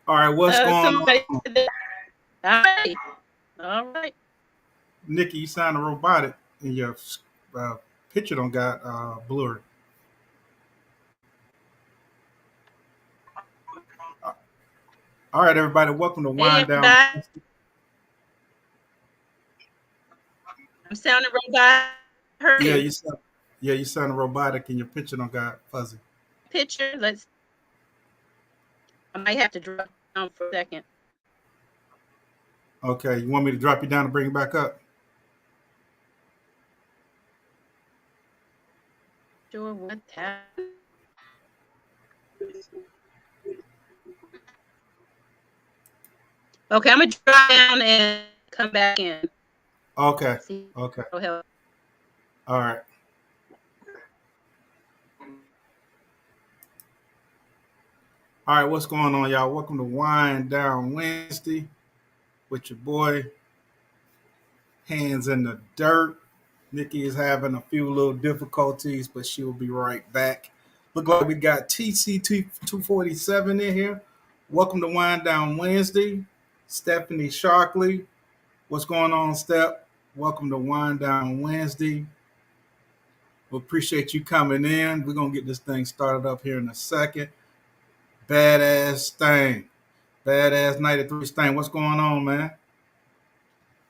All right, what's going Somebody on? said that. All right. All right. Nikki, you sound robotic and your uh, picture don't got blurry. Uh, All right, everybody, welcome to Hey, Wind Down. everybody. I'm sounding robotic. Heard Yeah, you. you sound robotic and your picture don't got fuzzy. Picture. I might have to drop down for a second. Okay, you want me to drop you down and bring you back up? Sure what happened. Okay, I'm going to drop down and come back in. Okay, See. okay, Oh, hell. all right. All right, what's going on, y'all? Welcome to Wind Down Wednesday with your boy, Hands in the Dirt. Nikki is having a few little difficulties, but she'll be right back. Look like we got TC 247 in here. Welcome to Wind Down Wednesday. Stephanie Sharkley. What's going on, Steph? Welcome to Wind Down Wednesday. We appreciate you coming in. We're going to get this thing started up here in a second. Badass Stain. Badass 93 Stain. What's going on, man?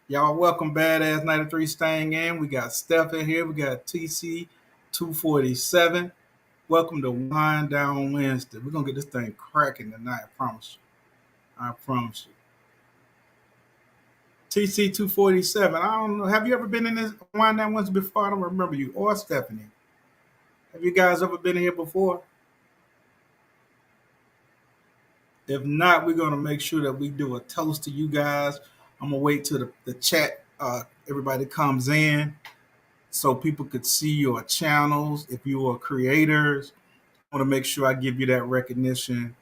Y'all welcome Badass 93 staying in. We got Steph in here. We got TC 247. Welcome to Wind Down Wednesday. We're gonna get this thing cracking tonight, I promise you. I promise you. TC 247. I don't know. Have you ever been in this Wind Down Wednesday before? I don't remember you or Stephanie. Have you guys ever been here before? If not, we're gonna make sure that we do a toast to you guys. I'm gonna wait till the chat everybody comes in so people could see your channels. If you are creators, I want to make sure I give you that recognition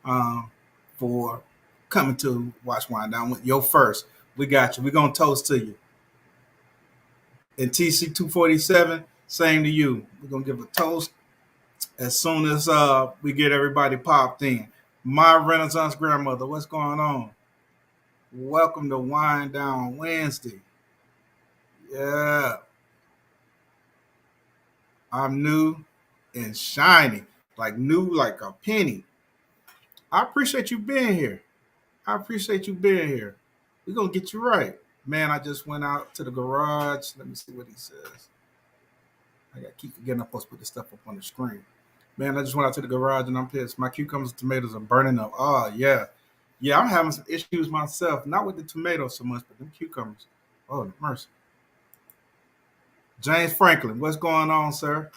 um, for coming to Watch Wind Down with your first. We got you. We're going to toast to you. And TC 247, same to you. We're going to give a toast as soon as we get everybody popped in. My Renaissance grandmother, what's going on? Welcome to Wind Down Wednesday. Yeah, I'm new and shiny, like new like a penny. I appreciate you being here. I appreciate you being here. We're gonna get you right. Man, I just went out to the garage. Let me see what he says. I gotta keep forgetting I'm supposed to put this stuff up on the screen. Man, I just went out to the garage and I'm pissed. My cucumbers and tomatoes are burning up. Oh yeah. Yeah, I'm having some issues myself. Not with the tomatoes so much, but them cucumbers. Oh mercy. James Franklin, what's going on, sir?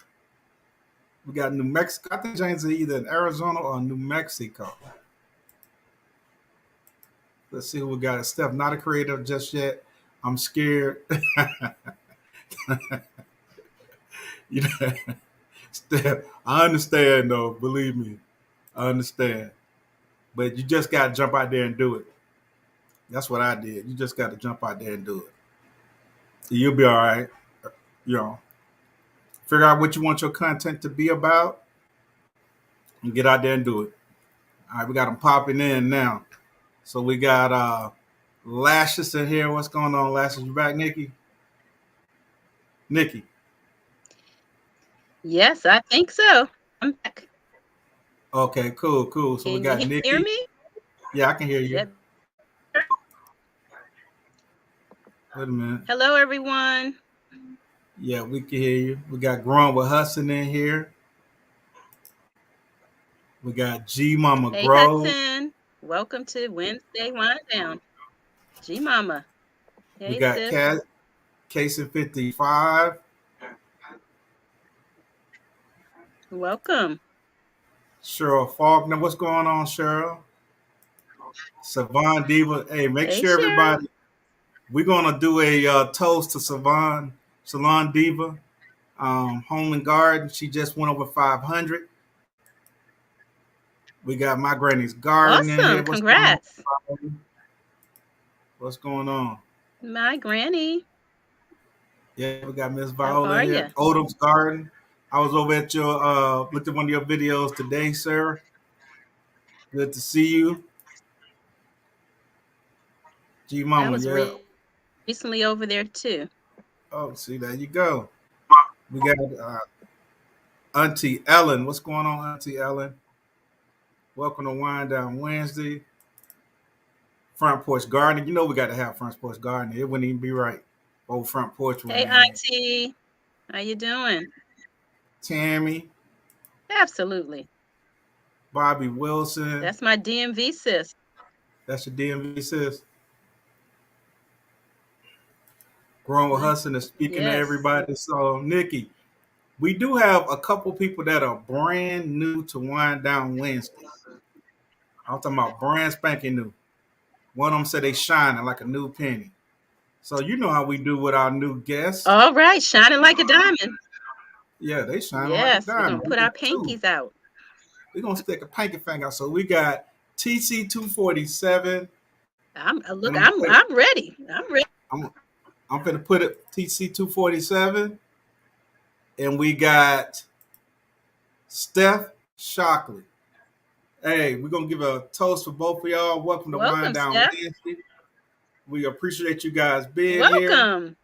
We got New Mexico. I think James is either in Arizona or New Mexico. Let's see who we got. Steph, not a creator just yet. I'm scared. You know, Steph, I understand though. Believe me, I understand. But you just got to jump out there and do it. That's what I did. You just got to jump out there and do it. You'll be all right. You know, figure out what you want your content to be about and get out there and do it. All right, we got them popping in now. So we got Lashes in here. What's going on, Lashes? You back, Nikki? Nikki. Yes, I think so. I'm back. Okay, cool, cool. So we Can got you hear Nikki. me? Yeah, I can hear Is you. that... Wait a minute. Hello, everyone. Yeah, we can hear you. We got Growing with Hudson in here. We got G Mama Hey, Grow. Hudson. Welcome to Wednesday Wind Down. G Mama. We Hey, got sis. Case in 55. Welcome. Cheryl Faulkner. What's going on, Cheryl? Savon Diva. Hey, make Hey, sure Cheryl. everybody, we're going to do a toast to Salon Diva, Home and Garden. She just went over 500. We got my granny's garden in here. Awesome. What's going on? Congrats. What's going on? My granny. Yeah, we got Miss How Viola are in here. you? Odom's Garden. I was over at your looked at one of your videos today, sir. Good to see you. G I Mama, was yeah. recently over there too. Oh, see, there you go. We got Auntie Ellen. What's going on, Auntie Ellen? Welcome to Wind Down Wednesday. Front porch gardening. You know we got to have front porch gardening. It wouldn't even be right. Old front porch with Hey, me. Auntie, how you doing? Tammy, Absolutely. Bobby Wilson. That's my DMV sis. That's your DMV sis. Growing with My Hudson is speaking to yes. everybody. So, Nikki, we do have a couple people that are brand new to Wind Down Wednesday. I'm talking about brand spanking new. One of them said they shining like a new penny. So you know how we do with our new guests. All right, shining like a diamond. Yeah, they shining like a Yes, we're gonna diamond. We put our need two. pinkies out. We're gonna stick a pinky finger out. So we got TC 247, I'm and look. I'm ready. I'm ready. I'm I'm gonna put it TC 247, and we got Steph Shockley. Hey, we're gonna give a toast for both of y'all. Welcome to Wind Welcome, Down Steph. Wednesday. We appreciate you guys being here. Welcome.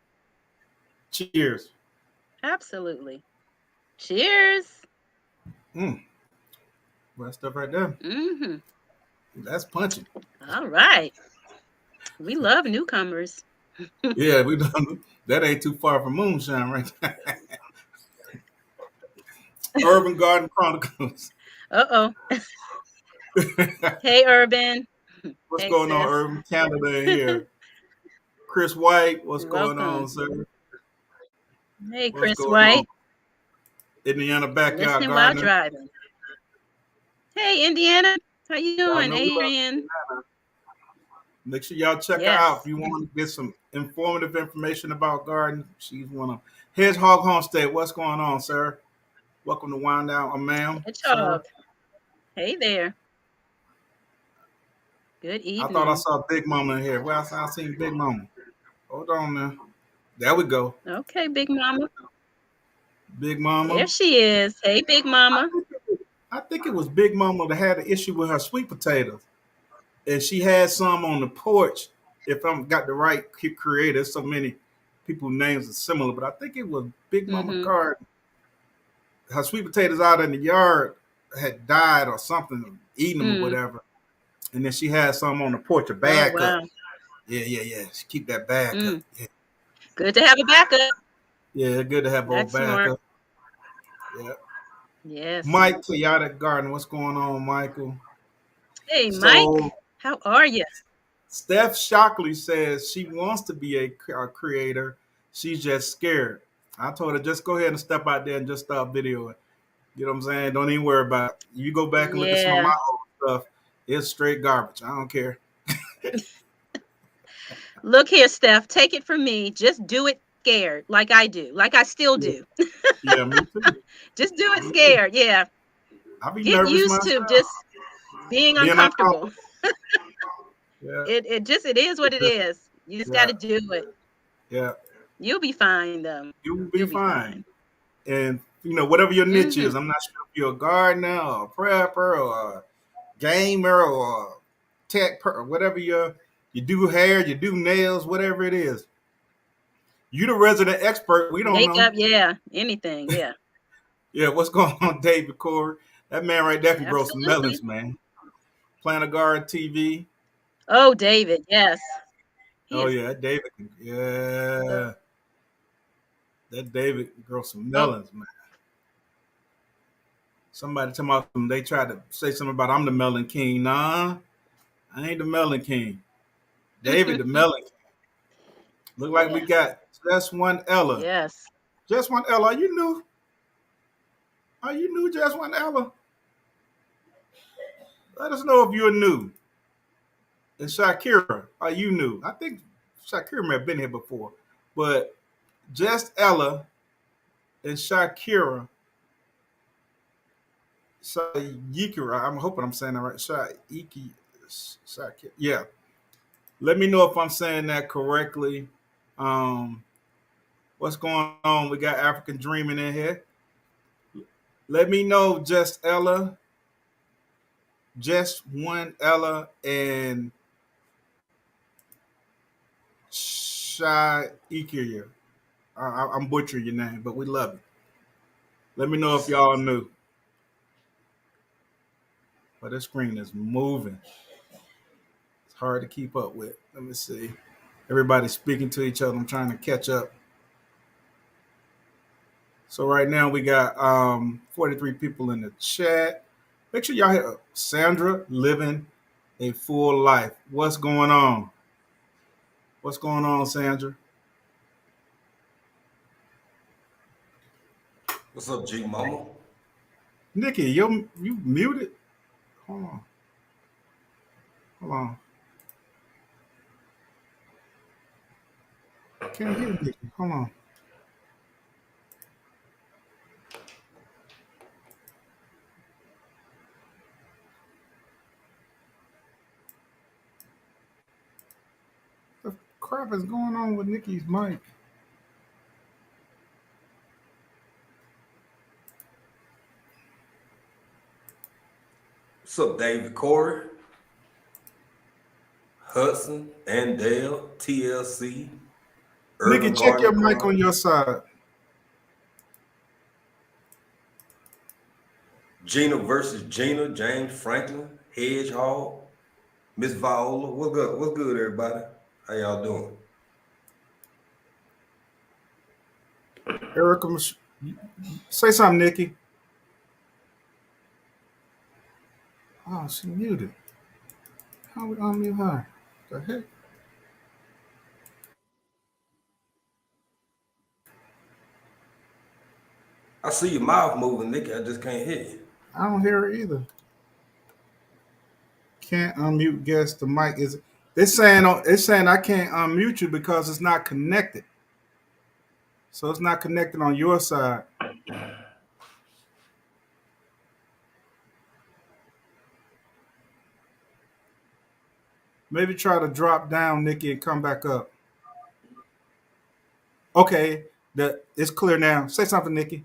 Cheers. Absolutely. Cheers. Mm, well, that stuff right there. Mm-hmm. That's punching. All right. We love newcomers. Yeah, we done. That ain't too far from moonshine, right there. Urban Garden Chronicles. Uh-oh. Hey, Urban. What's Hey, going on, sis. Urban Canada in here? Chris White, what's going on, Welcome. sir? Hey, What's Chris going on? White. Indiana Backyard Listening while Gardener. driving. Hey, Indiana. How you Y'all doing, know we love Adrian? Indiana. Make sure y'all check her out if Yes. you want to get some informative information about gardening. She's one of Hedgehog Homestead. What's going on, sir? Welcome to Wind Down, ma'am, sir. Hedgehog. Hey there. Good I thought I evening. saw Big Mama in here. Well, I seen Big Mama. Hold on now. There we go. Okay, Big Mama. Big There Mama. she is. Hey, Big Mama. I think it was Big Mama that had an issue with her sweet potatoes, and she had some on the porch. If I'm got the right creator, so many people names are similar, but I think it was Big Mama Mm-hmm. Garden. Her sweet potatoes out in the yard had died or something, eating them or Mm. whatever, and then she had some on the porch, a Oh, bad cut. wow. Yeah, yeah, yeah. She keep that bad cut. Mm. Yeah, Good to have a backup. yeah. Good to have old That's smart. backup. Yeah. Yes. Mike Chaotic Garden, what's going on, Michael? Hey, Mike. So How are you? Steph Shockley says she wants to be a creator. She's just scared. I told her just go ahead and step out there and just start videoing. You know what I'm saying? Don't even worry about it. You go back and look at some of Yeah. my old stuff. It's straight garbage. I don't care. Look here, Steph. Take it from me. Just do it scared, like I do, like I still Yeah, do. yeah, me too. Just do it Me too. scared. Yeah. I be Get nervous used myself. to just being Being uncomfortable. uncomfortable. Yeah, It is what it is. You just got yeah, to do it. yeah. You'll be fine though. You will be You'll be fine. fine. And whatever your niche Mhm. is, I'm not sure if you're a gardener or a prepper or a gamer or whatever you do hair, you do nails, whatever it is. You the resident expert. We don't know. Makeup, yeah. Anything, yeah. Yeah, what's going on, David Corey? That man right there can grow some Absolutely. melons, man. Plant a garden TV. Oh, David, yes. He Oh is yeah, that David. so Yeah, that David can grow some oh, melons, man. Somebody tell me they tried to say something about I'm the melon king. Nah, I ain't the melon king. David the melon king. Look like we yeah. got just one Ella. Yes. Just one Ella. Are you new? Are you new? Just one Ella. Let us know if you're new. And Shakira, are you new? I think Shakira may have been here before, but just Ella and Shakira, Shakira. I'm hoping I'm saying that right. Shakira. Yeah. Let me know if I'm saying that correctly. Um, what's going on? We got African Dreaming in here. Let me know, just Ella, just one Ella, and Shy Ikea. I'm butchering your name, but we love it. Let me know if y'all knew. But this screen is moving. It's hard to keep up with. Let me see. Everybody's speaking to each other. I'm trying to catch up. So right now we got 43 people in the chat. Make sure y'all hear Sandra living a full life. What's going on? What's going on, Sandra? What's up, G Mama? Nikki, you muted? Hold on. Hold on. Can't hear Nikki. Hold on. What the crap is going on with Nikki's mic? What's up, David Corey, Hudson, and Dale, TLC, Nikki, Urban check Gardening your mic Club, on your side. Gina versus Gina, James Franklin, Hedgehog, Miss Viola. What's good? What's good, everybody? How y'all doing? Erica, say something, Nikki. Oh, she muted. How we unmute her? The heck? I see your mouth moving, Nikki. I just can't hear you. I don't hear her either. Can't unmute guest. The mic is. It's saying I can't unmute you because it's not connected. So it's not connected on your side. Maybe try to drop down, Nikki, and come back up. Okay, it's clear now. Say something, Nikki.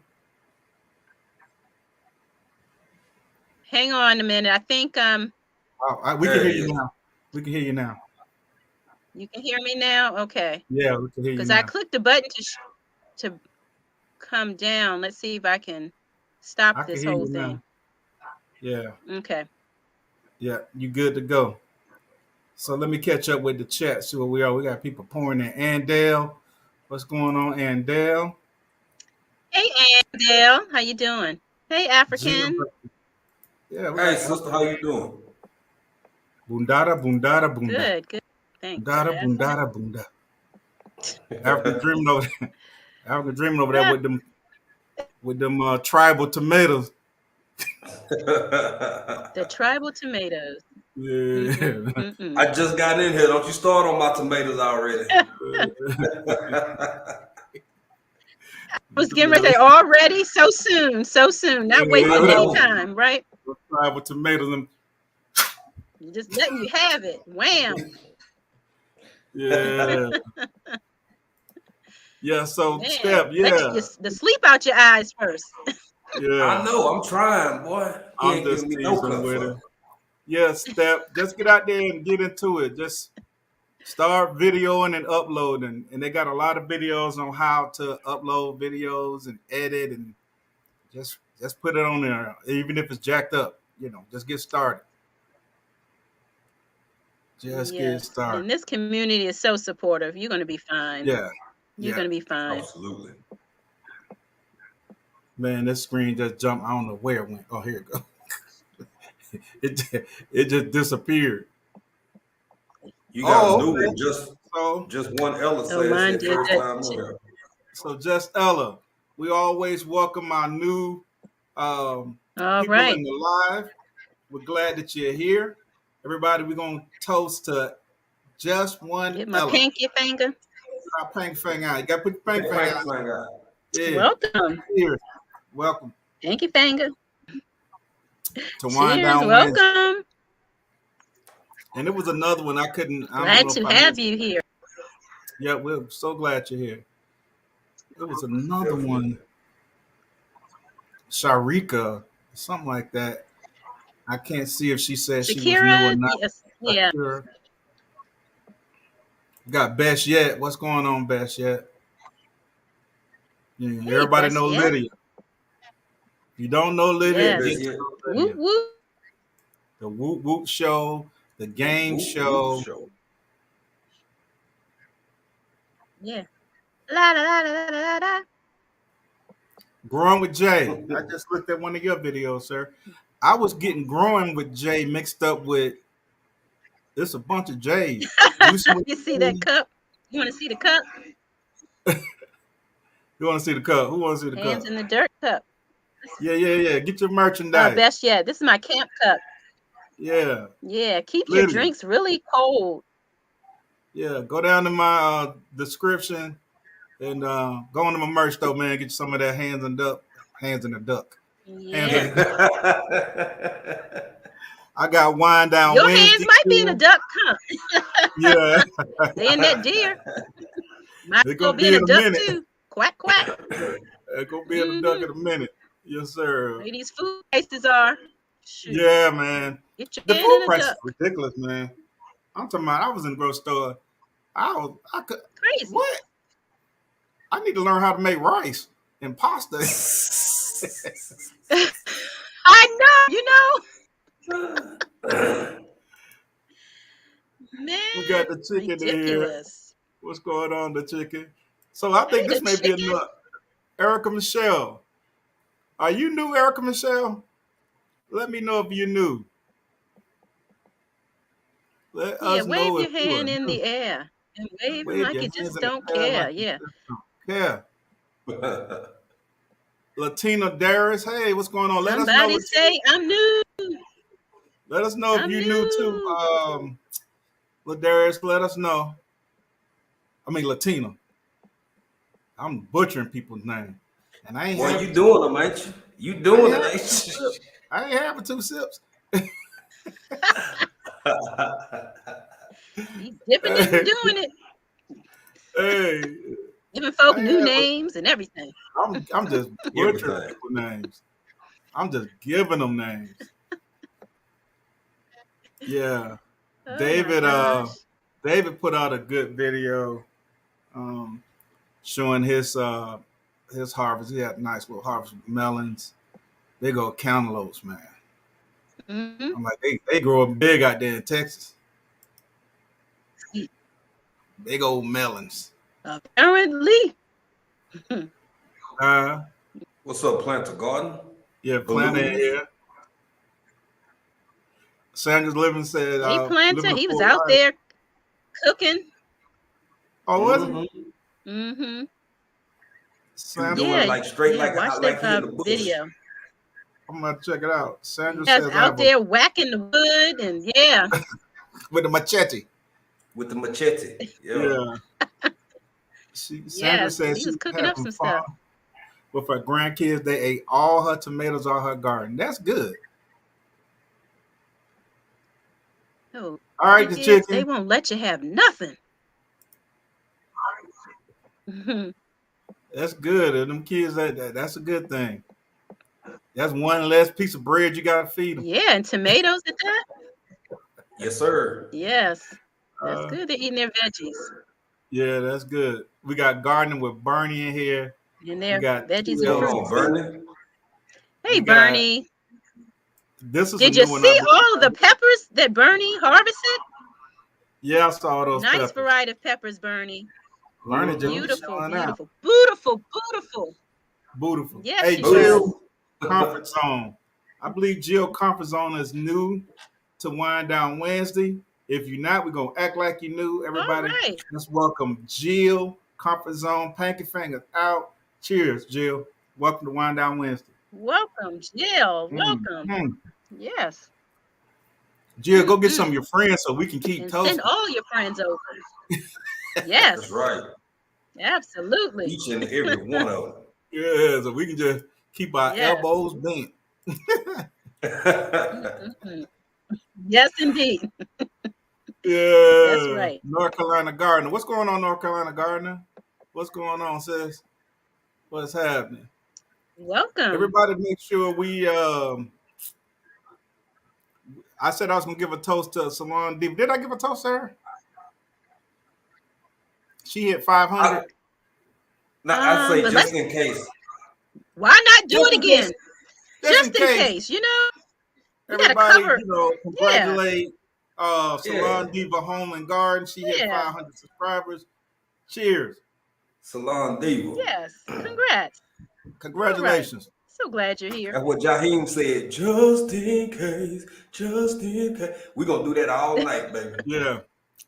Hang on a minute. I think We can There hear it you is. now. We can hear you now. you can hear me now. Okay, Yeah, we can hear you because I now. clicked the button to come down. Let's see if I can stop I can this hear whole you thing. now. Yeah, Okay. yeah, you good to go. So let me catch up with the chat. See where we are. We got people pouring in. Andale, what's going on, Andale? Hey, Andale, how you doing? Hey, Gina, African. yeah, we Hey, got sister, how you doing? Bundada, Bundada, Bunda. Good, good. Thanks for Bundada, asking. Bundada, Bunda. African dreaming over there. African dreaming over there Ah, with them tribal tomatoes. the tribal tomatoes. Yeah. I just got in here. Don't you start on my tomatoes already. I The was getting ready to say tomatoes. already so soon, so soon, not I wasting any know. time, right? The tribal tomatoes. Just letting you have it. Wham. Yeah. Yeah. So Man, Step, let yeah. the sleep out your eyes first. I Yeah. know. I'm trying, boy. He I'm ain't giving just me no teasing with comfort. it. Yeah, Step. Just get out there and get into it. Just start videoing and uploading. And they got a lot of videos on how to upload videos and edit and just put it on there. Even if it's jacked up, just get started. Just get Yes. started. And this community is so supportive. You're going to be fine. Yeah. You're Yeah. going to be fine. Absolutely. Man, this screen just jumped. I don't know where it went. Oh, here it goes. It just disappeared. You got a Oh, new okay. one. Just So just one Ella Oh, said mine said did first that time on too. here. so just Ella. We always welcome our new All people right. in the live. We're glad that you're here. Everybody, we're gonna toast to just one Get my Ella. pinky finger. Put our pink finger out. You gotta put your pink finger Thank out. you, thank God. Yeah. Welcome. Cheers. Welcome Pinky finger. to Wind Cheers. Down Wednesday. Welcome. And it was another one I don't Glad know to if I have missed. you here. Yeah, we're so glad you're here. It was another one, Definitely. Sharika, something like that. I can't see if she said she was new or Shakira. not. Yes. Not Yeah. sure. Got Best Yet. What's going on, Best Yet? Yeah, Hey, everybody best know yet. Lydia. If you don't know Lydia, Best get Yes. to yet, know Whoop Lydia. whoop. The Whoop Whoop Show, the the Game Whoop Whoop Show. Show. Yeah. La la la la la la la. Growing with Jay. I just looked at one of your videos, sir. I was getting Growing with Jay mixed up with it's a bunch of J's. Juicing with You see that Jay. cup? You want to see the cup? You want to see the cup? Who wants to see the Hands cup? in the dirt cup. Yeah, yeah, yeah. Get your merchandise. Best yet. This is my camp cup. Yeah, Yeah. Keeps your Lydia. drinks really cold. Yeah, go down to my description and go into my merch store, man. Get you some of that hands in the duck, hands in Yeah. the duck. I got Wine Down Your hands Wednesday might be in a here. duck cup. Yeah, They in that deer. Might they're well gonna be be in a in a duck minute. too. Quack quack. They're gonna be in the duck Mm-hmm. in a minute. Yes, sir. Way these food prices are. Shoot. Yeah, man. Get your The hand food in a price is duck. ridiculous, man. I'm talking about. I was in the grocery store. I could. Crazy. What? I need to learn how to make rice and pasta. I know, We got man, the chicken in here. ridiculous. What's going on, the chicken? So I think Hey, the this may be chicken. enough. Erica Michelle. Are you new, Erica Michelle? Let me know if you're new. Let Yeah, us wave know if your you are hand in new. the air and wave them Wave like your you hands just in the don't air care. like you Yeah. just don't care. Latina Darius, hey, what's going on? Let us know Somebody what you. say, I'm new. Let us know if I'm you're new too. new. Ladarius, let us know. I mean Latina. I'm butchering people's name, and I ain't Boy, having you two. doing them, ain't you? You I ain't doing it, having ain't two sips. you? I ain't having two sips. He's dipping and Hey, doing it. hey, Giving folk I ain't new having. names and everything. I'm just butchering Everything. people's names. I'm just giving them names. Yeah, Oh my David. gosh. David put out a good video um, showing his harvest. He had a nice little harvest of melons. Big old cantaloupes, man. Mm-hmm. I'm like, they grow up big out there in Texas. Big old melons. Apparently. Uh, What's up, Planter Garden? yeah, planter in Balloons? here. Sandra's living said, Hey, living Planter, a he was full out life. there cooking. Oh, was he? Mm-hmm. Mm-hmm. He was Sandra doing it Yeah, said, like straight, yeah. Watch that like he in the bush video. I'm gonna check it out. Sandra Yes, says I out have a there whacking the wood and yeah. with the machete. with the machete. Yeah. Yeah. Sandra Yes, said he she was was cooking up having some fun stuff. with her grandkids. They ate all her tomatoes out her garden. That's good. Oh, All right, the kids, they chicken. won't let you have nothing. Mhm. That's good. And them kids, that's a good thing. That's one less piece of bread you gotta feed them. Yeah, and tomatoes at that. Yes, sir. Yes, that's Uh, good. They're eating their veggies yeah, that's good. We got gardening with Bernie in here. and We their got two veggies What's and going levels on, fruits. too. Bernie? Hey, We got Bernie, this is a did you new one, I see believe. all of the peppers that Bernie harvested? Yeah, I saw those Nice peppers. variety of peppers, Bernie. Bernie just be Mm-hmm. Beautiful, showing out. beautiful, beautiful, beautiful. Beautiful. Yes, Hey, he does. Jill, Beautiful. comfort zone. I believe Jill comfort zone is new to Wind Down Wednesday. If you're not, we're gonna act like you knew. All Everybody, right. let's welcome Jill comfort zone. Panky fingers out. Cheers, Jill. Welcome to Wind Down Wednesday. Welcome, Jill. Welcome. Mhm. Yes. Jill, go get some of Mm-mm. your friends so we can keep And send toasting. all your friends over. That's Yes, right. absolutely. Each and every one of Yeah, so we can just keep our Yes. elbows bent. them. Mm-mm-mm. Yes, indeed. That's Yeah, right. North Carolina Gardener. What's going on, North Carolina Gardener? What's going on, sis? What's happening? Welcome. Everybody, make sure we. I said I was gonna give a toast to Salon Diva. Did I give a toast to her? She hit 500. I, now I say But just let's in case. why not do Just it in case. again? Just in Just in case case, you know? We gotta everybody, cover. Yeah, congratulate Yeah. Salon Diva Home and Garden. She hit yeah, 500 subscribers. Cheers. Salon Diva. yes. Congrats. All right. Congratulations. So glad you're here. That's what Jaheim said. Just in case. Just in case. We're gonna do that all night, baby. Yeah.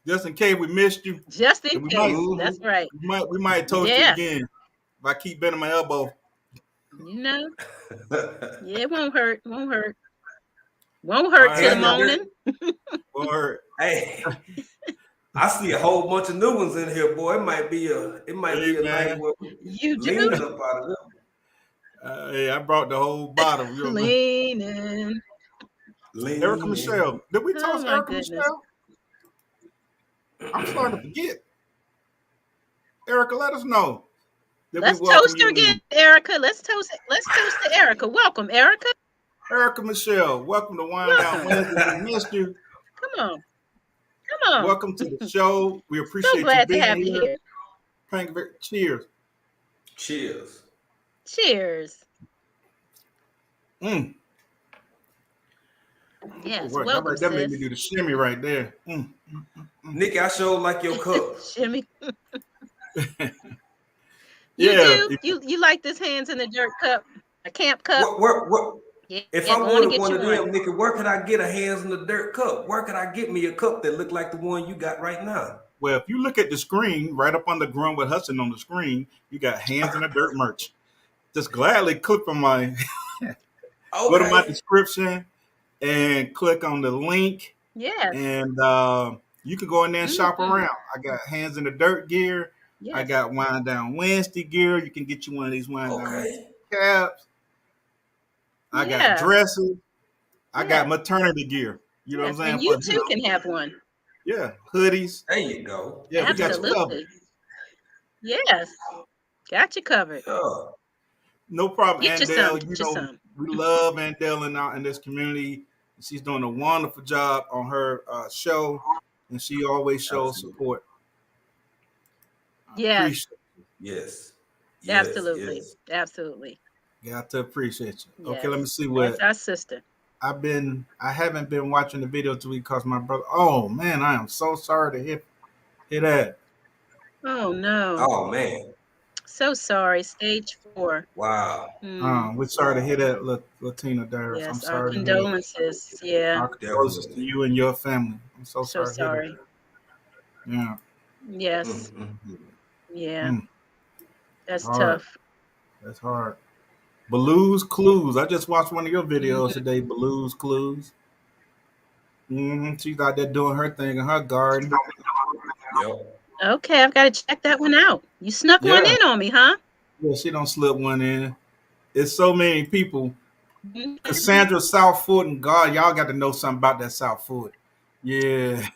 Just in case we missed you. Just in And we might case. Hmm. That's right. we might toast you Yeah. again if I keep bending my elbow. You know, yeah, it won't hurt. Won't hurt. Won't All hurt to right. the Hands in the dirt. morning. Or Hey, I see a whole bunch of new ones in here, boy. It might hey be a night man. where we You do leaning up out of them. Hey, I brought the whole bottle. You know, leaning. Erica Leaning. Michelle. Did we Oh toast my Erica goodness. Michelle? I'm starting to forget. Erica, let us know that we Let's welcome toast you her again, in. Erica. Let's toast to Erica. Welcome, Erica. Erica Michelle, welcome to Wind Down Welcome. Wednesday. We missed you. Come on. Come on. Welcome to the show. We So appreciate you glad to being have you here. here. Thank you. Cheers. Cheers. Cheers. Mm. Oh, Yes. right. That, Welcome, right, that made me sis. do the shimmy right there. Nikki, I sure like your cup. Shimmy. You Yeah. do? You like this hands in the dirt cup? A camp cup? What Yeah, if yeah, I going to wanted get one you of one. them, Nikki, where could I get a hands in the dirt cup? Where could I get me a cup that looked like the one you got right now? Well, if you look at the screen, right up on the ground with Hudson on the screen, you got Hands in the Dirt merch. Just gladly click on my go to my Okay. description and click on the link, Yes. and you can go in there and shop Hmm. around. I got Hands in the Dirt gear. I Yes. got Wind Down Wednesday gear. You can get you one of these Wind Down Wednesday Okay. caps. I got Yeah. dresses. I got Yeah. maternity gear. You know what I'm Yes. saying? And you For too can have one. yeah, hoodies. There you go. Yeah, we got you covered. Absolutely. Yes. Got you covered. Yeah. No problem, Get you some. Andell. You Get you know, some. we love Andell out in this community. She's doing a wonderful job on her show, and she always shows Absolutely. support. I Yes. appreciate Yes. Yes. Absolutely. Yes. Absolutely. you. Got to appreciate you. Okay, let me Yes. see That's what our sister. I haven't been watching the video this week because my brother. Oh man, I am so sorry to hear that. Oh no. Oh man. So sorry. Stage 4. Wow. We're sorry to hear Wow. that, Latina Darius. I'm Yes. Our sorry to hear that. condolences. Yeah. Our condolences to Definitely. you and your family. I'm so So sorry to hear that. sorry. Yeah. Yes. Mm. Yeah. Mm, That's hard. tough. That's hard. Blues Clues. I just watched one of your videos Mhm. today. Blues Clues. She's out there doing her thing in her garden. Yep. Okay, I've got to check that one out. You snuck one Yeah. in on me, huh? Yeah, she don't slip one in. It's so many people. Mhm. Cassandra Southfoot and God, y'all got to know something about that Southfoot. Yeah.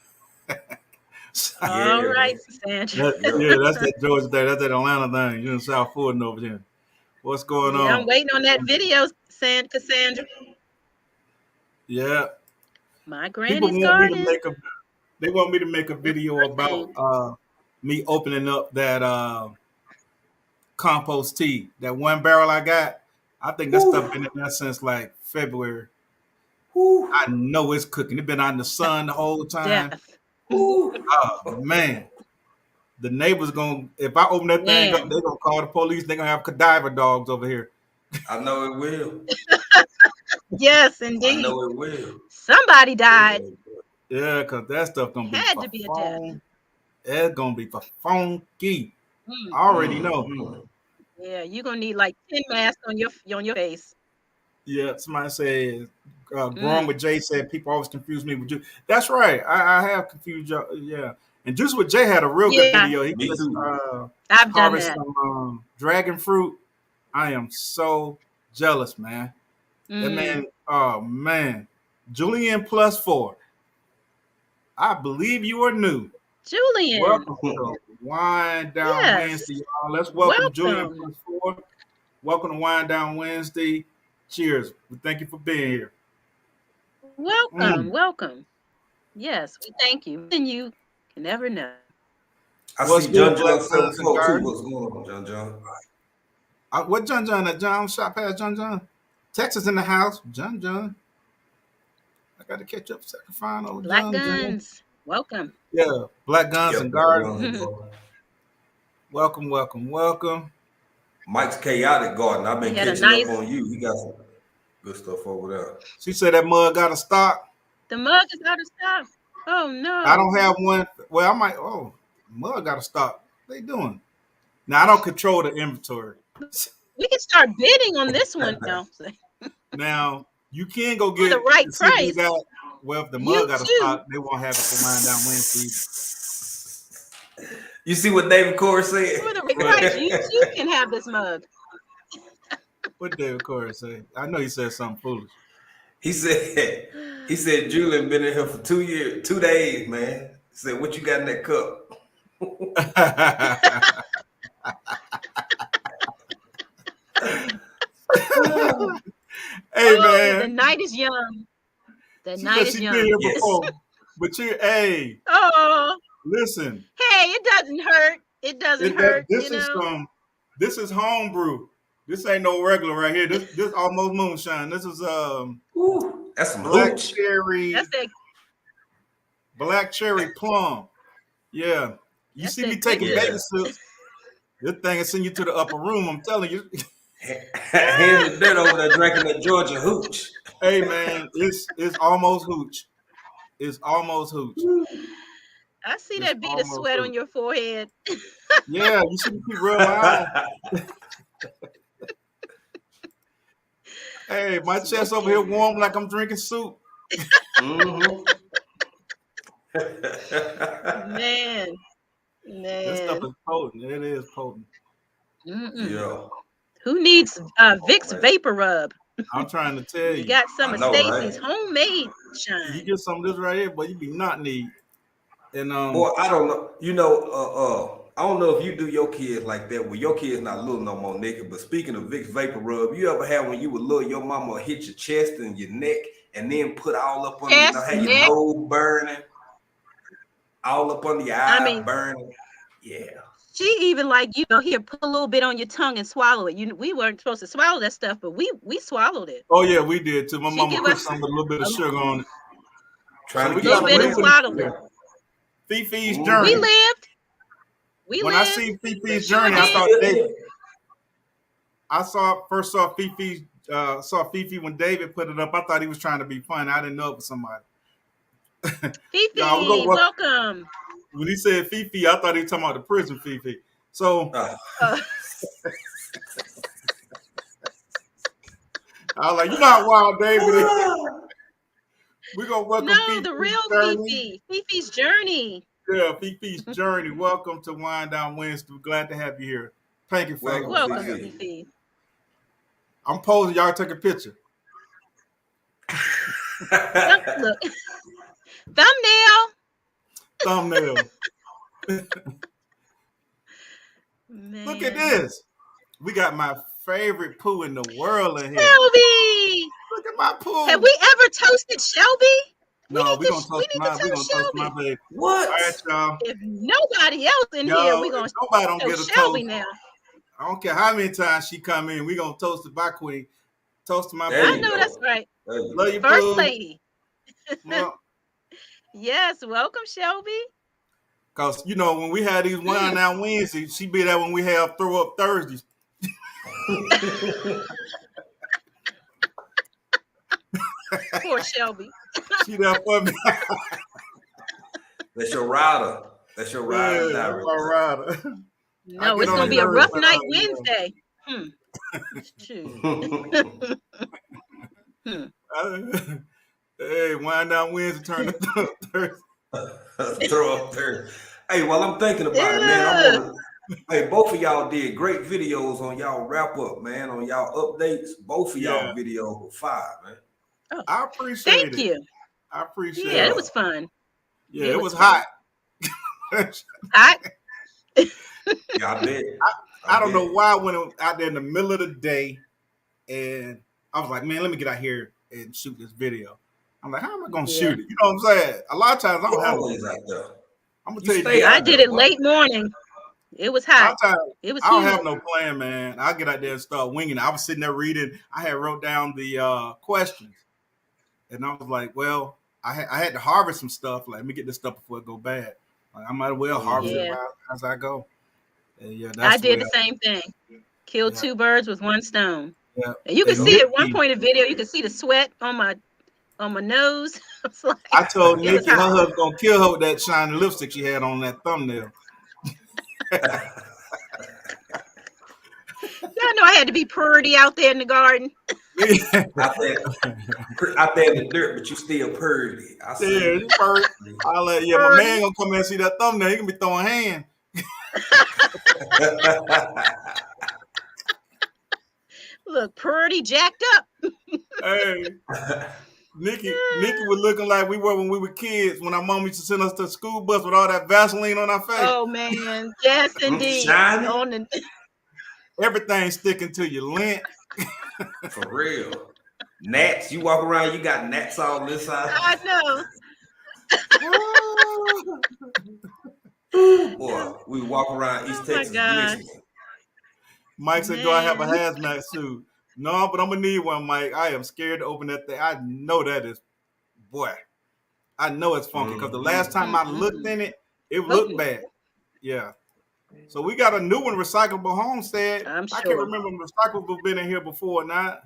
All Yeah. right, Sandra. Yep. Yeah, that's that Georgia thing. That's that Atlanta thing. You know, Southfoot over there. What's going Yeah, I'm on? waiting on that video, Cassandra. Yeah. My People granny's want me to garden. make a they want me to make a That's video her about thing. me opening up that compost tea. That one barrel I got. I think that stuff been Whew. in there since like February. Whew. I know it's cooking. It's been out in the sun the whole time. Death. Whew. Oh man. The neighbors gonna if I open that thing up, Man. they gonna call the police. They gonna have cadaver dogs over here. I know it will. Yes, I indeed. know it will. Somebody died. Yeah. Yeah, cause that stuff gonna be Had for to be a death. phone. It's gonna be for funky. Mm. I already know. Mhm. Yeah, you're gonna need like 10 masks on your face. Yeah, somebody said, growing Mm. with Jay said people always confuse me with you. That's right. I have confused you. Yeah. And Juice with Jay had a real good Yeah, video. He Me just too. I've done harvest that. some dragon fruit. I am so jealous, man. That Mm. man, oh man. Julian plus 4. I believe you are new. Julian. Welcome to Wine Down Yes. Wednesday, y'all. Let's welcome Julian Welcome. plus 4. Welcome to Wine Down Wednesday. Cheers. We thank you for being here. Welcome. Mm. Welcome. Yes, we thank you. And you can never know. I What's see good, John Black John Guns and 742. Garden? What's going on, John John? What John John? That John shot past John John. Texas in the house. John John. I got to catch up second final. Black John John. Guns, welcome. Yeah, Black Guns Yeah, and Black Garden. Guns, bro. Welcome, welcome, welcome. Mike's Chaotic Garden. I've We been had a catching up nice. on you. He got some good stuff over there. She said that mug got to stop. The mug is out of stock. Oh I no. don't have one. Well, I might. Oh, mug got to stop. What they doing? Now I don't control the inventory. We can start bidding on this one now. Now you can go For the get right and see if they price. got. Well, if the You mug got to too. stop, they won't have it for Wind Down Wednesday. You see what David Corey said? For the right price, you too can have this mug. What David Corey say? I know he said something foolish. He said Julian been in here for 2 years, 2 days, man. He said, what you got in that cup? Hey The man, night is young. The she night said is she young. been here Yes. before, but hey, Oh, listen, hey, it doesn't hurt. It doesn't hurt, this you is know. this is homebrew. This ain't no regular right here. This almost moonshine. This is Ooh, that's some black hooch. cherry, That's that. black cherry plum. Yeah, you That's see that me good, taking Yeah. good. baby sips. This thing will send you to the upper room. I'm telling you. Hands in the dirt over there drinking that Georgia hooch. Hey man, it's almost hooch. It's almost hooch. I see It's that bead of almost sweat hooch. on your forehead. Yeah, you see me keep real loud. Hey, my chest over here Smoking. warm like I'm drinking soup. Mm-hmm. Man, This stuff man. is potent. It is potent. Mm-mm. Yeah. Who needs Vicks Man. Vapor Rub? I'm trying to tell We you. got some I of know, Stacy's right? homemade You shine. get some of this right here, but you be not need. And Boy, I don't know. You know, I don't know if you do your kids like that. Well, your kids not little no more, nigga. But speaking of Vicks Vapor Rub, you ever had when you were little, your mama would hit your chest and your neck and then put all up under your Chest, nose, had your neck. nose burning, all up under your I eyes mean, burning. Yeah. she even like, here, put a little bit on your tongue and swallow it. We weren't supposed to swallow that stuff, but we swallowed it. oh yeah, we did too. My She mama give cooked us some with a little bit of a sugar on it. So Trying to we get got little a you bit and new ready. one swallowed it. here. Fifi's Mm-hmm. We Journey. lived. We When I lived. see They Fifi's sure Journey, I did. still David. live. I saw Fifi's saw Fifi when David put it up. I thought he was trying to be funny. I didn't know it was somebody. Y'all, we Fifi, go welcome. when he said Fifi, I thought he was talking about the prison Fifi. So Uh, I was like, you know how wild David is. We're gonna welcome no, the Fifi's real Journey. Fifi's Journey. Yeah, Fifi's Journey. Welcome to Wind Down Wednesday. We're glad to have you here. Thank you, Welcome, Welcome, Fifi. Fifi. I'm posing. Y'all take a picture. Look, thumbnail. Thumbnail. Man. Look at this. We got my favorite poo in the world in here. Shelby. Look at my poo. Have we ever toasted Shelby? No, we're gonna We toast need my to toast my Shelby. baby. What? All right, y'all. If nobody else in here, Yo, we're if gonna nobody don't get toast a Shelby toast, now. I don't care how many times she come in, we gonna toast it by Queen. Toast to my There I baby. you know go. that's right. There you Love go. you, First poo. lady. Well, Yes, welcome, Shelby. cause you know when we had these wine down Wednesdays, she be there when we have throw up Thursdays. Poor Shelby. She there for me. That's your rider. That's your rider Yeah, that's direct. my rider. I No, get it's on gonna the be a nerves, rough but night you know, Wednesday. Shoot. hey, wind down Wednesday, turn to Thursday. Throw up there. Hey, while I'm thinking about it, man, I Ugh. want to. Hey, both of y'all did great videos on y'all wrap up, man, on y'all updates. Both of y'all Yeah, videos were fire, man. Oh, I appreciate thank it. you. I appreciate Yeah, it. it was fun. Yeah, It it was was fun. hot. Hot. Yeah, I bet. I don't know why I went out there in the middle of the day and I was like, man, let me get out here and shoot this video. I'm like, how am I gonna Yeah. shoot it? You know what I'm saying? A lot of times I You're don't have always out there. I'm gonna You tell you stay this. I out did there, it boy. late morning. It was I'll hot. tell you, It was I don't humid. have no plan, man. I get out there and start winging it. I was sitting there reading. I had wrote down the questions, and I was like, well, I had to harvest some stuff. Like, let me get this stuff before it go bad. Like, I might as well harvest it Mhm. Yeah, as I go. And yeah, I that's did where. the same thing. Killed Yeah, 2 birds with one stone. yeah. And you can And see at one Nikki, point in video, you can see the sweat on my nose. It's like I told it was Nikki her hot. husband gonna kill her with that shiny lipstick she had on that thumbnail. Y'all know I had to be pretty out there in the garden. Yeah, Out there, out there in the dirt, but you still purdy. I see. you first. I let my man Pretty. gonna come in and see that thumbnail. He gonna be throwing hands. Look, pretty jacked up. Hey, Nikki was looking like we were when we were kids. When our mom used to send us to the school bus with all that Vaseline on our face, Oh man, yes indeed. Shiny On the everything sticking to your lint. for real. Gnats, you walk around, you got gnats all inside. I know. Boy, we walk around East Oh my Texas gosh, glistening. Mike said, "Do I have a man. hazmat suit?" No, but I'm gonna need one, Mike. I am scared to open that thing. I know that is, boy. I know it's funky because the last time I looked Mm-mm-mm. in it, it looked Potent, bad. Yeah. So we got a new one, recyclable homestead. I'm I can't sure. remember if recyclable been in here before or not.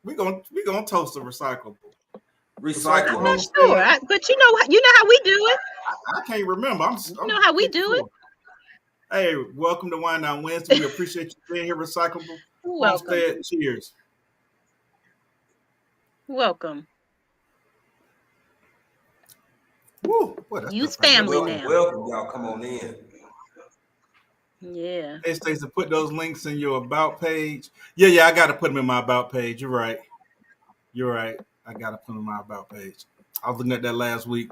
We gonna toast a recyclable. I'm Recyclable not Recyclable. sure, homestead. but you know how we do it. I can't remember. You I'm know how we do it. 54. Hey, welcome to Wine Down Wednesday. We appreciate you being here, recyclable Welcome, homestead. Cheers. welcome. Woo, boy, that Use stuff right there. family Welcome, now. welcome, y'all. Come on in. Yeah. Hey, Stacey, put those links in your about page. Yeah, I got to put them in my about page. You're right. You're right. I got to put them in my about page. I was looking at that last week.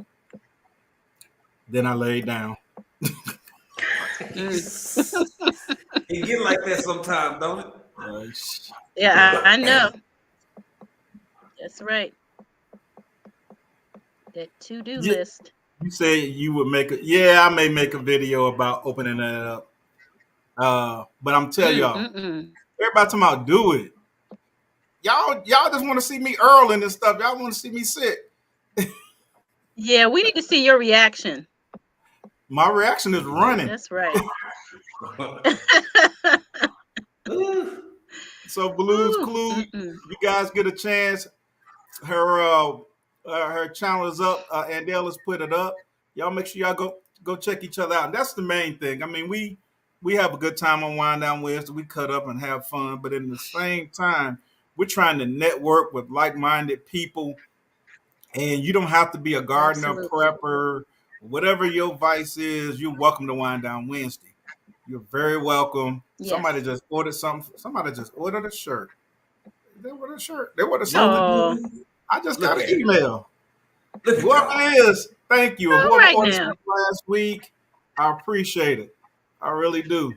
Then I laid down. Mm. It get like that sometimes, don't it? Yeah, I know. That's right. That to-do you, list. you say you would make a, yeah, I may make a video about opening that up. But I'm telling y'all, Mm-mm. everybody talking about do it. Y'all just want to see me earling and stuff. Y'all want to see me sick. Yeah, we need to see your reaction. My reaction is running. That's right. So Blues Ooh, Clues, mm-mm. you guys get a chance. Her channel is up. Andela's put it up. Y'all make sure y'all go check each other out. And that's the main thing. I mean, we have a good time on Wind Down Wednesday. We cut up and have fun, but in the same time, we're trying to network with like-minded people. And you don't have to be a gardener, Absolutely. prepper, whatever your vice is. You're welcome to Wind Down Wednesday. You're very welcome. Somebody Yes. just ordered something. Somebody just ordered a shirt. They ordered a shirt. They ordered Look something. at Oh, I just look got at an it. email. Look at Whoever God. it is, thank you. And all whoever right ordered now. something last week, I appreciate it. I really do.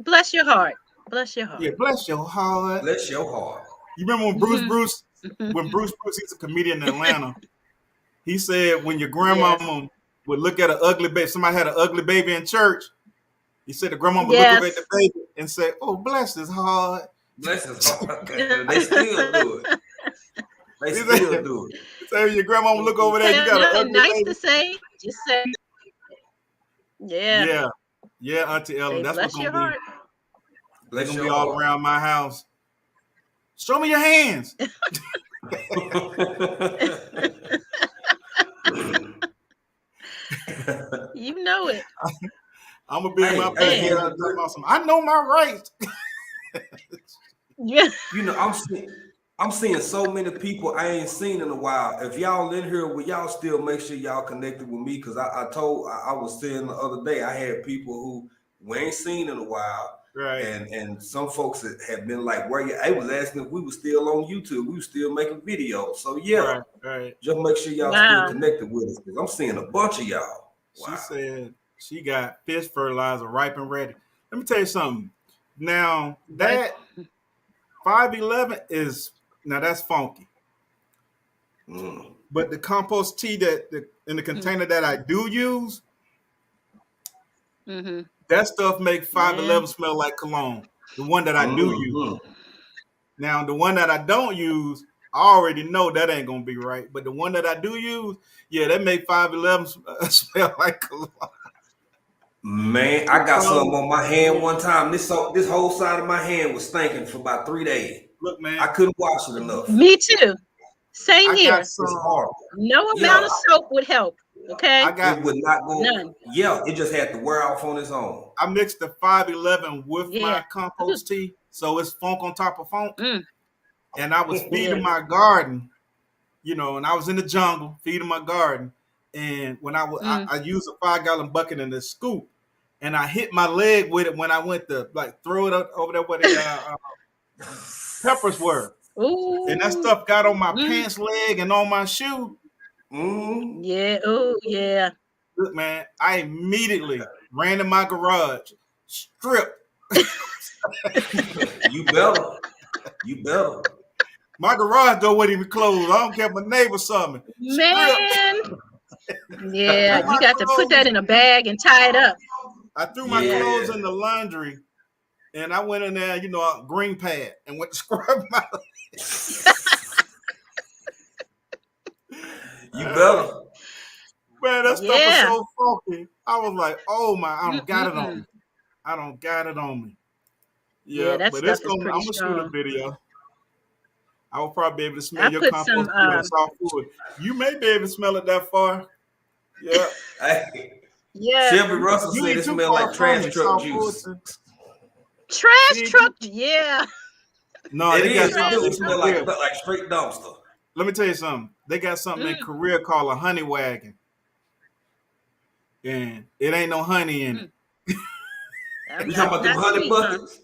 Bless your heart. Bless your Yeah, heart. bless your heart. Bless your heart. You remember when Bruce Bruce, he's a comedian in Atlanta. He said when your Yes. grandmama would look at an ugly baby, somebody had an ugly baby in church. He said the grandma would look over at the Yes. baby and say, "Oh, bless his heart." Bless his heart. They still do it. They He still said, do it. your grandma would look over there, you Have got an nothing ugly nice baby. to say. Just say, yeah. Yeah, yeah, Auntie Ellen. Say, That's what's bless gonna your be. heart. They're Bless gonna be your all heart. around my house. Show me your hands. You know it. I'm gonna be in my Hey, Man. backyard talking about some. I know my rights. Yeah. you know, I'm seeing so many people I ain't seen in a while. If y'all in here, will y'all still make sure y'all connected with me? Because I was saying the other day, I had people who we ain't seen in a while. Right. And some folks that have been like, where you? I was asking if we were still on YouTube. We were still making videos. So yeah, Right. just make sure y'all still Wow. connected with us because I'm seeing a bunch of y'all. She Wow. said she got fish fertilizer ripe and ready. Let me tell you something. Now Right. that 511 is now that's funky. Mm. But the compost tea in the container that I do use, Mm-hmm. that stuff make Yeah. 511 smell like cologne. The one that I do use. Mm-hmm. Now, the one that I don't use, I already know that ain't gonna be right. But the one that I do use, yeah, that make 511 smell like cologne. Man, I got some on my hand one time. This whole side of my hand was stinking for about 3 days. Look, I man, couldn't wash it enough. Me too. Same I got here. It's some. horrible. No amount Yeah, of soap would help. I Okay. got. it would not go. None. Yeah, it just had to wear off on its own. I mixed the 511 with Yeah. my compost tea, so it's funk on top of funk. Mm, And I was yeah. feeding my garden, and I was in the jungle feeding my garden. And when Mm. I used a 5-gallon bucket and a scoop, and I hit my leg with it when I went to like throw it up over there where the peppers were, and that Ooh. stuff got on my Mm. pants leg and on my shoe. Mm. Yeah. Oh, yeah. Look, man, I immediately ran in my garage, stripped. You better. You better. My garage door wasn't even closed. I don't care if my neighbor saw me. Stripped. Man. Threw Yeah. You my got to put that clothes. in a bag and tie it up. I threw my Yeah. clothes Yeah. in the laundry, and I went in there, a green pad, and went to scrub my. You better. Man, that stuff was Yeah. so funky. I was like, oh my, I don't got it on Mm-mm-mm. me. I don't got it on me. Yeah, Yeah, that but it's stuff is gonna. pretty I'm gonna shoot a strong. video. I will probably be able to smell I your put some compost tea on softwood. You may be able to smell it that far. Yeah, Hey, yeah. Shelby Russell you said ain't it too smelled far like from trash me. truck Softwood. juice. Trash You ain't truck. too. Yeah. No, It they got is. It something Trash do. in It truck. smell Korea. like straight dumpster. Let me tell you something. They got something in Mm, Korea called a honey wagon, and it ain't no honey in it. mm. I'm You talking about them not honey sweet, huh? buckets?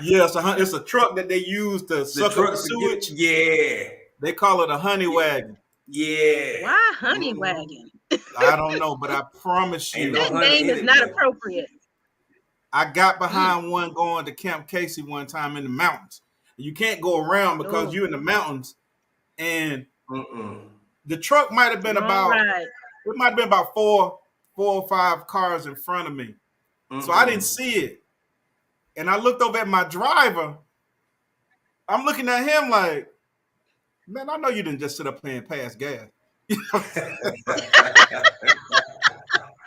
Yeah, it's a truck that they use to The suck up the trucks to get. sewage. Yeah. They call it a honey Yeah. wagon. Yeah. Why honey Mm-hmm. wagon? I don't know, but I promise Ain't no you, That honey name in is it, not baby. appropriate. I got Mm. behind one going to Camp Casey one time in the mountains. You can't go around because Oh, you're in the mountains, and Mm-mm. the truck might have been all about right. it might have been about four or five cars in front of me. So I didn't Mm-mm. see it. And I looked over at my driver. I'm looking at him like, man, I know you didn't just sit up playing pass gas.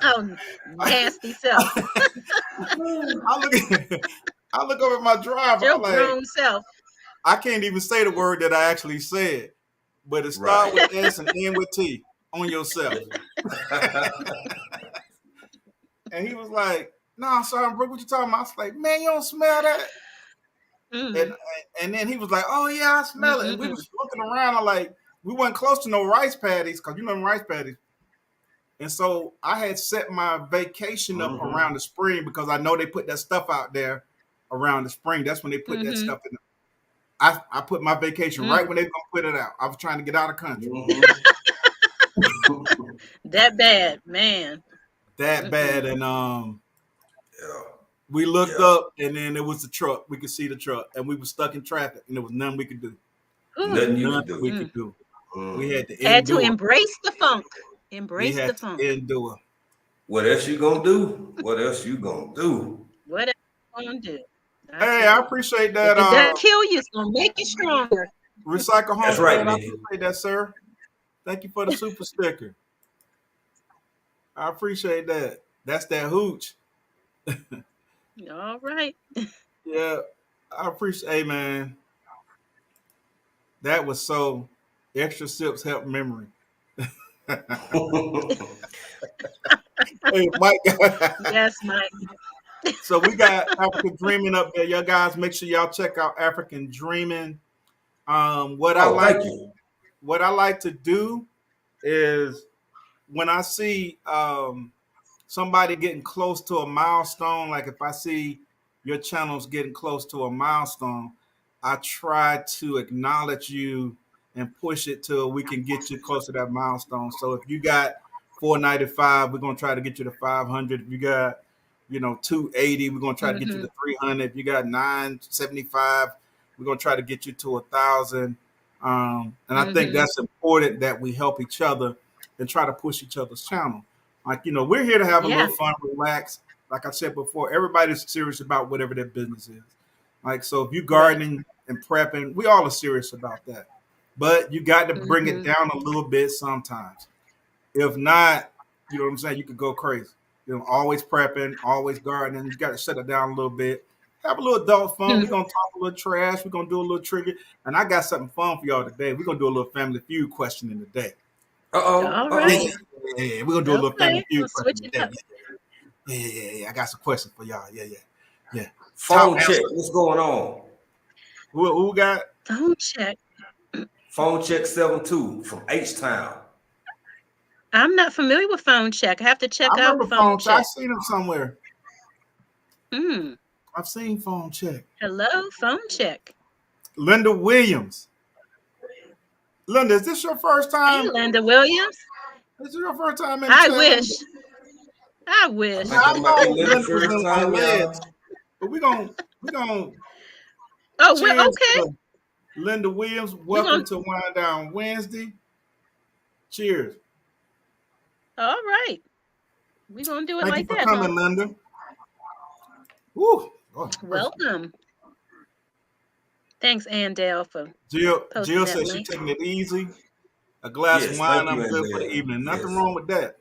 Oh, nasty self. I look I look over at my driver. Your I'm like, grown self. I can't even say the word that I actually said, but it start Right. with S and end with T on yourself. And he was like, "No, Sergeant Brooke, what you talking about?" I was like, "Man, you don't smell that." And Mm. and then he was like, "Oh yeah, I smell it." And we Mm-mm-mm. was looking around. I'm like, we weren't close to no rice paddies because rice paddies. And so I had set my vacation up Mm-hmm. around the spring because I know they put that stuff out there around the spring. That's when they put that Mm-hmm. stuff in. I put my vacation Mm. right when they were gonna put it out. I was trying to get out of country. Mm-hmm. That bad, man. That bad. Mm-mm. And Yeah. we looked Yeah. up and then it was the truck. We could see the truck. And we were stuck in traffic and there was nothing we could do. There was Ooh. Nothing you nothing could do. we Mm. could do. We Mm. had to Had to endure. embrace the funk. We Embrace the had to funk. endure. What else you gonna do? What else you gonna do? What else you gonna do? I Hey, tell I you. appreciate If that. it doesn't kill you, it's gonna make you stronger. Recycle That's right, Homestead. I Nikki. appreciate that, sir. Thank you for the super sticker. I appreciate that. That's that hooch. All right. Yeah, I appreciate. Hey, man, that was so. Extra sips help memory. Hey, Mike. Yes, Mike. So we got African Dreaming up there. Y'all guys, make sure y'all check out African Dreaming. What I Oh, like, thank you. what I like to do is when I see somebody getting close to a milestone, like if I see your channel's getting close to a milestone, I try to acknowledge you and push it till we can get you close to that milestone. So if you got 495, we're gonna try to get you to 500. If you got 280, we're gonna try to get you Mm-hmm. to 300. If you got 975, we're gonna try to get you to 1,000. And I think that's important that we help each other and try to push each other's channel. Like, we're here to have a Yeah. little fun, relax. Like I said before, everybody's serious about whatever their business is. Like, so if you gardening and prepping, we all are serious about that. But you got to bring it down a little bit sometimes. If not, you know what I'm saying, you could go crazy. Always prepping, always gardening. You got to shut it down a little bit. Have a little adult fun. We're going to talk a little trash. We're going to do a little trivia. And I got something fun for y'all today. We're going to do a little family feud question in the day. All right. Yeah. We're going to do a little family Okay. feud We'll switch question it today. up. Yeah. I got some questions for y'all. Yeah. Phone check. What's going on? Who got? Phone check. Phone check 72 from H-Town. I'm not familiar with phone check. I have to check I remember out phone check. I've seen him somewhere. Mm. I've seen phone check. Hello, phone check. Linda Williams. Linda, is this your first Hey, time? Linda Williams. This is your first time in the I chat, wish. Linda? I wish. I think that might be Linda's Linda was first on time, ledge, y'all. but we're gonna Oh, well, cheers okay. to Linda Williams. Welcome to Wind Down Wednesday. Cheers. All right. We're going to do it Thank like you for that, coming, Linda. Woo. Oh, welcome. Thanks, Andale, for Jill posting that says she's link. taking it easy. A glass of wine, I'm good for the evening. Nothing wrong with that.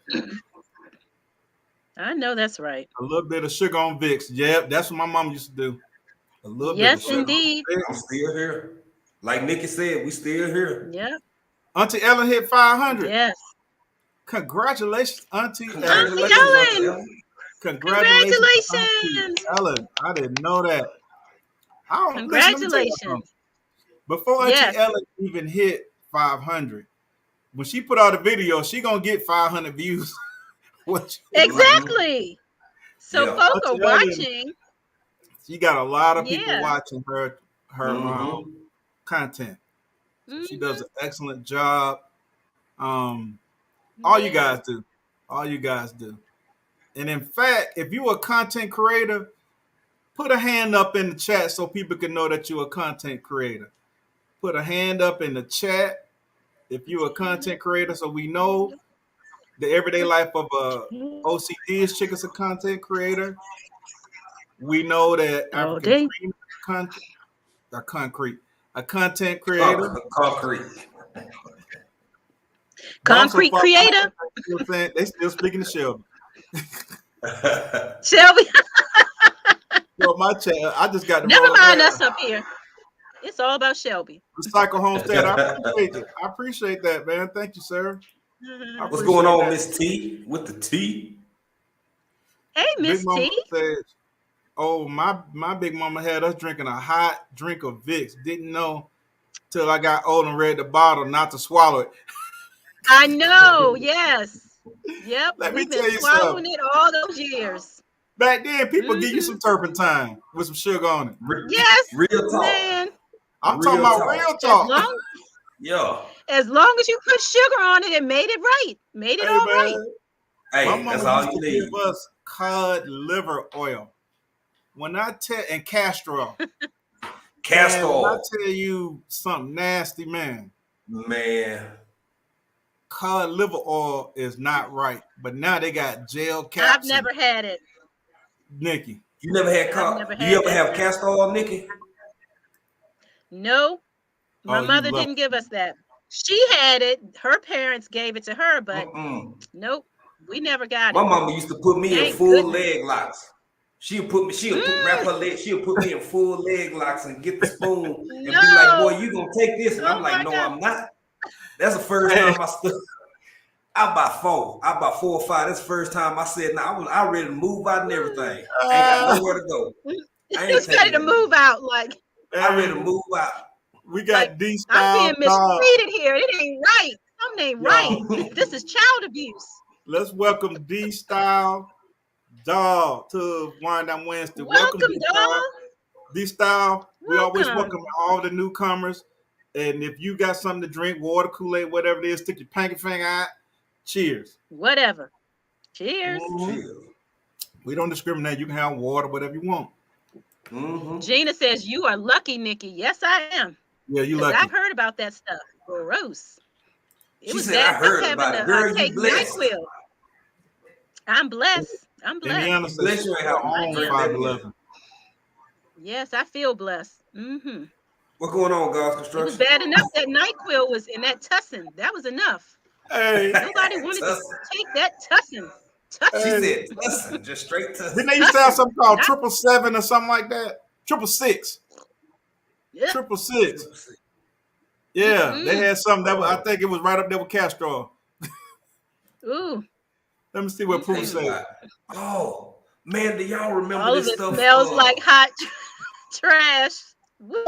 I know that's right. A little bit of sugar on Vicks. Yep, that's what my mom used to do. A little bit of sugar. Indeed. I'm still here. Like Nikki said, we still here. Yep. Auntie Ellen hit 500. Yes. Congratulations, Auntie Ellen. Auntie Ellen. Congratulations, Auntie Ellen. I didn't know that. Congratulations. Before Auntie Ellen even hit 500, when she put out a video, she gonna get 500 views. Exactly. So folk are watching. She got a lot of people watching her content. So she does an excellent job. All you guys do. All you guys do. And in fact, if you're a content creator, put a hand up in the chat so people can know that you're a content creator. Put a hand up in the chat if you're a content creator so we know the everyday life of a OCD is chick is a content creator. We know that African Dream is a content creator. Concrete creator. They still speaking to Shelby. Shelby. Well, my chat, I just got to never mind us up here. It's all about Shelby. Recycle Homestead. I appreciate it. I appreciate that, man. Thank you, sir. What's going on, Miss T? With the T? Hey, Miss T. Says, oh, my big mama had us drinking a hot drink of Vicks. Didn't know till I got old and read the bottle not to swallow it. I know. Yes. Yep. Let We've me tell been you swallowing something. it all those years. Back then, people give you some turpentine with some sugar on it. Yes, real talk. Man. I'm talking about real talk. As long as you put sugar on it, it made it right. Made it all right. Hey, my mama that's all used you to need. give us cod liver oil. When I tell and castor oil. Castor oil. When I tell you something nasty, man. Cod liver oil is not right, but now they got gel caps. I've never had it. Nikki, you never had cod? Do you ever have castor oil, Nikki? No, my mother didn't give us that. She had it. Her parents gave it to her, but nope, we never got it. My mama used to put me in full leg locks. She'll wrap her leg. She'll put me in full leg locks and get the spoon and be like, "Boy, you gonna take this?" And I'm like, "No, I'm not." That's the first time I stood. I bought 4 or 5. That's the first time I said, "Nah, I ready to move out and everything. I ain't got nowhere to go. I ain't ready to move out. Like I ready to move out." We got D style. I'm being mistreated here. It ain't right. Something ain't right. This is child abuse. Let's welcome D Style Dog to Wind Down Wednesday. Welcome Dog. D Style. We always welcome all the newcomers. And if you got something to drink, water, Kool-Aid, whatever it is, stick your pinky finger out. Cheers. Whatever. Cheers. Cheers. We don't discriminate. You can have water, whatever you want. Gina says, "You are lucky, Nikki." Yes, I am. Yeah, you Because I've lucky. heard about that stuff. Gross. It She was said, I bad enough heard having about it. to Girl, you take blessed. NyQuil. I'm blessed. I'm blessed. Indiana You says blessed she you ain't still have to I own drink am. that much. 511. Yes, I feel blessed. What's going on, God's It was construction? bad enough that NyQuil was in that tussin. That was enough. Hey, Nobody wanted to Tussin. take that tussin. She Tussin. hey. said tussin, just straight Didn't tussin. they used to have Tussin. something called Not 777 or something like that? 666. yeah. 666. Triple C. Yeah, they Mm-mm. had something that I Oh, think it was right up there with Castro. Ooh. Let me see what Pooh think Mm-mm. said. about it. Oh, man, do y'all remember All of this it stuff? smells like hot trash. Woo,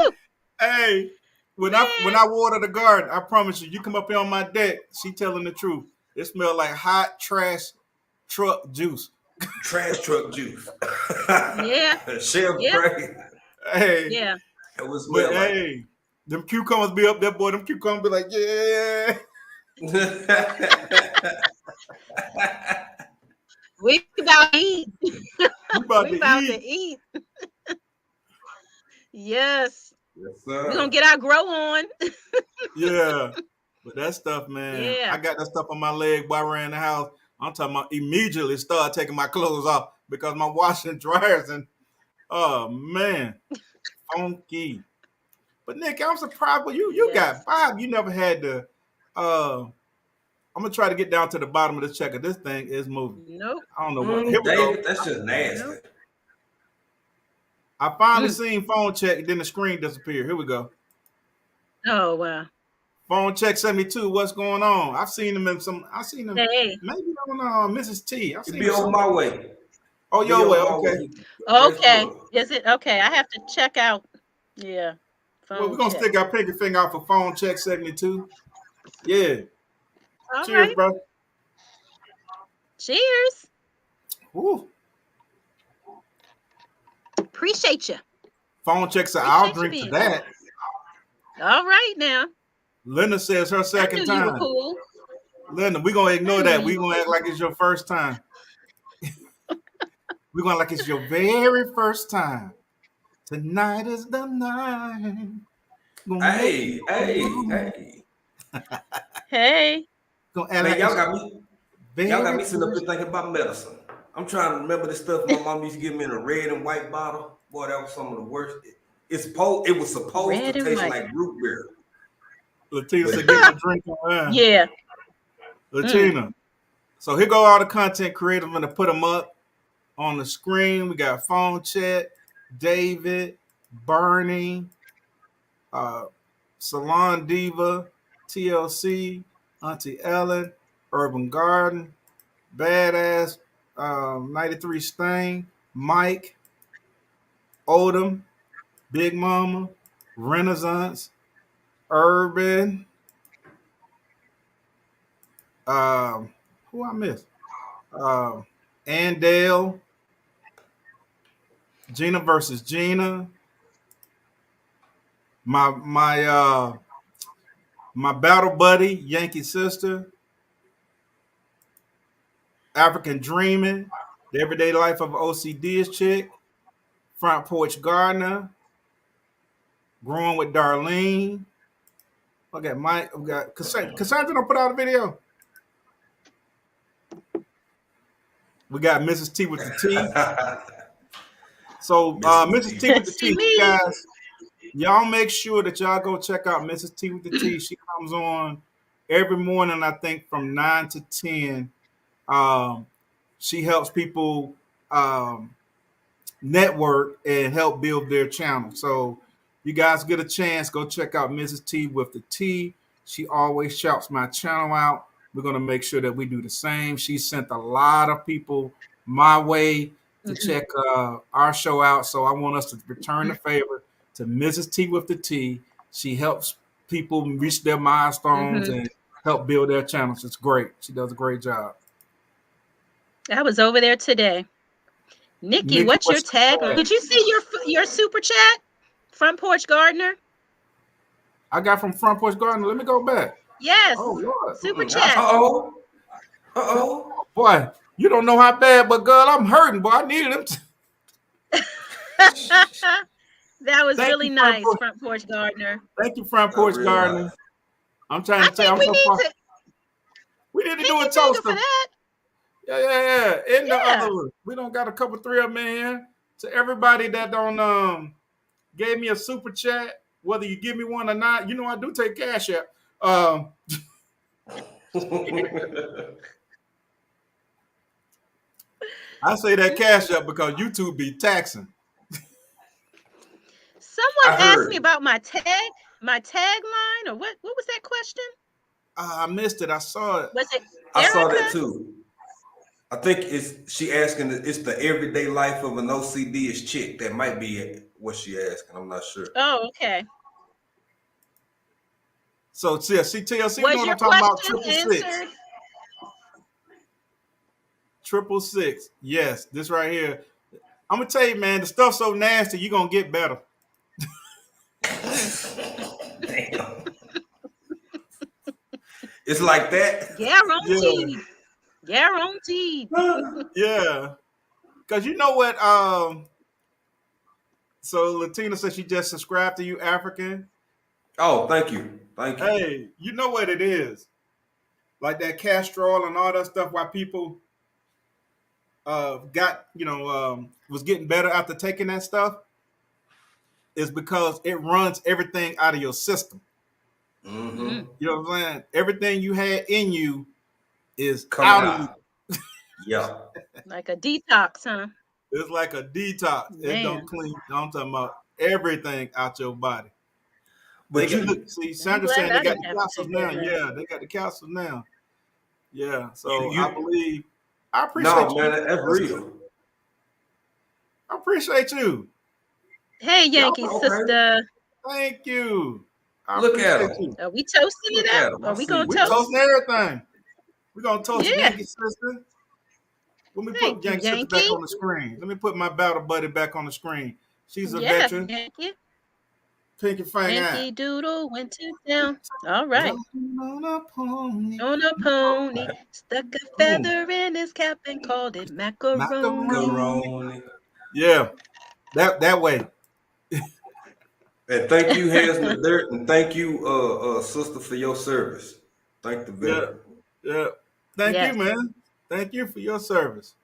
Hey, when I man. water the garden, I promise you, you come up here on my deck, she telling the truth. It smelled like hot trash truck juice. Trash truck juice. Yeah. Chef Yep. Craig. Hey, Yeah. It would but smell like. hey, them cucumbers be up there, boy. Them cucumbers be like, yeah, We about to eat. we about We to about to eat. eat. Yes. Yes, We're gonna sir. get our grow on. Yeah. But that stuff, man, I Yeah. got that stuff on my leg while I ran the house. I'm talking about immediately start taking my clothes off because my washer and dryers and oh man, funky. But Nick, I'm surprised, but you got Yes. five. You never had to. I'm gonna try to get down to the bottom of this checker. This thing is moving. Nope. I don't know what. Here we go. David, that's just nasty. Nope. I finally Mm. seen phone check. Then the screen disappeared. Here we go. Oh wow. Phone check 72. What's going on? I've seen him in some. I've seen him Hey. maybe on Mrs. T. I've It seen be him over somewhere. my way. Oh, Be your way. over my Okay. way. Praise the Okay. Lord. Is it okay? I have to check out. Yeah. Well, we're Phone gonna check. stick our pinky finger out for phone check 72. Yeah. All Cheers, right. bro. Cheers. Woo. Appreciate you. Phone check said, I'll Appreciate you drink to being cool. that. All right now. Linda says her I second knew you were time. cool. Linda, we're gonna I ignore knew that. you We're were gonna act cool. like it's your first time. We're gonna like it's your very first time. Tonight is the night. Gonna make Hey, you hey, move. hey. Hey. Gonna act Man, like y'all it's got your me. Y'all got very me sitting up first. here thinking about medicine. I'm trying to remember the stuff my mom used to give me in a red and white bottle. Boy, that was some of the worst. It was supposed to Red and taste white. like root beer, Latina but said, "Give me a drink on wine." Yeah. Mm. Latina. So here go all the content creators. I'm gonna put them up on the screen. We got phone chat, David, Bernie, uh, Salon Diva, TLC, Auntie Ellen, Urban Garden, Badass, 93 Stain, Mike, Odom, Big Mama, Renaissance, Urban, who I missed? Um, Andale, Gina versus Gina, my my battle buddy, Yankee Sister, African Dreaming, The Everyday Life of OCD's Chick, Front Porch Gardener, Growing with Darlene. I got Mike. We got Cassandra. Don't put out a video. We got Mrs. T with the T. So Mrs. Mrs. T. T with the See T, me. guys. Y'all make sure that y'all go check out Mrs. T with the T. She comes on every morning, I think, from 9 to 10. Um, she helps people um, network and help build their channel. So you guys get a chance, go check out Mrs. T with the T. She always shouts my channel out. We're going to make sure that we do the same. She sent a lot of people my way to Mhm. check our show out. So I want us to return the favor to Mrs. T with the T. She helps people reach their milestones Mhm. and help build their channels. It's great. She does a great job. I was over there today. Nikki, Nikki, what's your what's tag? your tag? Did you see your super chat? Front porch gardener? I got from Front Porch Garden. Let me go back. Yes. Oh Lord. Super Uh chat. oh. Uh oh. Boy, you don't know how bad, but girl, I'm hurting, boy. I needed them. That was Thank really you, front nice, porch. front porch gardener. Thank you, front Not porch real gardener. nice. I'm trying I to tell you, think I'm we so need far. to We need to do a pinky finger for toaster. that. Yeah. In the Yeah. other one. We don't got a couple, three of them in here. To everybody that don't gave me a super chat, whether you give me one or not, I do take cash out. I say that cash up because YouTube be taxing. Someone I asked me heard. about my tagline, or what was that question? I missed it. I saw it. Was it I saw that Erica? too. I think she asking it's the everyday life of an OCD-ish chick. That might be what she asking. I'm not sure. Oh, okay. So see TLC, you know Was what your I'm talking about? question Triple six. answered? Triple six. Yes, this right here. I'm gonna tell you, man, the stuff's so nasty, you're gonna get better. Damn. It's like that. Guaranteed. Guaranteed. Yeah. Cause you know what? So Latina said she just subscribed to you, African. Oh, thank you. Thank you. Hey, you know what it is? Like that castor oil and all that stuff, why people was getting better after taking that stuff, is because it runs everything out of your system. Mm-hmm. You know what I'm saying? Everything you had in you is Coming out of you. out. Yeah. Like a detox, huh? It's like a detox. It don't Man, clean. I'm talking about everything out your body. They But got you look. See, I'm Sandra's glad saying they I got didn't the have to capsules take now. that Yeah, medicine. they got the capsules now. Yeah. you So I you believe. I appreciate no you. man, that's real. I appreciate you. Hey, Y'all, Yankee Okay. sister. thank you. I Look at appreciate him. you. Are we toasting it Look at him. up? I Are we see gonna We you. toast? toasting everything. We're gonna toast Yeah. Yankee sister. Let me put Thank you, Yankee sister back Yankee. on the screen. Let me put my battle buddy back on the screen. She's a Yeah, veteran. Yankee. Pinky fang out. Yankee Doodle went to town. All right. Riding on a pony. On a pony, stuck a Boom. feather in his cap and called it macaroni. Macaroni. Macaroni. Yeah, that way. And thank you, Hands in the Dirt, and thank you, sister, for your service. Thank the Yeah, veteran. yeah. Thank you, Yes. man. Thank you for your service.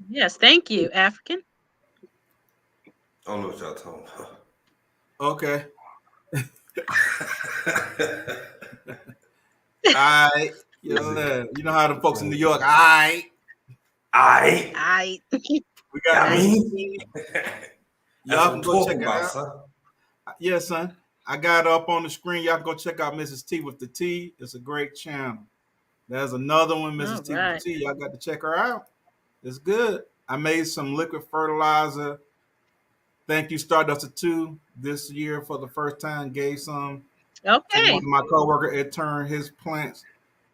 Yes, thank you, African. I don't know what y'all talking Okay. about. I, Is it? you know how the folks in New York. I, I. I we got I Mrs. I mean, T. that's Y'all what can I'm go check talking it about, out. son. Yeah, son. I got it up on the screen. Y'all can go check out Mrs. T with the T. It's a great channel. There's another one, all Mrs. T with the right. T. Y'all got to check her out. It's good. I made some liquid fertilizer. Thank you, Stardust 2, this year for the first time. Gave some to one Okay. of my coworkers. It turned his plants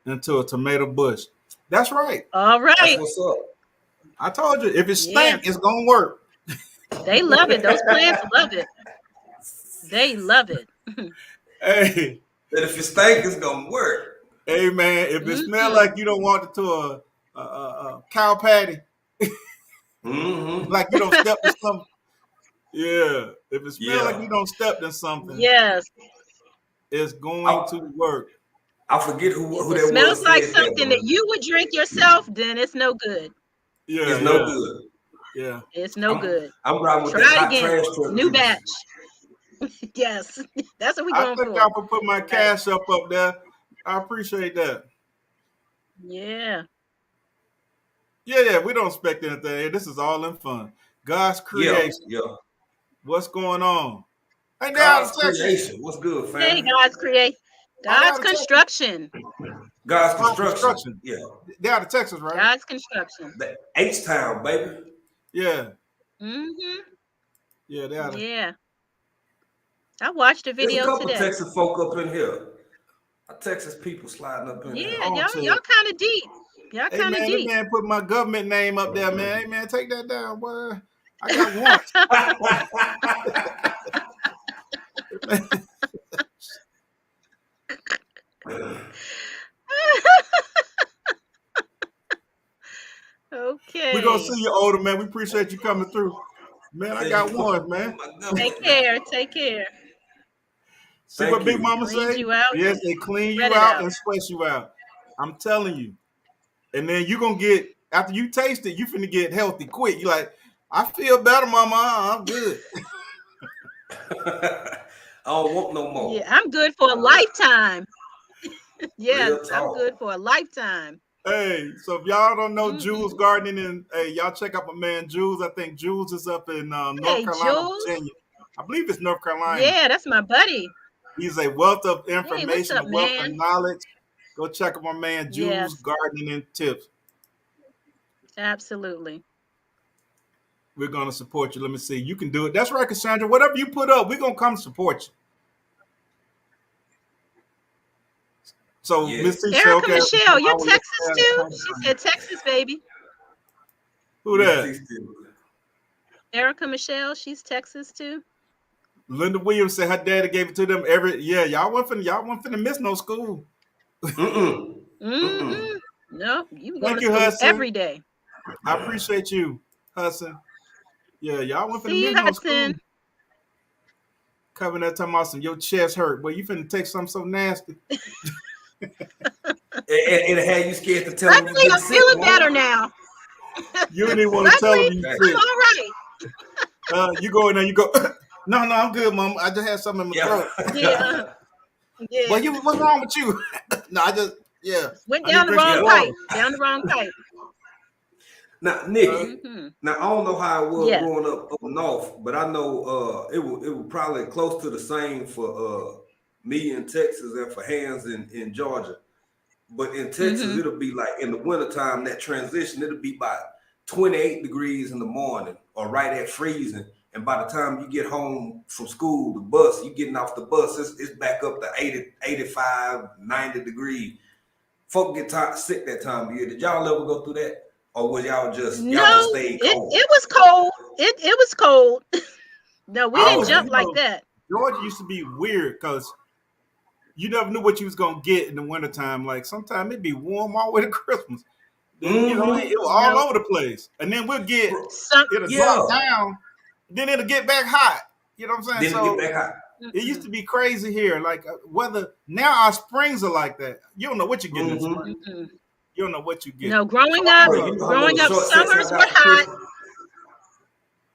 into a tomato bush. That's right. All That's right. what's up. I told you, if it Yeah. stank, it's gonna work. They love it. Those plants love it. They love it. Hey, That if it stank, it's gonna work. hey, man, if it smell Mm-mm. like you don't want it to a cow patty, Mm-hmm. like you don't step in something. Yeah, if it smell like Yeah. you don't step in something, Yes. it's going I, to work. I forget If who it that smells was like said that, something that but you would drink yourself, then it's no good. Yeah, it's no yeah, good. yeah. It's no I'm good. I'm riding with that Try it hot again. trash truck New juice. batch. Yes. That's what we're I going thank for. y'all for putting my Right. cash up there. I appreciate that. Yeah. Yeah, we don't expect anything. This is all in fun. God's Yeah, creation. yeah. What's going on? Hey, they out God's of Texas. creation. What's good, Hey, family? God's create. Are they God's out of Texas? construction. God's God's construction. construction. Yeah. They out of Texas, right? God's construction. The H Town, baby. Yeah, Mm-hmm. yeah, they out of. Yeah. I watched a There's a video couple today. Texas folk up in here. Texas people sliding up in here. Yeah, On y'all to. kind of deep. Y'all Hey kind of man, that deep. man put my government name up there, man. Hey man, take that down, boy. I got warrants. We gonna Okay. see you, older man. We appreciate you coming through. Man, I Said got you one, fucking man. my Take government. care. Take care. See Thank what Big you. Mama Cleans say? you out Yes, and they clean spread you it out out. and sweat you out. I'm telling you. And then you're going to get, after you taste it, you finna get healthy quick. You're like, I feel better, Mama. I'm good. I don't want no Yeah, more. I'm good for a lifetime. Yeah, Real I'm good talk. for a lifetime. Hey, so if y'all don't know Jules Mm-mm. Gardening, and hey, y'all check out my man Jules. I think Jules is up in North Hey, Carolina, Jules. Virginia. I believe it's North Carolina. Yeah, that's my buddy. He's a wealth of Hey, what's information, a up, wealth of man? knowledge. Go check out my man Jules Yes, Gardening and Tips. absolutely. We're gonna support you. Let me see. You can do it. That's right, Cassandra. Whatever you put up, we're gonna come support you. So Miss T Yes. said, Erica okay, Michelle, you're Texas too? She said Texas, baby. who Miss that? T still. Erica Michelle, she's Texas too. Linda Williams said her daddy gave it to them every y'all wasn't finna miss no school. Mm-mm. Mm-mm. Mm-mm. No, you can go Thank to you, school Hudson. every day. I appreciate you, Hudson. Yeah, y'all wasn't finna See miss you, no Hudson. school. Coming that time about some your chest hurt, but you finna take something so nasty. And it had you scared to tell them you Luckily, getting I'm sick, feeling man. better now. You didn't even want to tell them Luckily, you I'm sick. all right. You go in there, you go, no, I'm good, Mom. I just had something in my Yeah. throat. Yeah, yeah. Well, what's wrong with you? No, Went I need to down the drink some wrong Yeah. water. pipe. Down the wrong pipe. Now, Nikki, Mm-hmm. now I don't know how it was Yes. growing up north, but I know it was probably close to the same for me in Texas and for Hands in Georgia. But in Texas, Mm-hmm. it'll be like in the wintertime, that transition, it'll be about 28 degrees in the morning or right at freezing. And by the time you get home from school, the bus, you getting off the bus, it's back up to 80, 85, 90 degrees. Folk get sick that time of year. Did y'all ever go through that? Or was y'all just No, stayed it cold? was cold. It was cold. No, we I didn't always, Okay. jump like that. Georgia used to be weird because you never knew what you was gonna get in the wintertime. Like sometimes it'd be warm all the way to Christmas. Then it Mm-hmm. was all No, over the place. And then some. it'll drop Yeah. down, then it'll get back hot. You know what I'm saying? Then it get So back hot. it used Mm-mm, to be crazy here. Like weather now our springs are like that. You don't know what you're getting in the spring. Mm-hmm. mm-mm. You don't know what you get. No, So Bro, you know how many growing up, short sets I summers were got for hot. Christmas?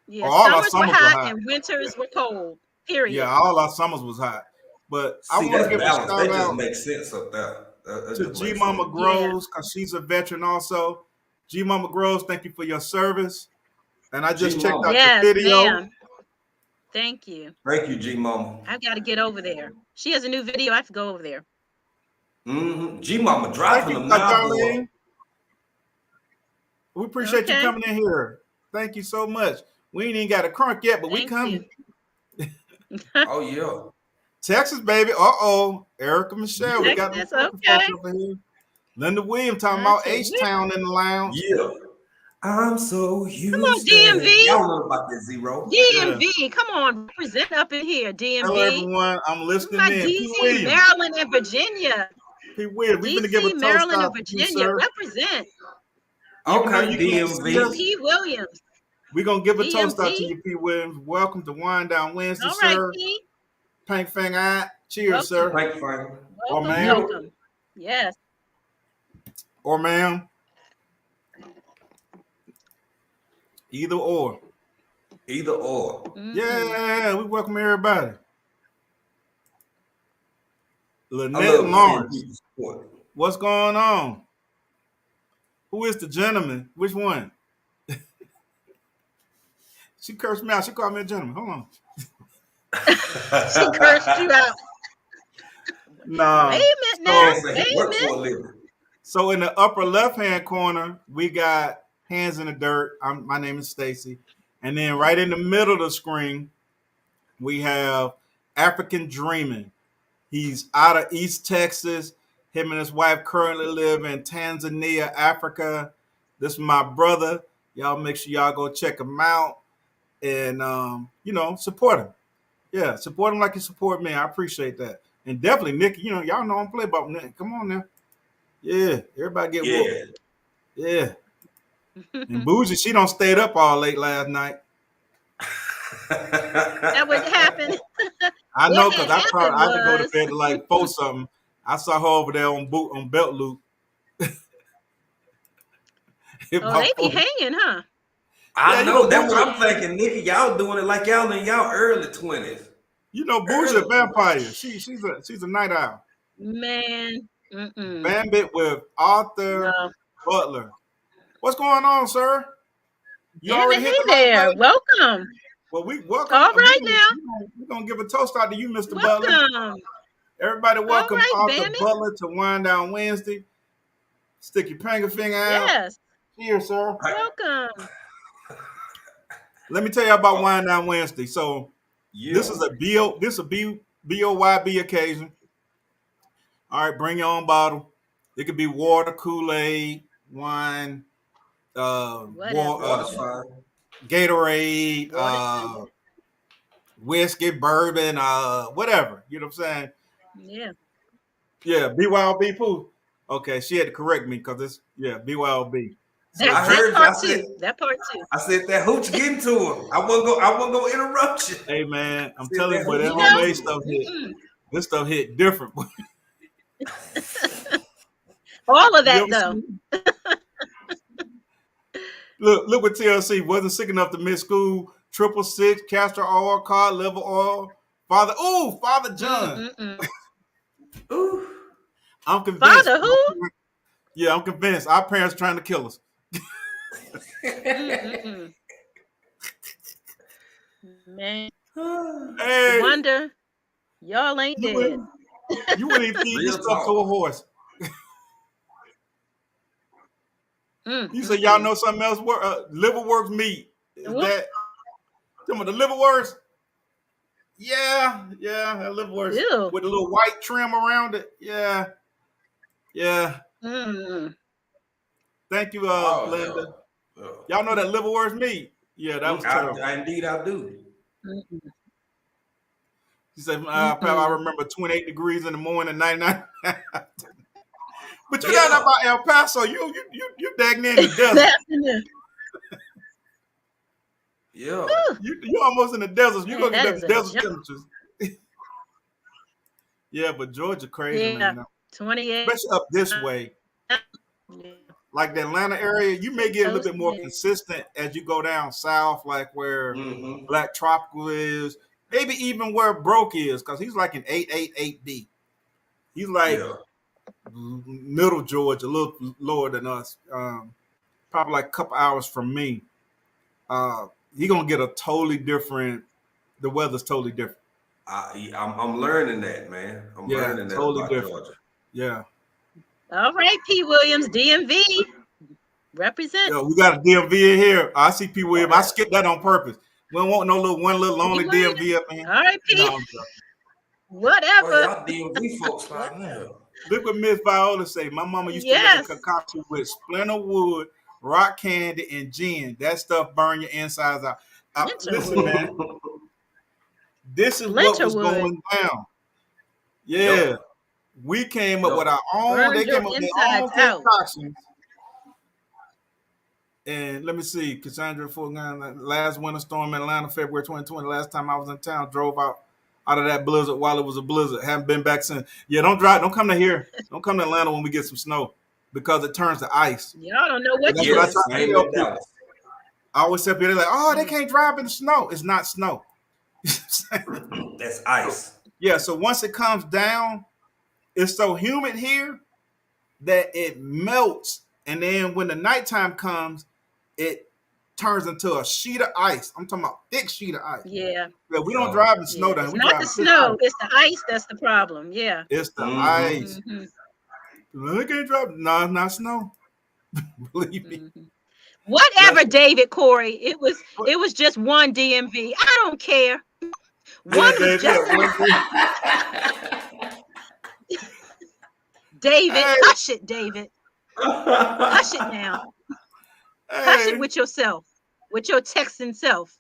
Yeah, all our summers were summers were hot hot. and winters were cold. Yeah, Period. all our summers was hot. But I See, want to that's give a balance. shout That just out makes sense up there. That to just G makes sense. Mama Yeah. Groves because she's a veteran also. G Mama Groves, thank you for your service. And I G just checked Mama. out your Yes, video. ma'am. Thank you. Thank you, G Mama. I've got to get over there. She has a new video. I have to go over there. Mm-hmm. G Mama Thank dropping you, them now, boy. Darlene. We appreciate you Okay. coming in here. Thank you so much. We ain't even got a crunk yet, but we Thank you. coming. Oh yeah. Texas, baby. Uh-oh. Erica Michelle. We Yeah. got them Texas. Texas Okay. folks over here. Linda Williams talking I about said, H-Town in the lounge. Yeah. I'm so come on, Houston. DMV. Y'all know about that zero. Yeah. DMV. Come on, represent up in here, Hello, DMV. everyone. I'm listening My in. P. DC, Williams. Maryland, and Virginia. P. Williams. We're going to give a DC, toast Maryland, out and to you, Virginia. sir. Represent. Even though Okay, you can't see And DMV. us, P. Williams. we're going to give a toast out DMV. to you, P. Williams. Welcome to Wine Down Wednesday, All right, sir. P. Pink Fang Eye. Cheers, Welcome. sir. Thank you, Frank. Or Welcome. ma'am. Yeah. Welcome. Yes. Or ma'am. Either or. Either or. Mm-hmm. Yeah, we welcome everybody. I Lynette love seeing Lawrence. people support. What's going on? Who is the gentleman? Which one? She cursed me out. She called me a gentleman. Hold on. She cursed you out. Nah. Wait a minute now. Man said Wait he a works for a minute. living. So in the upper left-hand corner, we got Hands in the Dirt. My name is Stacy. And then right in the middle of the screen, we have African Dreaming. He's out of East Texas. Him and his wife currently live in Tanzania, Africa. This is my brother. Y'all make sure y'all go check him out and support him. Yeah, support him like you support me. I appreciate that. And definitely Nikki, y'all know I'm play about Nick. Come on now. Yeah, everybody get whooped. Yeah. Yeah. And Bougie, she don't stayed up all late last night. That would happen. I know, What because had I happened had to go to was, bed to like 4 something. I saw her over there on belt loop. oh, they About be 4. hanging, huh? Yeah, I you know, know that's what Bougie. I'm thinking, Nikki. Y'all doing it like y'all in y'all early 20s. You know, Bougie a Early 20s. vampire. She's a night owl. Man, Bandit with Arthur no. Butler. What's going on, sir? You Damn it, already hit the hey like there. button? Welcome. Well, we welcome. All right now. We're gonna give a toast out to you, Mr. Butler. Welcome. Everybody, All welcome right, Arthur Bammy. Butler to Wind Down Wednesday. Stick your finger out. Yes. Here, sir. Welcome. Let me tell you about Wind Down Wednesday. So Yeah. this a BOYB occasion. All right, bring your own bottle. It could be water, Kool-Aid, wine, Whatever. Water's fine. Gatorade, Water. whiskey, bourbon, whatever. You know what I'm saying? Yeah. Yeah, BYOB poo. Okay, she had to correct me because it's BYOB. So That, I that heard. part too. That part too. I said that hooch getting to him. I wasn't gonna interrupt you. hey man, I'm Said telling you, that boy, that hooch You know? getting homemade to him. stuff hit. This stuff hit different. All of You that ever though. seen- Look what TLC wasn't sick enough to miss school. 666, castor oil, cod liver oil, Father John. Ooh. I'm convinced. Father who? Yeah, I'm convinced. Our parents trying to kill us. Man, Hey, wonder y'all ain't you dead. wouldn't even feed this Real stuff to a talk. horse. You say y'all know something else? Liverworks meat. Is What? that some of the liverworks? Yeah, liverworks Ew. with a little white trim around it. Yeah. Mm. Thank you, Linda. Oh yeah. Y'all know that liverworks meat? Yeah, that was terrible. Indeed, I do. Mm-mm. She said, I remember 28 degrees in the morning, 99. But you're not about El Paso. You dang near in the desert. Yeah. You're almost in the desert. You're Man, gonna that get is the a desert jump. temperatures. Yeah, but Georgia crazy, Yeah, man. 28. Especially up this way. Like the Atlanta area, you may get a little bit more consistent as you go down south, like where Black Tropical is, maybe even where Broke is, because he's like an 888B. He's like middle Georgia, a little lower than us. Probably like a couple hours from me. He gonna get a totally different. The weather's totally different. I'm learning that, man. I'm learning that totally about different. Georgia. Yeah. All right, P. Williams, DMV. Represent. Yo, we got a DMV in here. I see P. Williams. I skipped that on purpose. We don't want no one little lonely DMV up in here. All right, P. No, Whatever. Well, y'all DMV folks like now. look what Miss Viola say. My mama used to make a concoction with splinter wood, rock candy, and gin. That stuff burn your insides out. Listen, man. This is what was going down. Yeah. Yep. We came up with our own. They came up with their own concoctions. And let me see, Cassandra Fulton, last winter storm in Atlanta, February 2020. Last time I was in town, drove out of that blizzard while it was a blizzard. Haven't been back since. Yeah, don't come to here. Don't come to Atlanta when we get some snow because it turns to ice. Y'all don't know what that's you what I try to tell people. I always tell people, they're like, oh, they can't drive in the snow. It's not snow. That's ice. Yeah, so once it comes down, it's so humid here that it melts. And then when the nighttime comes, it turns into a sheet of ice. I'm talking about thick sheet of ice. Yeah. We don't drive in snow down. It's not the snow. It's the ice that's the problem. Yeah. It's the ice. They can't drive. No, it's not snow. Believe me. Whatever, David Corey. It was just one DMV. I don't care. One was just David, hush it, David. Hush it now. Hush it with yourself, with your Texan self.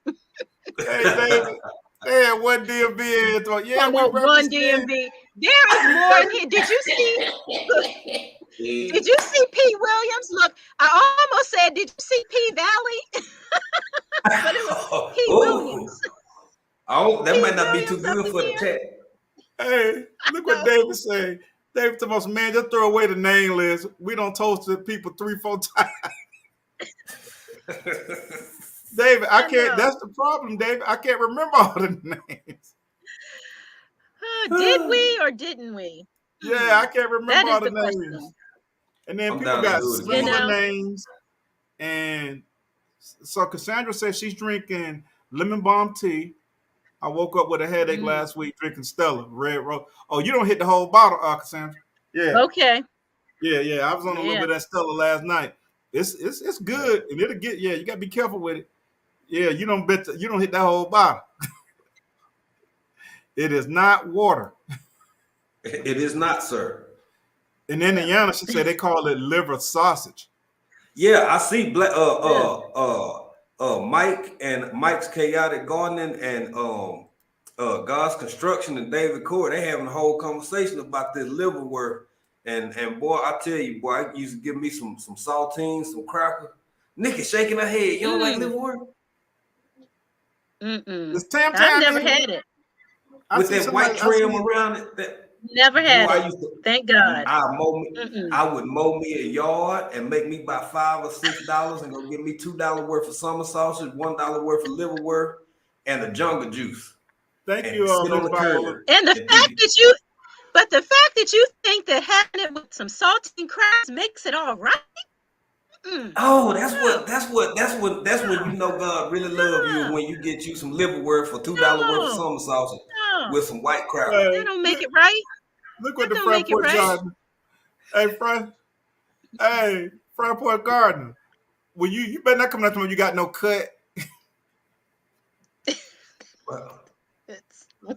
Hey, David. Hey, one DMV. Yeah, we one DMV. There is more in here. Did you see? Did you see P. Williams? Look, I almost said, did you see P. Valley? But it was P. Williams. Oh, that might not be too Williams up good in for the here. chat. Hey, look what No. David say. David told us, man, just throw away the name list. We don't toasted people 3-4 times. David, I can't. That's the problem, David. I can't remember all the names. Did we or didn't we? Yeah, I can't remember That all is the the names. question. And then I'm people down to got do it You again. similar know, names. And so Cassandra says she's drinking lemon balm tea. I woke up with a headache last week drinking Stella Red Rose. Oh, you don't hit the whole bottle, Cassandra. Yeah. okay. Yeah. I was on a little Yeah. bit of that Stella last night. It's good, and it'll get. Yeah, you gotta be careful with it. Yeah, you don't hit that whole bottle. It is not water. It is not, sir. And then Indiana, she said they call it liver sausage. Yeah, I see Mike and Mike's Chaotic Gardening and God's Construction and David Core, they having a whole conversation about this liverwort. And boy, I tell you, boy, I used to give me some saltines, some cracker. Nikki shaking her head. You don't like liverwort? It's Tam I've never in had it. With that white trim around it. Never had boy, it. Thank God. I would mow me a yard and make me about $5 or $6 and go get me $2 worth of summer sausage, $1 worth of liverwort, and a jungle juice. Thank and you, sit on Miss the Viola. curb. And the fact that you think that having it with some saltine cracks makes it all right. Oh, that's when you know God really love you, when you get you some liverwort for $2 worth of summer sausage with some white crackers. That don't make it right. Look what That the don't make it Frankport right. Gardener. Hey, Frankport Gardener. Well, you better not come up to me when you got no cut. Well, Or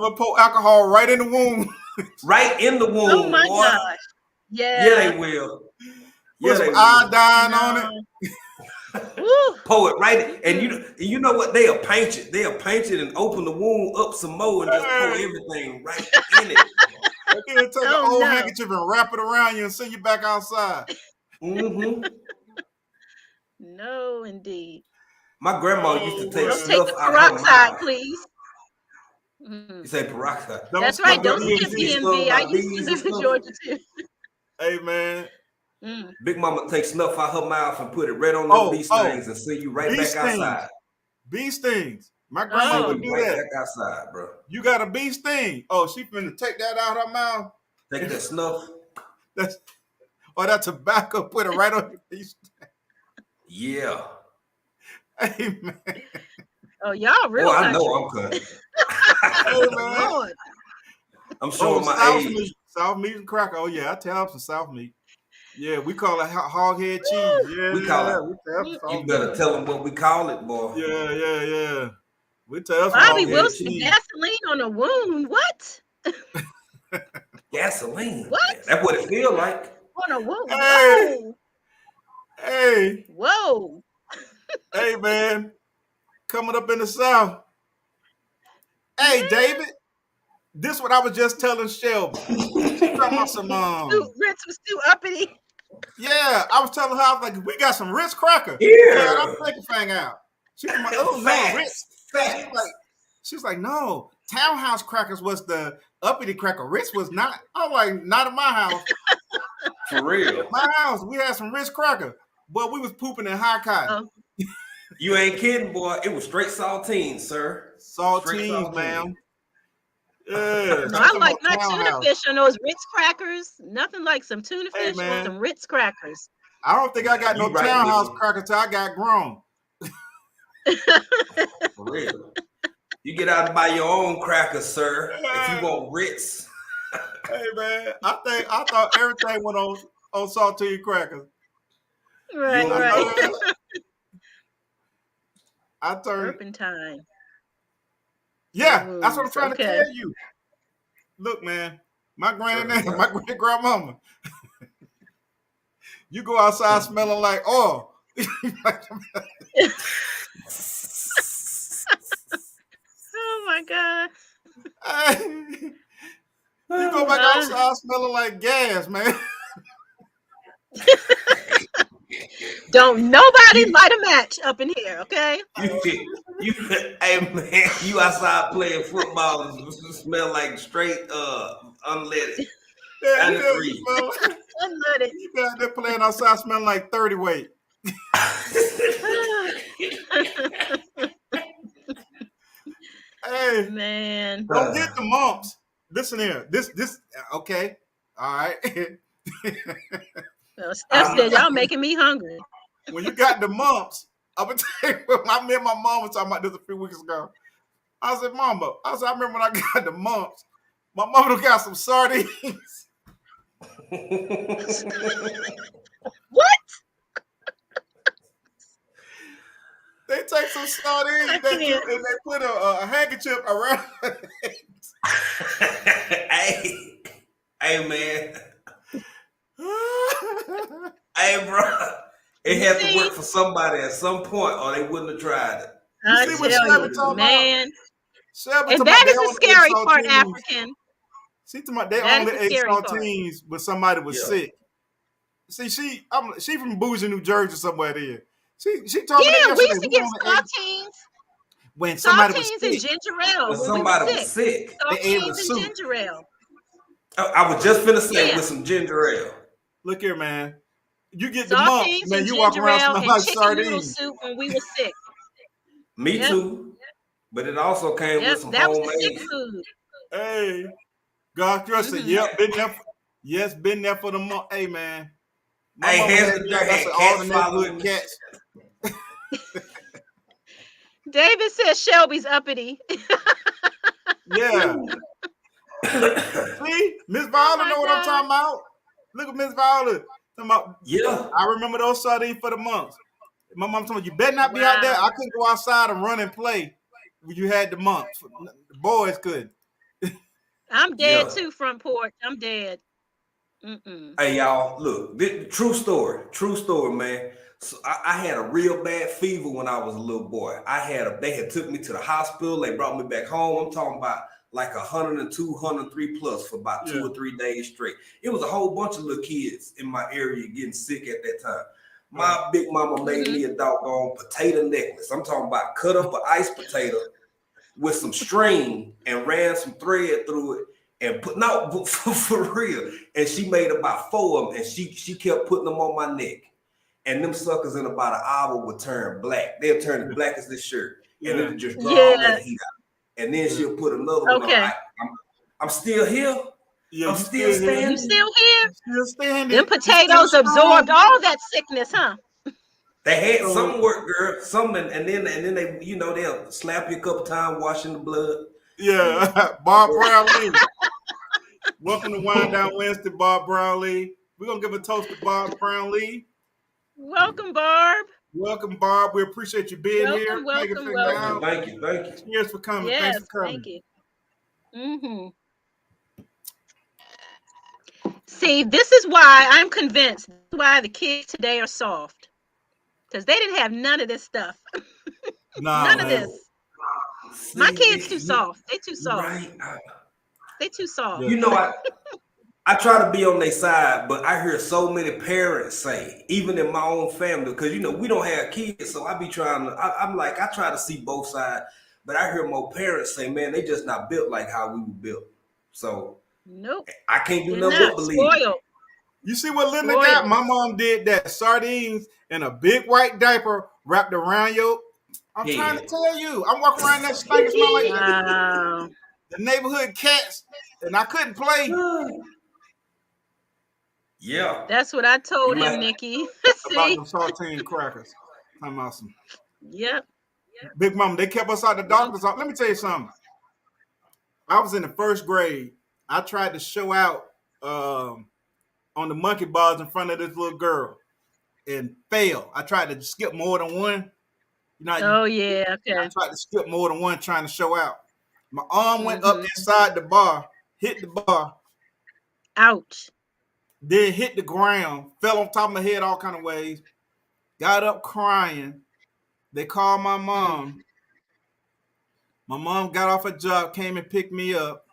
they pour alcohol right in the wound. right in the wound. Oh my boy. gosh. Yeah. Yeah, they will. Put some iodine on it. Woo. Pour it right in. And you know what? They'll paint it. They'll paint it and open the wound up some more and just pour everything right in it. And then take an old handkerchief and wrap it around you and send you back outside. No, indeed. My grandma used to take Don't snuff take the out her peroxide, mouth. please. You say peroxide. That's right. Don't skip DMV. I used to live in Georgia too. Hey, man. Big Mama take snuff out her mouth and put it right on those bee stings and send you right back outside. Bee stings. My grandma would do that. Back outside, bro. You got a bee sting. Oh, she finna take that out her mouth. Take that snuff. That tobacco, put it right on your bee sting. Yeah. Hey, man. Oh, y'all real I country. know I'm cutting. Hey, man. Lord. I'm showing my age. South meat and cracker. Oh, yeah, I tell them some South meat. Yeah, we call it hog head cheese. Yeah, we call it. You better tell them what we call it, boy. Yeah. We tell Bobby Wilson gasoline on a wound. What? Gasoline. What? That's what it feel like. On a wound. Hey. Whoa. Hey, man. Coming up in the South. Hey, David. This what I was just telling Shelby. She talking about some Ritz was too uppity. Yeah, I was telling her, I was like, we got some Ritz cracker. Yeah. I'm taking fang out. She's like, oh no, Ritz. She's like, no, Townhouse crackers was the uppity cracker. Ritz was not. I'm like, not in my house. For real. My house, we had some Ritz cracker, but we was pooping in high cotton. You ain't kidding, boy. It was straight saltines, sir. Saltines, ma'am. Yeah. No, I like my tuna fish on those Ritz crackers. Nothing like some tuna fish or some Ritz crackers. I don't think I got no Townhouse crackers till I got grown. For real. You get out and buy your own crackers, sir. If you want Ritz. Hey, man. I thought everything went on saltine crackers. Right. I turned turpentine. Yeah, that's what I'm trying to tell you. Look, man, my great grandmama. You go outside smelling like oil. Oh my God. You go back outside smelling like gas, man. Don't nobody light a match up in here, okay? Hey man, you outside playing football, smell like straight unleaded. Yeah, you know, 93. Unloaded. you got there playing outside smelling like 30 weight. Hey, Man. don't get the mumps. Listen here. This okay. All right. Well, Steph I'm said, y'all making me hungry. When you got the mumps, I'm gonna tell you what me and my mom was talking about this a few weeks ago. I said, Mama, I remember when I got the mumps. My mama got some sardines. What? They take some sardines and they put a handkerchief around it. hey man. Hey bro. It had to work for somebody at some point or they wouldn't have tried it. You I see what tell Shelby you, talking man. about? Shelby And talking about that they is the only ate scary part, saltines. African. She talking about they That only is the ate scary part. saltines when somebody was sick. See, she from Bougie, New Jersey, somewhere there. She told me that Yeah, we yesterday. used to We get only ate saltines. when somebody was Saltines and sick. ginger ale When when we were somebody was sick. sick. They ate Saltines with and soup. ginger ale. I was just finna say Yeah. with some ginger ale. Look here, man. You get the mumps, Saltines man. and You walk ginger around ale smelling and like chicken noodle sardines. soup when we were sick. Me Yep. too. But it also came with Yep. some That was the sick homemade. food. Hey, God trust it. Mm-hmm. Yep, been there. Yes, been there for the month. Hey, man. My Hey, mama Hands had in the me out. Dirt That's had all cats the neighborhood following me. cats. David says Shelby's uppity. Yeah. See, Miss Oh Viola my know what I'm God. talking about. Look at Miss Viola. Talking about, Yeah. I remember those sardines for the months. My mom told me, you better not be out there. Wow. I couldn't go outside and run and play when you had the mumps. The boys could. I'm dead Yeah. too, front porch. I'm dead. Mm-mm. Hey y'all, look, true story, man. So I had a real bad fever when I was a little boy. They had took me to the hospital. They brought me back home. I'm talking about like 102, 103 plus for about 2 or 3 days straight. It was a whole bunch of little kids in my area getting sick at that time. My big mama made me a doggone potato necklace. I'm talking about cut up an iced potato with some string and ran some thread through it and put for real. And she made about 4 of them and she kept putting them on my neck. And them suckers in about an hour would turn black. They'll turn as black as this shirt. And it'll just draw all Yeah. that heat out. And then she'll put another one Okay. on. I'm still here. Yeah, I'm you still still here. You standing. still here? Still standing. Them You still potatoes absorbed strong. all that sickness, huh? They had So, some work, girl. Some and then they, they'll slap you a couple times, washing the blood. yeah, Bob Brownlee. Welcome to Wind Down Wednesday, Bob Brownlee. We're going to give a toast to Bob Brownlee. Welcome, Barb. Welcome, Bob. We appreciate you being here. Welcome, Thank you welcome, for welcome. Thank you. Cheers for coming. Yes, Thanks for coming. thank you. Mm-hmm. See, this is why I'm convinced why the kids today are soft. Because they didn't have none of this stuff. Nah, None of man. this. My kids too soft. They too You're soft. right. They too soft. Yeah. I try to be on their side, but I hear so many parents say, even in my own family, because we don't have kids, so I be trying to. I'm like, I try to see both sides, but I hear more parents say, "Man, they just not built like how we were built." So Nope. I can't do They're nothing not. but believe. Spoiled. You see what Linda Spoiled. got? My mom did that. Sardines in a big white diaper wrapped around your. I'm trying to tell you. I'm walking around that stinking smell like Wow. the neighborhood cats, and I couldn't play. Yeah, That's what I told you him, might. Nikki. About See? them saltine crackers. I'm awesome. Yep. Big Mama, they kept us out the doctor's office. Let me tell you something. I was in the first grade. I tried to show out on the monkey bars in front of this little girl and failed. I tried to skip more than one. Oh, yeah. I Okay. tried to skip more than one trying to show out. My arm went up Mm-hmm. inside the bar, hit the bar, Ouch. then hit the ground, fell on top of my head all kind of ways, got up crying. They called my mom. My mom got off her job, came and picked me up.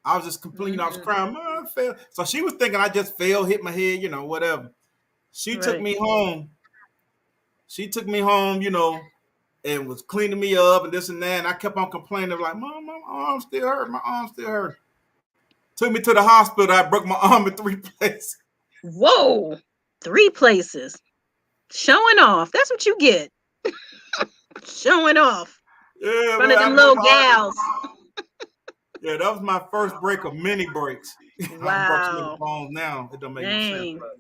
I was just complaining. I was crying. Mom, I fell. So she was thinking I just fell, hit my head, whatever. She took me home. She took me home, and was cleaning me up and this and that. And I kept on complaining, like, Mom, my arm still hurt. My arm still hurt. Took me to the hospital. I broke my arm in 3 places. Whoa, 3 places. Showing off. That's what you get. Showing off. Yeah, in front of them little gals. Yeah, that was my first break of many breaks. Wow. I broke so many bones now. It don't make no sense. But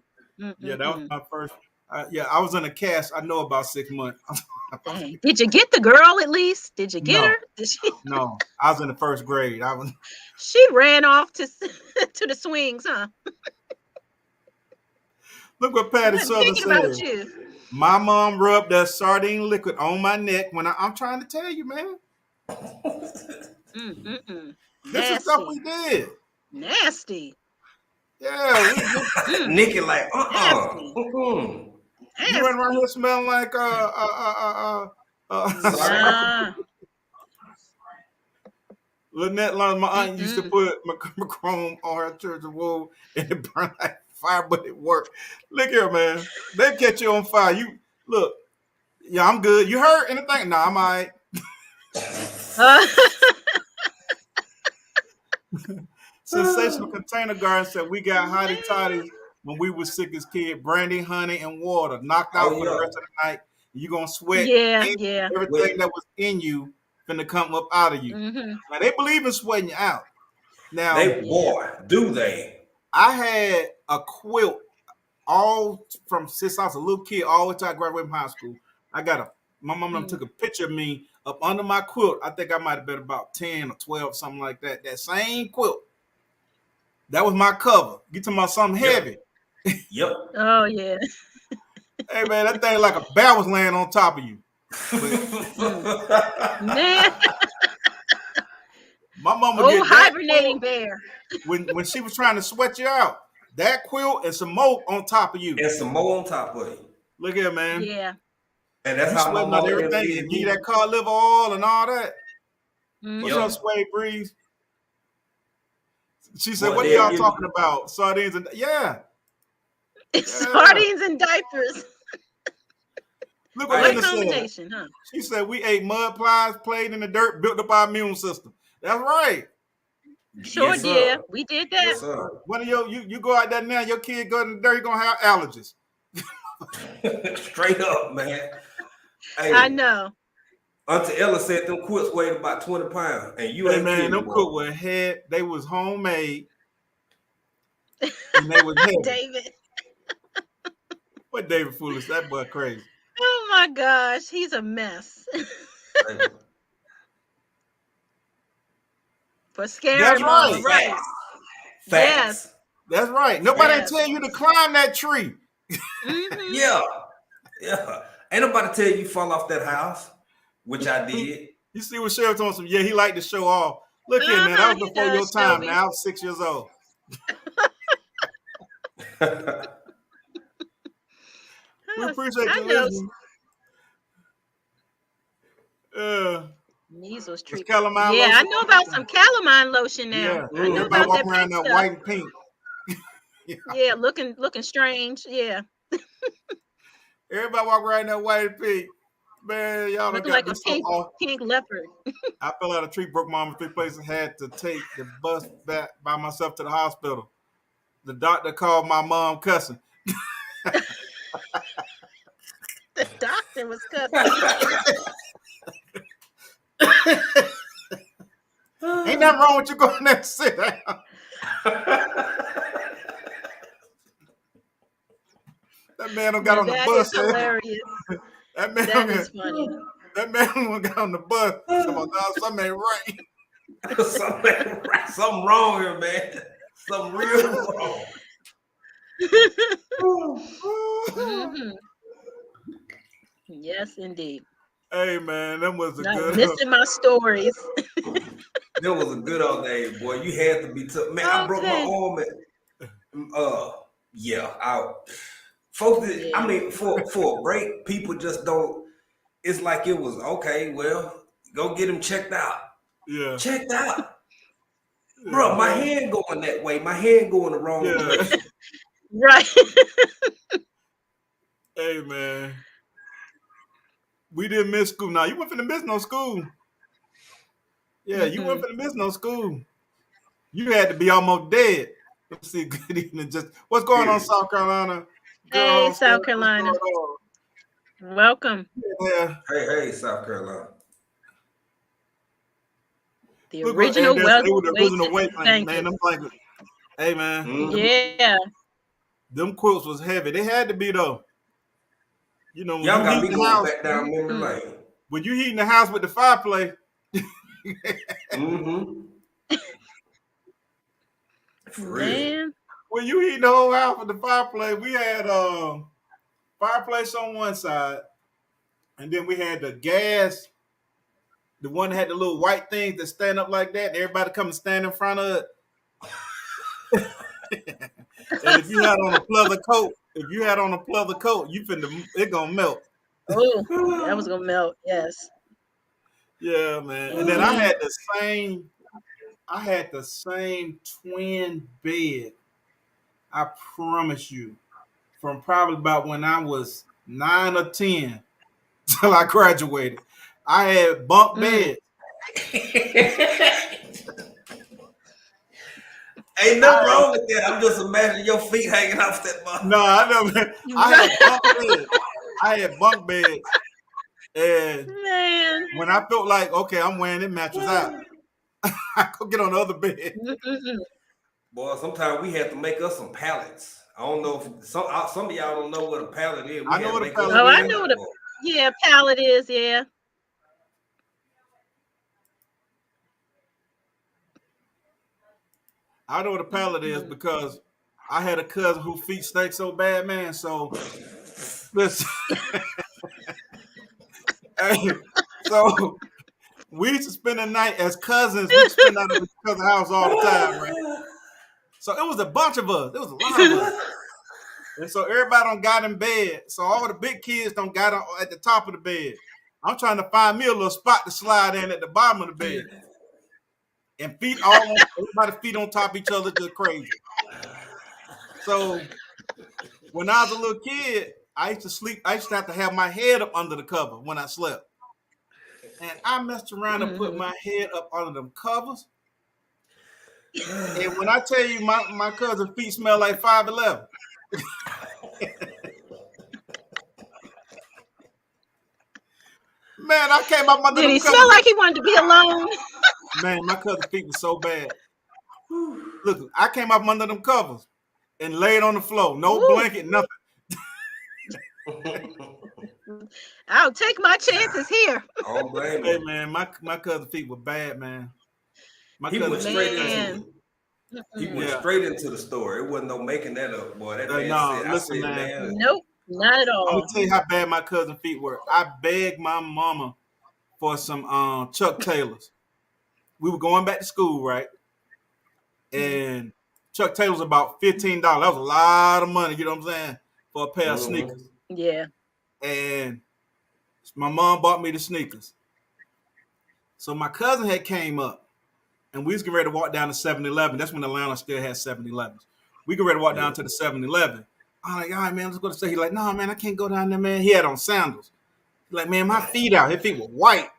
yeah, that was my first. I was in a cast. I know about 6 months. Dang. Did you get the girl at least? Did you get her? Did she? No, I was in the 1st grade. She ran off to the swings, huh? Look what Patty Southern said. My mom rubbed that sardine liquid on my neck when I'm trying to tell you, man. This is stuff we did. Nasty. Yeah. Nikki like, You run around here smelling like Lynette learned my aunt used to put chrome on her church of wool and it burned like fire, but it worked. Look here, man. They catch you on fire. You look, yeah, I'm good. You hurt anything? No, I'm all right. Sensational Container Garden said we got hottie toddies when we were sick as kids. Brandy, honey, and water. Knocked out for the rest of the night. You're gonna sweat. Everything that was in you finna come up out of you. Now they believe in sweating you out. Now do they? I had a quilt all from since I was a little kid, all the way till I graduated from high school. My mom took a picture of me up under my quilt. I think I might have been about 10 or 12, something like that. That same quilt. That was my cover. You talking about something heavy? Yep. Oh yeah. Hey man, that thing like a bear was laying on top of you. Man. My mama get that hibernating bear. When she was trying to sweat you out, that quilt and some more on top of you. And some more on top of you. Look here, man. Yeah. And that's how my mama everything and give you that cod liver oil and all that. What's up, Sway Breeze? She said, what are y'all talking about? Sardines and sardines and diapers. Look what Linda said. Huh? She said we ate mud pies, played in the dirt, built up our immune system. That's right. Sure did. We did that. Yes, sir. One of you go out there now, your kid go in the dirt, you're gonna have allergies. Straight up, man. Hey, I know. Auntie Ella said them quilts weighed about 20 pounds, and you ain't man. Them quilts were heavy. They was homemade, and they was heavy. David. What David foolish? That boy crazy. Oh my gosh, he's a mess. For scaring That's right. Right. Facts. Yes. That's right. Nobody tell you to climb that tree. Yeah. Ain't nobody tell you fall off that house, which I did. You see what Sheriff told him? Yeah, he liked to show off. Look here, man. That was before your time. Now I was 6 years old. We appreciate you listening. Measles treatment. Calamine lotion? I know about some calamine lotion now. Yeah. I know about that around that white and pink. Yeah, looking strange. Yeah. Everybody walk around in that white and pink. Man, y'all looking like a pink leopard. I fell out of a tree, broke my arm in 3 places, had to take the bus back by myself to the hospital. The doctor called my mom cussing. The doctor was cussing. Ain't nothing wrong with you going there and sit down. That man don't got on the bus. That is hilarious. That is funny. That man got on the bus. Something ain't right. Something wrong here, man. Something real wrong. Yes, indeed. Hey, man, that was missing my stories. That was a good old day, boy. You had to be tough. Man, I broke my arm folks, I mean, for a break, people just don't. It's like it was okay. Well, go get him checked out. Yeah, checked out, bro. My hand going that way. My hand going the wrong way. Right. Hey man, we didn't miss school. Now you weren't finna miss no school. Yeah, you weren't finna miss no school. You had to be almost dead. Let's see. Good evening. Just what's going on, Period. South Carolina? Good Hey, whole South family. What's Carolina. going on? Welcome. Yeah. Hey, South Carolina. The Look what, and original that's they well were the weights original weight and blanket, man. Them blankets. blankets. Hey man, Yeah. them quilts was heavy. They had to be though. You know, when Y'all you got heat me the going house, back down memory lane. when you heating the house with the fireplace, Mm-hmm. For real. Man. when you heating the whole house with the fireplace, we had fireplace on one side, and then we had the gas. The one that had the little white things that stand up like that, and everybody come and stand in front of it. And if you had on a pleather coat, you finna it gonna melt. Oh, that was gonna melt. Yes. Yeah, man. And then Mm-hmm. I had the same twin bed. I promise you, from probably about when I was 9 or 10 till I graduated. I had bunk Mm. beds. Ain't I nothing had, wrong with that. I'm just imagining your feet hanging off that mother. no, I never. I Right. had bunk beds. I had bunk beds, and Man. when I felt like okay, I'm wearing this mattress out, I go get on the other bed. Mm-mm-mm. Boy, sometimes we had to make us some pallets. I don't know if some of y'all don't know what a pallet is. I We know had to what a make us pallet Oh, some I is. know pallets, what a boy. yeah pallet is. Yeah. I know what a pallet is because I had a cousin whose feet stank so bad, man. So listen, hey, so we used to spend the night as cousins. We used to spend the night at each other's house all the time, right? So it was a bunch of us. There was a lot of us. And so everybody don't got in bed. So all the big kids don't got at the top of the bed. I'm trying to find me a little spot to slide in at the bottom of the bed. And everybody's feet on top of each other just crazy. So when I was a little kid, I used to sleep. I used to have to have my head up under the cover when I slept. And I messed around and put Mm-hmm. my head up under them covers. And when I tell you my cousin's feet smell like 511. Man, I came up under Did them he covers. smell like he wanted to be alone? Man, my cousin's feet was so bad. Look, I came up under them covers and laid on the floor. No Woo. blanket, nothing. I'll take my chances here. I don't blame Hey him. man, my cousin's feet were bad, man. My He cousin went feet was straight bad. into Man. it. He Mm-mm. went Yeah. straight into the store. It wasn't no making that up, boy. That man No, said, I listen, said, man. man, Nope. Not at I'm gonna all. tell you how bad my cousin feet were. I begged my mama for some Chuck Taylors. We were going back to school, right? And Chuck Taylors about $15. That was a lot of money, you know what I'm saying, for a pair of mm-hmm. sneakers. Yeah. And my mom bought me the sneakers. So my cousin had came up, and we was getting ready to walk down to 7-Eleven. That's when Atlanta still had 7-Elevens. We get ready to walk Yeah. down to the 7-Eleven. I'm like, all right, man, let's go to say. He's like, no, man, I can't go down there, man. He had on sandals. He's like, man, my feet out. His feet were white.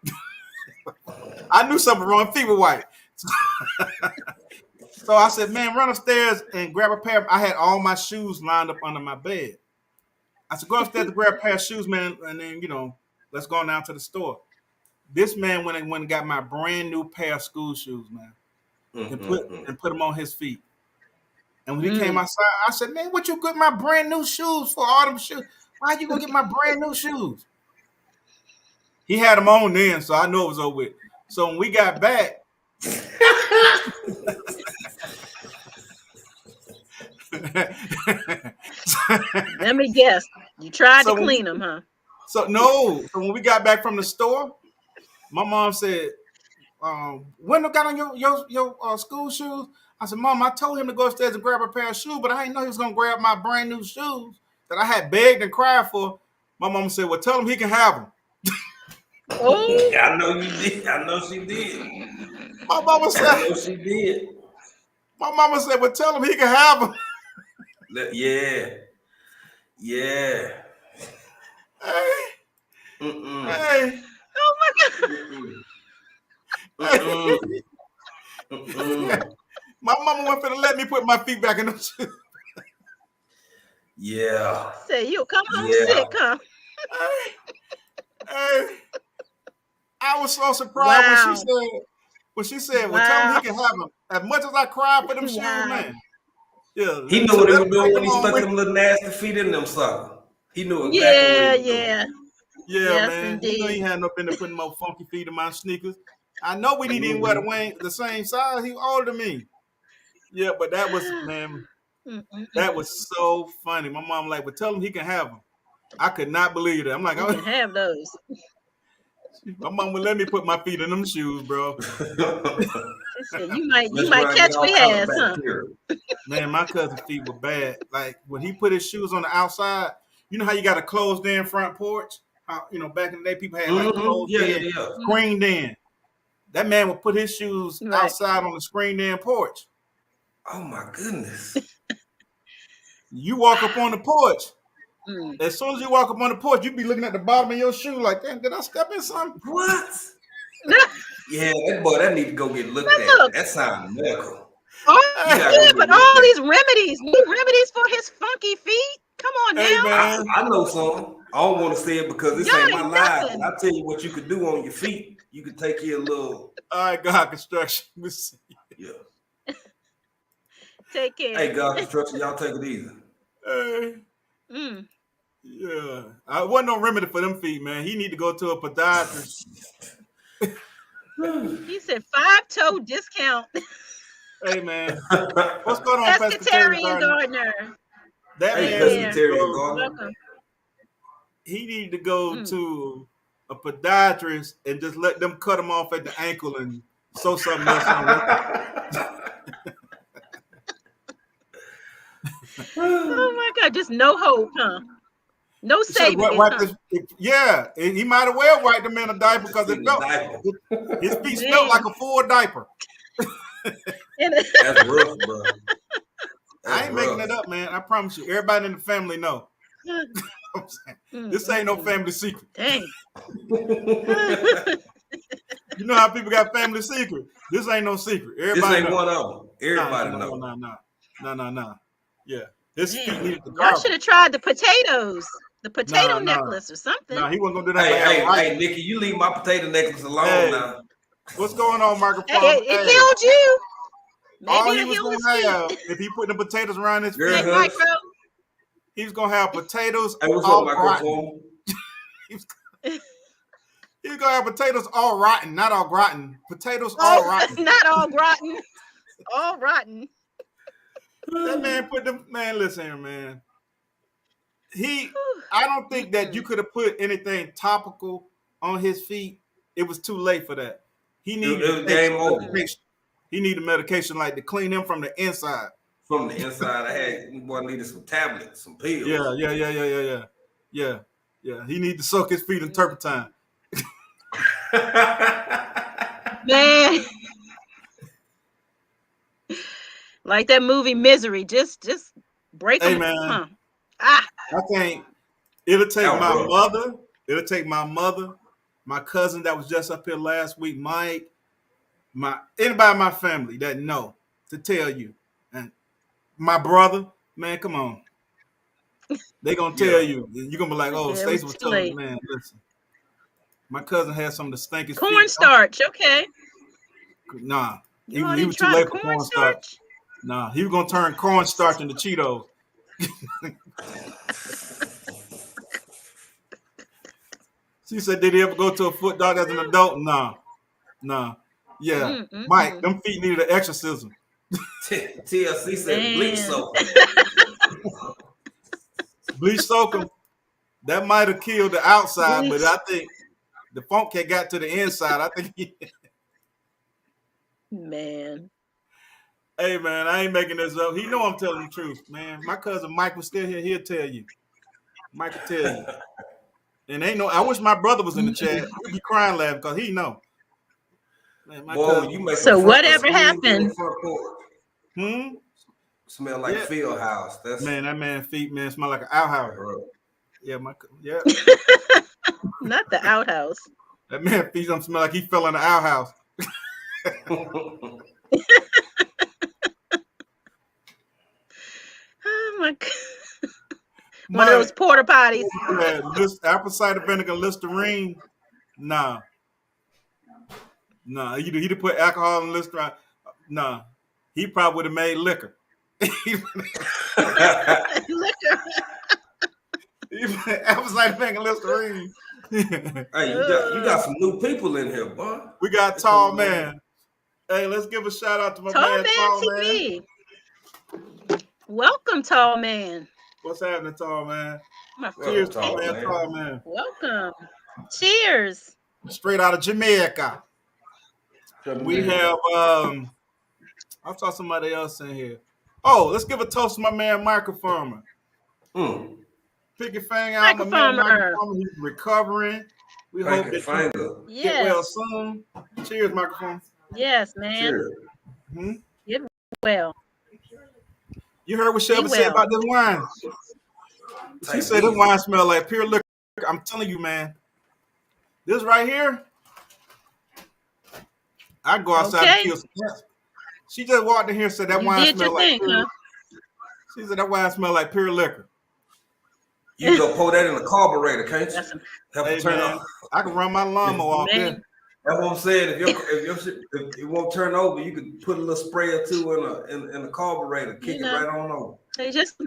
I knew something wrong. His feet were white. So I said, man, run upstairs and grab a pair. I had all my shoes lined up under my bed. I said, go upstairs to grab a pair of shoes, man, and then, let's go down to the store. This man went and got my brand new pair of school shoes, man, and Mm-hmm. put them on his feet. And when he came Mm. outside, I said, man, what you get my brand new shoes for? All them shoes? Why you gonna get my brand new shoes? He had them on then, so I knew it was over with. So when we got back, Let me guess. You tried to so clean them, huh? no. So when we got back from the store, my mom said, Wendell got on your school shoes. I said, Mom, I told him to go upstairs and grab a pair of shoes, but I didn't know he was gonna grab my brand new shoes that I had begged and cried for. My mom said, well, tell him he can have them. Oh. I know you did. I know she did. My mama I said, know she did. well, tell him he can have them. Yeah. Yeah. Hey. Oh my God. My mama went for to let me put my feet back in them shoes. Yeah. Say you come home sick, huh? Hey, I was so surprised Wow. when she said, well, tell him he can have them. As much as I cried for them shoes, man. Yeah, He knew what he was doing when he stuck them little nasty feet in them suckers. He knew exactly what he was doing. Yeah, Yes, man. indeed. You know he had no business putting more funky feet in my sneakers. I know we didn't even wear the same size. He older than me. Yeah, but that was, man, that was so funny. My mom like, but tell him he can have them. I could not believe that. I'm like, you can have those. My mom would let me put my feet in them shoes, bro. She said, you might catch me ass, huh? Man, my cousin's feet were bad. Like when he put his shoes on the outside, you know how you got a closed in front porch? How, you know, back in the day people had like closed in, screened in. That man would put his shoes outside on the screened in porch. Oh my goodness. You walk up on the porch. As soon as you walk up on the porch, you be looking at the bottom of your shoe like, damn, did I step in something? What? Yeah, that need to go get looked at. That sounds medical. Oh, but all these new remedies for his funky feet. Come on now. Man. I know some. I don't want to say it because this ain't my life. And I'll tell you what you could do on your feet. You could take your little. All right, God Construction. Yeah. Take care. Hey, God Construction, y'all take it easy. Yeah. I wasn't no remedy for them feet, man. He need to go to a podiatrist. He said 5-toe discount. Hey, man. What's going on, Pescatarian Gardner? That man, Pescatarian Gardner. He needed to go to a podiatrist and just let them cut him off at the ankle and sew something else on. Oh my God, just no hope, huh? No saving it. Yeah, he might have well wiped them in a diaper because his feet smelled like a full diaper. That's rough, bro. I ain't making it up, man. I promise you. Everybody in the family know. This ain't no family secret. Dang. You know how people got family secret? This ain't no secret. Everybody this ain't one of them. Everybody know. No. Yeah. His feet needed the Y'all should have tried the potatoes. The potato necklace or something. No, he wasn't gonna do that. Hey, Nikki, you leave my potato necklace alone now. What's going on, Marco? Hey, it healed you. Maybe all he was gonna have, if he put the potatoes around his feet, he was gonna have potatoes. Hey, what's up, microphone? He was gonna have potatoes all rotten, not all rotten. Potatoes all rotten. Not all rotten. All rotten. That man put them. Man, listen here, man. I don't think that you could have put anything topical on his feet. It was too late for that. He needed game over. He needed medication like to clean him from the inside. From the inside, boy needed some tablets, some pills. Yeah. He needed to soak his feet in turpentine. Man. Like that movie Misery. Just break them. Man. Huh? I think it'll take my mother. It'll take my mother, my cousin that was just up here last week, Mike, anybody in my family that know to tell you. And my brother, man, come on. They gonna tell you. You're gonna be like, oh, Stacey was telling me, man, listen. My cousin had some of the stankiest cornstarch, okay. Nah. He was too late for cornstarch. Nah, he was gonna turn cornstarch into Cheetos. She said, did he ever go to a foot doctor as an adult? Nah. Yeah. Mike, them feet needed an exorcism. TLC said bleach soak. Bleach soak them. That might have killed the outside, but I think the funk had got to the inside. I think Man. Hey, man, I ain't making this up. He know I'm telling the truth, man. My cousin Mike was still here. He'll tell you. Mike will tell you. And I wish my brother was in the chat. He'd be crying laughing because he know. Man, so whatever happened? Smell like field house. Man, that man feet, man, smell like an outhouse. Yeah, Not the outhouse. That man feet don't smell like he fell in the outhouse. Oh my God. One of those porta potties. Apple cider vinegar, Listerine. Nah. He'd put alcohol in Listerine. Nah. He probably would have made liquor. Liquor. Apple cider vinegar, Listerine. Hey, you got some new people in here, boy. We got Tall Man. Hey, let's give a shout out to my man, Tall TV. Man. Welcome, Tall Man. What's happening, Tall Man? Cheers, Tall Man. Welcome. Cheers. Straight out of Jamaica. We have I saw somebody else in here. Oh, let's give a toast to my man Microfarmer. Pick your thing out, my man Microfarmer. He's recovering. We hope that you get well soon. Cheers, Microfarmer. Yes, man. Cheers. Get well. You heard what Shelby said about this wine? She said this wine smells like pure liquor. I'm telling you, man. This right here, I go outside and kill some cats. She just walked in here and said that wine smells like pure. She said that wine smells like pure liquor. You go pour that in the carburetor, can't you? Hey, man, I can run my lawnmower off there. That's what I'm saying. If it won't turn over, you could put a little spray or two in the carburetor, kick it right on over. Hey, just a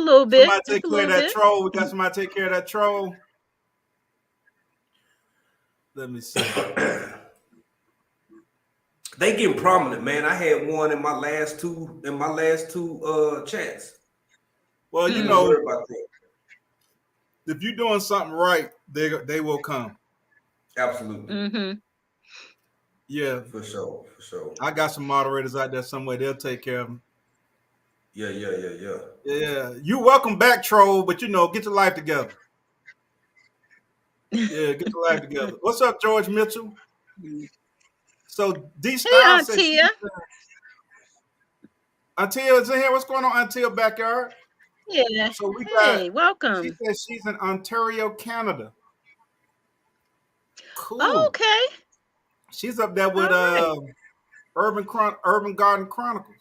little bit. Somebody take care of that troll. We got somebody take care of that troll. Let me see. They getting prominent, man. I had one in my last two chats. Well, you know, if you're doing something right, they will come. Absolutely. Yeah, for sure. I got some moderators out there somewhere. They'll take care of them. Yeah. You welcome back, troll, but get your life together. Yeah, get your life together. What's up, George Mitchell? So these styles. Hey, Antia is in here. What's going on, Antia backyard? Yeah. So we got. Welcome. She says she's in Ontario, Canada. Cool. Oh, okay. She's up there with Urban Garden Chronicles.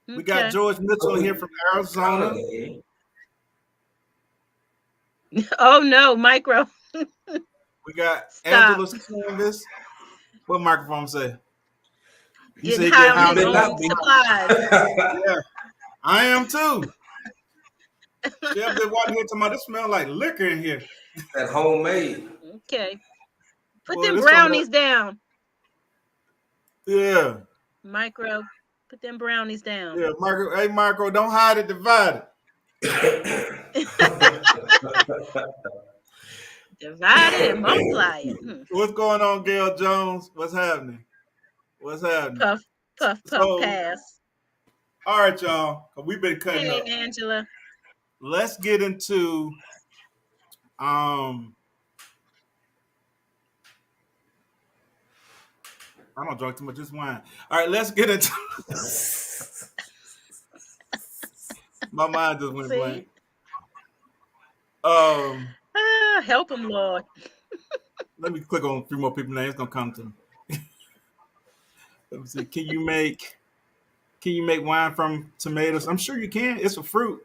Okay. We got George Mitchell in here from Arizona. Oh no, micro. We got Angela Canvas. What microphone say? You said get high on your own supplies. Yeah, I am too. Yeah, they walking here talking about this smell like liquor in here. That homemade. Okay. Put them brownies down. Yeah. Micro, put them brownies down. Yeah, Micro. Hey, Micro, don't hide it, divide it. Divide it and multiply it. What's going on, Gail Jones? What's happening? Puff, pass. All right, y'all. We've been cutting up. Hey, Angela. Let's get into I don't drink too much this wine. All right, let's get into my mind just went blank. Help him, Lord. Let me click on a few more people's names. It's gonna come to me. Let me see. Can you make wine from tomatoes? I'm sure you can. It's a fruit.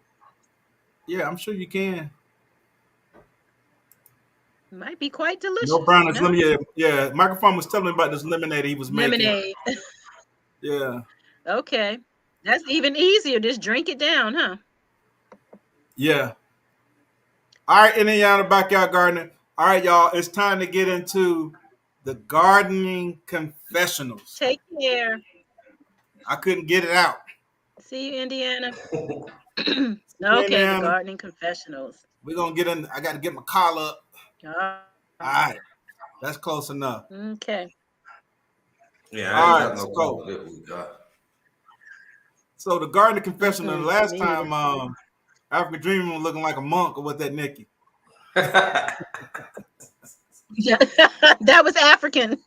Yeah, I'm sure you can. Might be quite delicious. No brownies. Yeah. Microphone was telling me about this lemonade he was making. Lemonade. Yeah. Okay. That's even easier. Just drink it down, huh? Yeah. All right, Indiana Backyard Gardener. All right, y'all. It's time to get into the gardening confessionals. Take care. I couldn't get it out. See you, Indiana. Okay, the gardening confessionals. We're going to get in. I got to get my collar up. All right. That's close enough. Okay. Yeah, I ain't got no So the gardening confessional, last time African Dream was looking like a monk, or was that Nikki? That was African.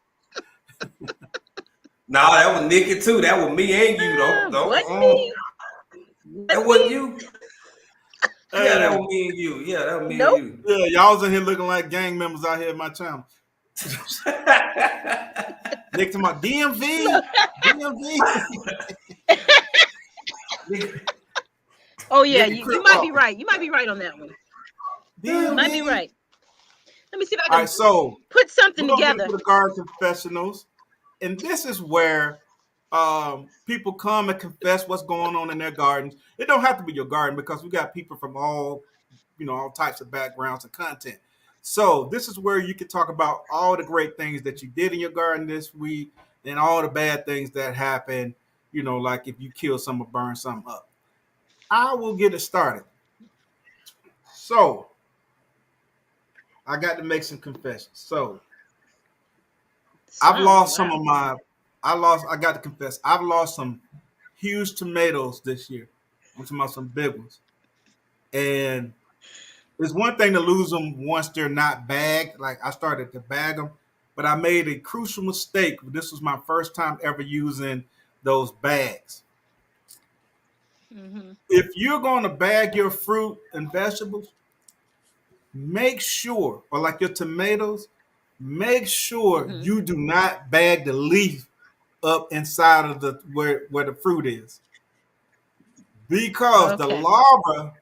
No, that was Nikki too. That was me and you, though. What me? That wasn't you. Yeah, that Hey, was me and you. Yeah, that was me and Nope. you. yeah, y'all was in here looking like gang members out here at my channel. Next to my DMV, Look. DMV, Oh yeah, nigga you crip might be walking, right. You might be right on that one. You might be DMV. right. Let me see if I All right, can so put we're something gonna get together. into the garden confessionals, and this is where people come and confess what's going on in their gardens. It don't have to be your garden because we got people from all types of backgrounds and content. So this is where you can talk about all the great things that you did in your garden this week and all the bad things that happened. Like if you kill some or burn something up. I will get it started. So I got to make some confessions. So I've Some, lost some wow. of my. I got to confess. I've lost some huge tomatoes this year. I'm talking about some big ones. And it's one thing to lose them once they're not bagged. Like I started to bag them, but I made a crucial mistake. This was my first time ever using those bags. Mm-hmm. If you're going to bag your fruit and vegetables, make sure, or like your tomatoes, make sure Mm-hmm. you do not bag the leaf up inside of the where the fruit is, because the Okay. larva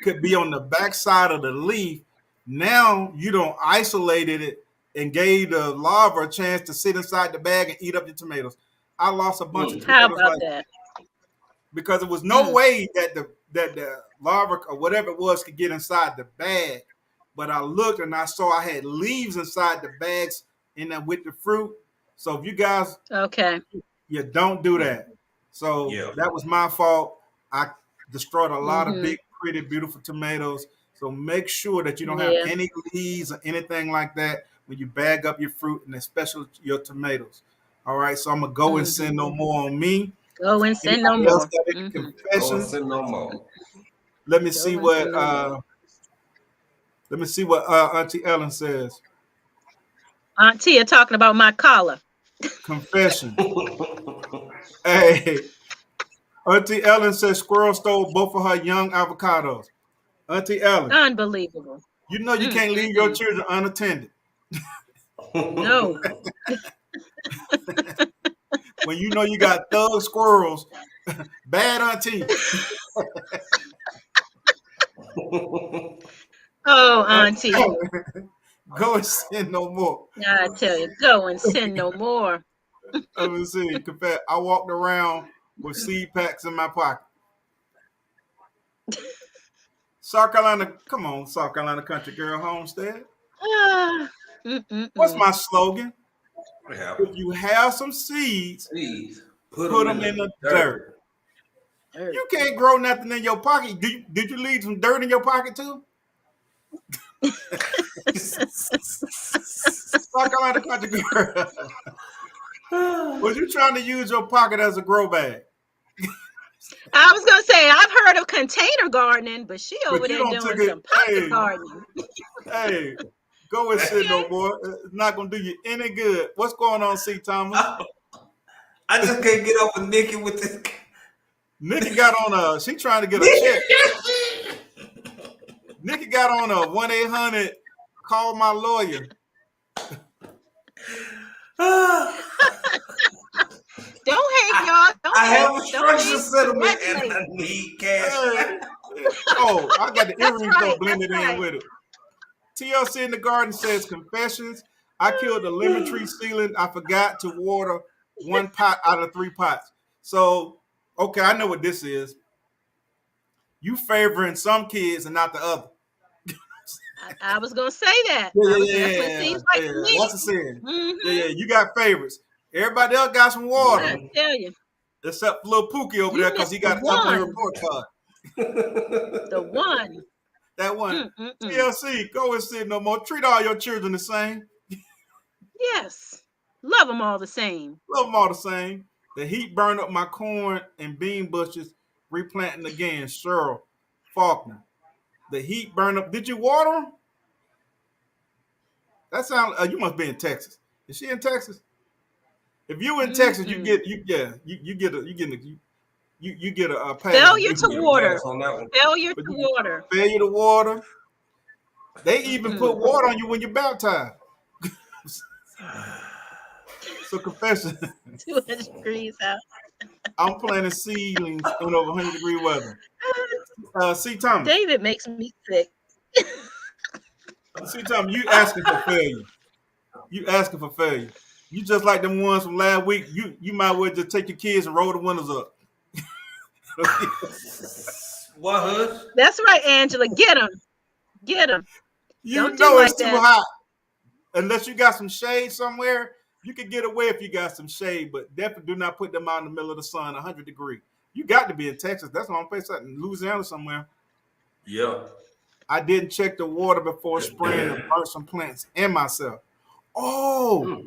could be on the backside of the leaf. Now you don't isolated it and gave the larva a chance to sit inside the bag and eat up your tomatoes. I lost a bunch of How tomatoes about like that? because there was no Mm. way that the larva or whatever it was could get inside the bag. But I looked and I saw I had leaves inside the bags in there with the fruit. So if you guys, Okay. you don't do that. So Yeah. that was my fault. I destroyed a lot of Mm-hmm. big, pretty, beautiful tomatoes. So make sure that you don't have Yeah. any leaves or anything like that when you bag up your fruit and especially your tomatoes. All right, so I'm gonna go and Mm-hmm. send no more on me. Go and sin no Anybody else more. got any Mm-hmm. Go and confessions? sin no more. Let me see Go and what sin no more. Auntie Ellen says. Aunt Tia talking about my collar. Confession. Hey, Auntie Ellen says squirrel stole both of her young avocados. Auntie Ellen, Unbelievable. you know you can't leave your Mm-mm-mm. children unattended. No. When you know you got thug squirrels, bad auntie. Oh, Auntie Auntie. Ellen, go and sin no more. I tell you, go and sin no more. Let me see. Confess. I walked around with seed packs in my pocket. South Carolina, come on, South Carolina country girl homestead. Ah, What's mm-mm-mm. my slogan? What If happened? you have some seeds, Please put put them in them in the the dirt. dirt. Dirt. You can't grow nothing in your pocket. Did you leave some dirt in your pocket too? South Carolina country girl. Was you trying to use your pocket as a grow bag? I was gonna say I've heard of container gardening, but she But over you there don't took doing it. some pocket Hey, gardening. hey, go and sit Okay. no more. It's not gonna do you any good. What's going on, C. Thomas? I just can't get over Nikki with this. Nikki got on a. She trying to get a check. Nikki! Nikki got on a 1-800. Call my lawyer. Don't hate, y'all. I Don't hate. have a Don't structured hate. settlement and Congratulate. I need cash. Hey, oh, I got the That's earrings though right. That's blended in right. with it. TLC in the garden says confessions. I killed the lemon tree ceiling. I forgot to water one pot out of 3 pots. So, okay, I know what this is. You favoring some kids and not the other. I was gonna say that. Yeah, I was. yeah, That's what it yeah, seems yeah, like yeah. to me. That's a sin. Yeah, Mm-hmm. yeah. You got favorites. Everybody else got some water, I tell you, except little Pookie over you there because missed he the got an ugly one. report card. The one. That one. Mm-mm-mm. TLC, go and sit no more. Treat all your children the same. Yes. Love them all the same. Love them all the same. The heat burned up my corn and bean bushes. Replanting again. Cheryl Faulkner. The heat burned up. Did you water them? That sound. You must be in Texas. Is she in Texas? If you in Texas, you Mm-mm. get you. Yeah, you get a you you get a pass. Failure You to can get a water. pass on that one. Failure But to you get water. failure to water. They even put Mm-mm. water on you when you're baptized. So confession. 200 degrees out. I'm planting seedlings in over 100-degree weather. See, Thomas. David makes me sick. See, Thomas, you asking for failure. You asking for failure. You just like them ones from last week. You might well just take your kids and roll the windows up. What, hush? That's right, Angela. Get him. Get him. You Don't do know it's like too that. hot. Unless you got some shade somewhere, you can get away if you got some shade, but definitely do not put them out in the middle of the sun, 100 degree. You got to be in Texas. That's the only place in Louisiana somewhere. Yeah. I didn't check the water before spraying and burnt some plants and myself. Oh,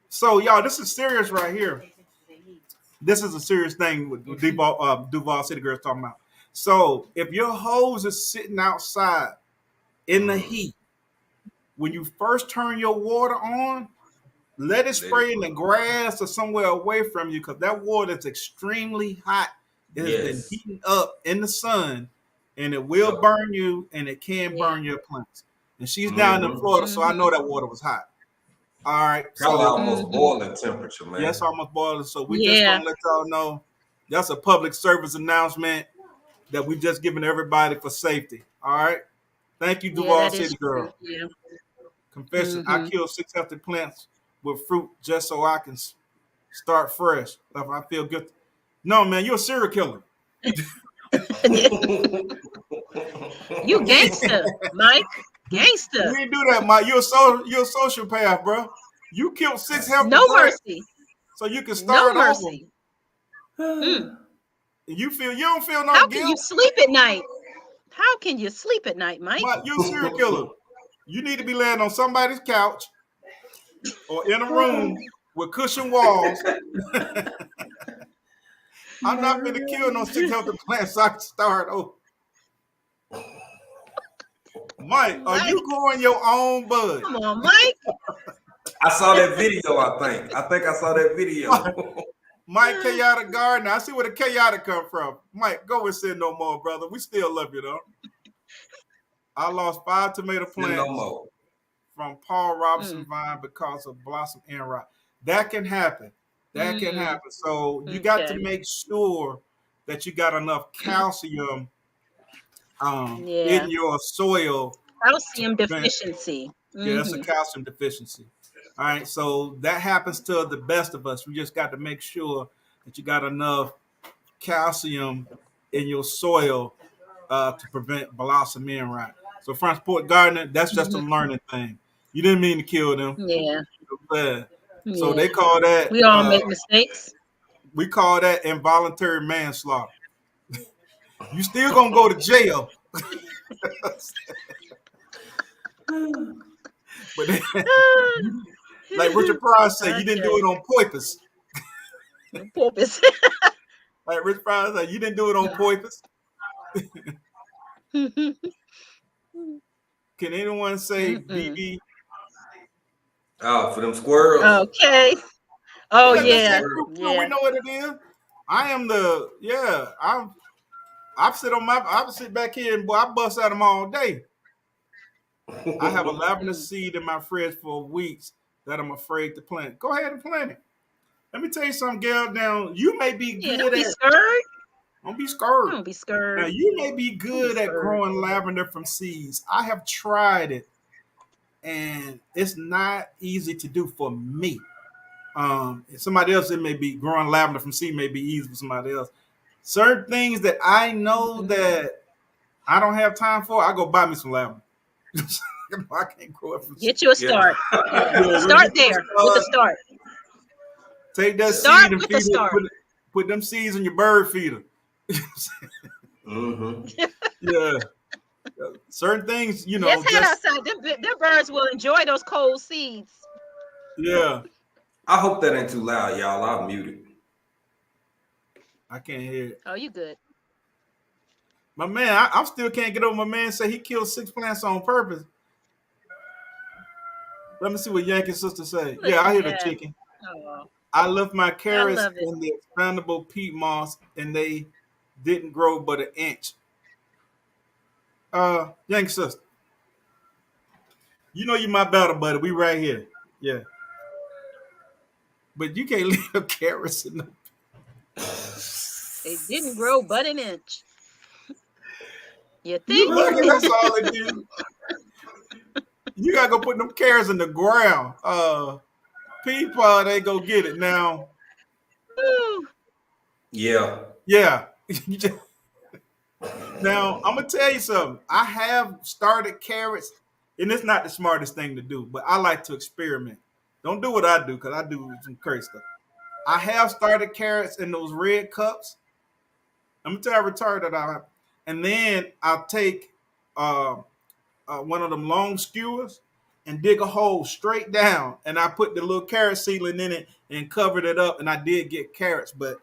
so y'all, this is serious right here. This is a serious thing with Duval City Girls talking about. So if your hose is sitting outside in the heat, when you first turn your water on, let it spray in the grass or somewhere away from you because that water is extremely hot. It has been Yes. heating up in the sun and it will Yep. burn you and it can Yeah. burn your plants. And she's down in Florida, so I know that water was hot. All right. Probably So almost boiling temperature, man. yes, almost boiling. So we just Yeah. gonna let y'all know that's a public service announcement that we just giving everybody for safety. All right. Thank you, Yeah, Duval that is City Girl. true. Yeah. Confession: I Mm-hmm. killed 6 healthy plants with fruit just so I can start fresh. If I feel good. No, man, you're a serial killer. You You gangster, Mike. Gangster. ain't do that, Mike. You're a sociopath, bro. You killed 6 healthy No plants mercy. so you can No start over. mercy. Mm. You don't feel no How can you guilt. sleep at night? How can you sleep at night, Mike? Mike, you're a serial killer. You need to be laying on somebody's couch or in a room with cushion walls. I'm not gonna kill no 6 healthy plants so I can start over. Mike, are Mike, you growing your own bud? come on, Mike. I saw that video, I think I saw that video. Mike Chaotic Gardener. I see where the chaotic come from. Mike, go and sin no more, brother. We still love you though. I lost 5 tomato Sin no plants more. from Paul Robinson Mm. vine because of blossom and rot. That can happen. That can Mm. happen. So you got to Okay. make sure that you got enough calcium Yeah. in your soil to Calcium prevent. deficiency. Yeah, that's a Mm-hmm. calcium deficiency. All right, so that happens to the best of us. We just got to make sure that you got enough calcium in your soil to prevent blossom and rot. So, Francis Port Gardner, that's just a Mm-hmm. learning thing. You didn't mean to kill them. Yeah. So Yeah. they call that. We all make mistakes. We call that involuntary manslaughter. You still gonna go to jail, but like Richard Pryor said, you didn't do it on purpose. Porpoise. Like Richard Pryor said, you didn't do it on purpose. Can anyone say BB? Oh, for them squirrels. Okay. Oh Yeah, just yeah. say we Yeah. know what it is. I am the I sit back here and boy, I bust at them all day. I have a lavender seed in my fridge for weeks that I'm afraid to plant. Go ahead and plant it. Let me tell you something, girl. Now you may be Yeah. good Don't be at. scared. Don't be scared. Don't be Now scared. you may be Don't be good at scared. growing lavender from seeds. I have tried it, and it's not easy to do for me. Somebody else, it may be growing lavender from seed may be easy for somebody else. Certain things that I know that I don't have time for, I go buy me some lavender. I can't grow it from seed. Get you a start. Yeah. Yeah, Start there with the start. Take that Start seed and with feed the it. start. Put them seeds in your bird feeder. Yeah. Certain things, Let's head just outside. Them birds will enjoy those cold seeds. yeah. I hope that ain't too loud, y'all. I'll mute it. I can't hear it. Oh, you good? My man, I still can't get over my man say he killed 6 plants on purpose. Let me see what Yankee sister say. Look Yeah, I at hear the that. chicken. Oh. I left my I carrots love it. in the expandable peat moss, and they didn't grow but an inch. Young sister, you know you my battle buddy. We right here. Yeah, but you can't leave no carrots in the. It didn't grow but an inch. You You think? lucky that's all it do. You gotta go put them carrots in the ground. Peapod, they go get it now. Ooh. Yeah. Yeah. Now I'm gonna tell you something. I have started carrots, and it's not the smartest thing to do, but I like to experiment. Don't do what I do because I do some crazy stuff. I have started carrots in those red cups. I'm gonna tell you how retarded I am. And then I'll take uh, one of them long skewers and dig a hole straight down, and I put the little carrot seedling in it and covered it up, and I did get carrots, but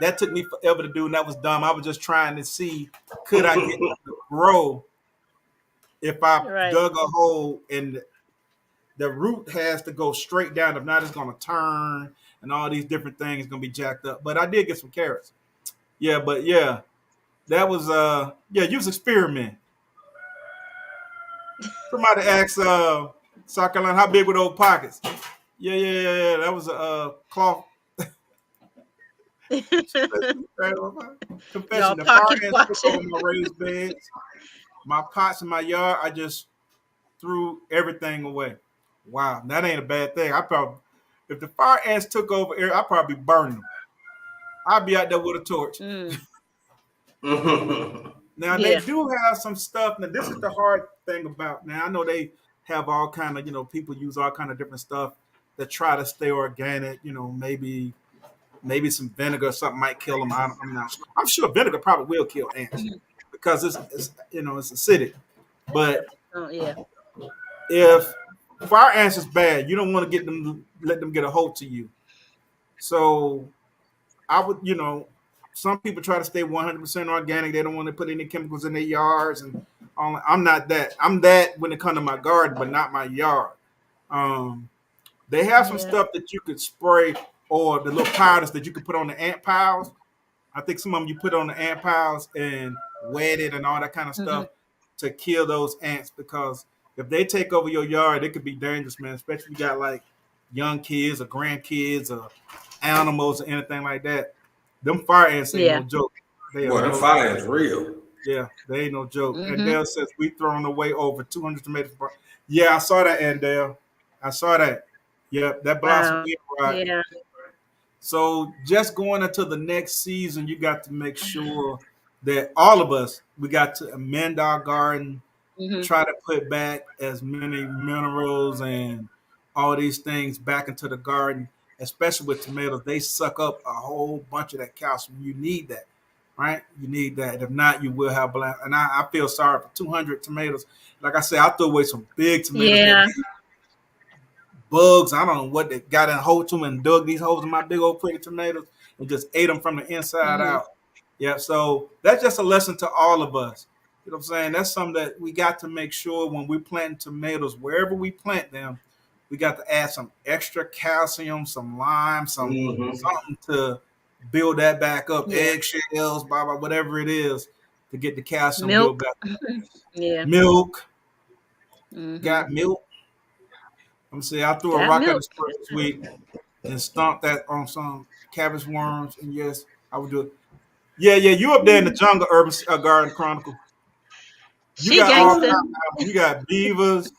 that took me forever to do, and that was dumb. I was just trying to see could I get them to grow if I Right. dug a hole and the root has to go straight down. If not, it's gonna turn and all these different things gonna be jacked up. But I did get some carrots. Yeah, but yeah, that was yeah, use experiment. Somebody asked South Carolina how big were those pockets? Yeah. That was a cloth Y'all confession. The fire pocket ants took watching. over my raised beds, my pots in my yard. I just threw everything away. Wow, that ain't a bad thing. I probably, if the fire ants took over, I'd probably burn them. I'd be out there with a torch. Mm. Now they Yeah. do have some stuff. Now this is the hard thing about. Now I know they have all kind of people use all kind of different stuff that try to stay organic. Maybe some vinegar or something might kill them. I'm not sure. I'm sure vinegar probably will kill ants because it's acidic. But Oh yeah. if fire ants is bad, you don't want to let them get a hold to you. So I would, some people try to stay 100% organic. They don't want to put any chemicals in their yards, and all. I'm not that. I'm that when it comes to my garden, but not my yard. Um, they have some Yeah. stuff that you could spray, or the little powders that you could put on the ant piles. I think some of them you put on the ant piles and wet it and all that kind of Hmm. stuff to kill those ants, because if they take over your yard, it could be dangerous, man. Especially if you got like young kids or grandkids or animals or anything like that. Them fire ants ain't no Yeah. joke. They are Boy, them no fire is real. Yeah, they ain't no joke. And Hmm. Dale says we thrown away over 200 tomatoes. Yeah, I saw that, Andale. I saw that. Yep, that blossom Wow. is right. Yeah. So just going into the next season, you got to make sure that all of us, we got to amend our garden, Hmm. try to put back as many minerals and all these things back into the garden, especially with tomatoes. They suck up a whole bunch of that calcium. You need that, right? You need that. If not, you will have black. And I feel sorry for 200 tomatoes. Like I said, I threw away some big tomatoes that Yeah. bugs. I don't know what they got in a hole to them and dug these holes in my big old pretty tomatoes and just ate them from the inside Hmm. out. Yeah, so that's just a lesson to all of us. You know what I'm saying? That's something that we got to make sure when we plant tomatoes, wherever we plant them, we got to add some extra calcium, some lime, Mm-hmm. something to build that back up, Yeah. eggshells, blah, blah, whatever it is to get the calcium built Milk. back. Yeah. Milk, Hmm. got milk. Let me see, I threw a Got rock at the milk. store this week and stomped that on some cabbage worms. And yes, I would do it. Yeah, you up there in the jungle, Urban Garden Chronicle. You She got all kinds gangster. of animals. You got beavers,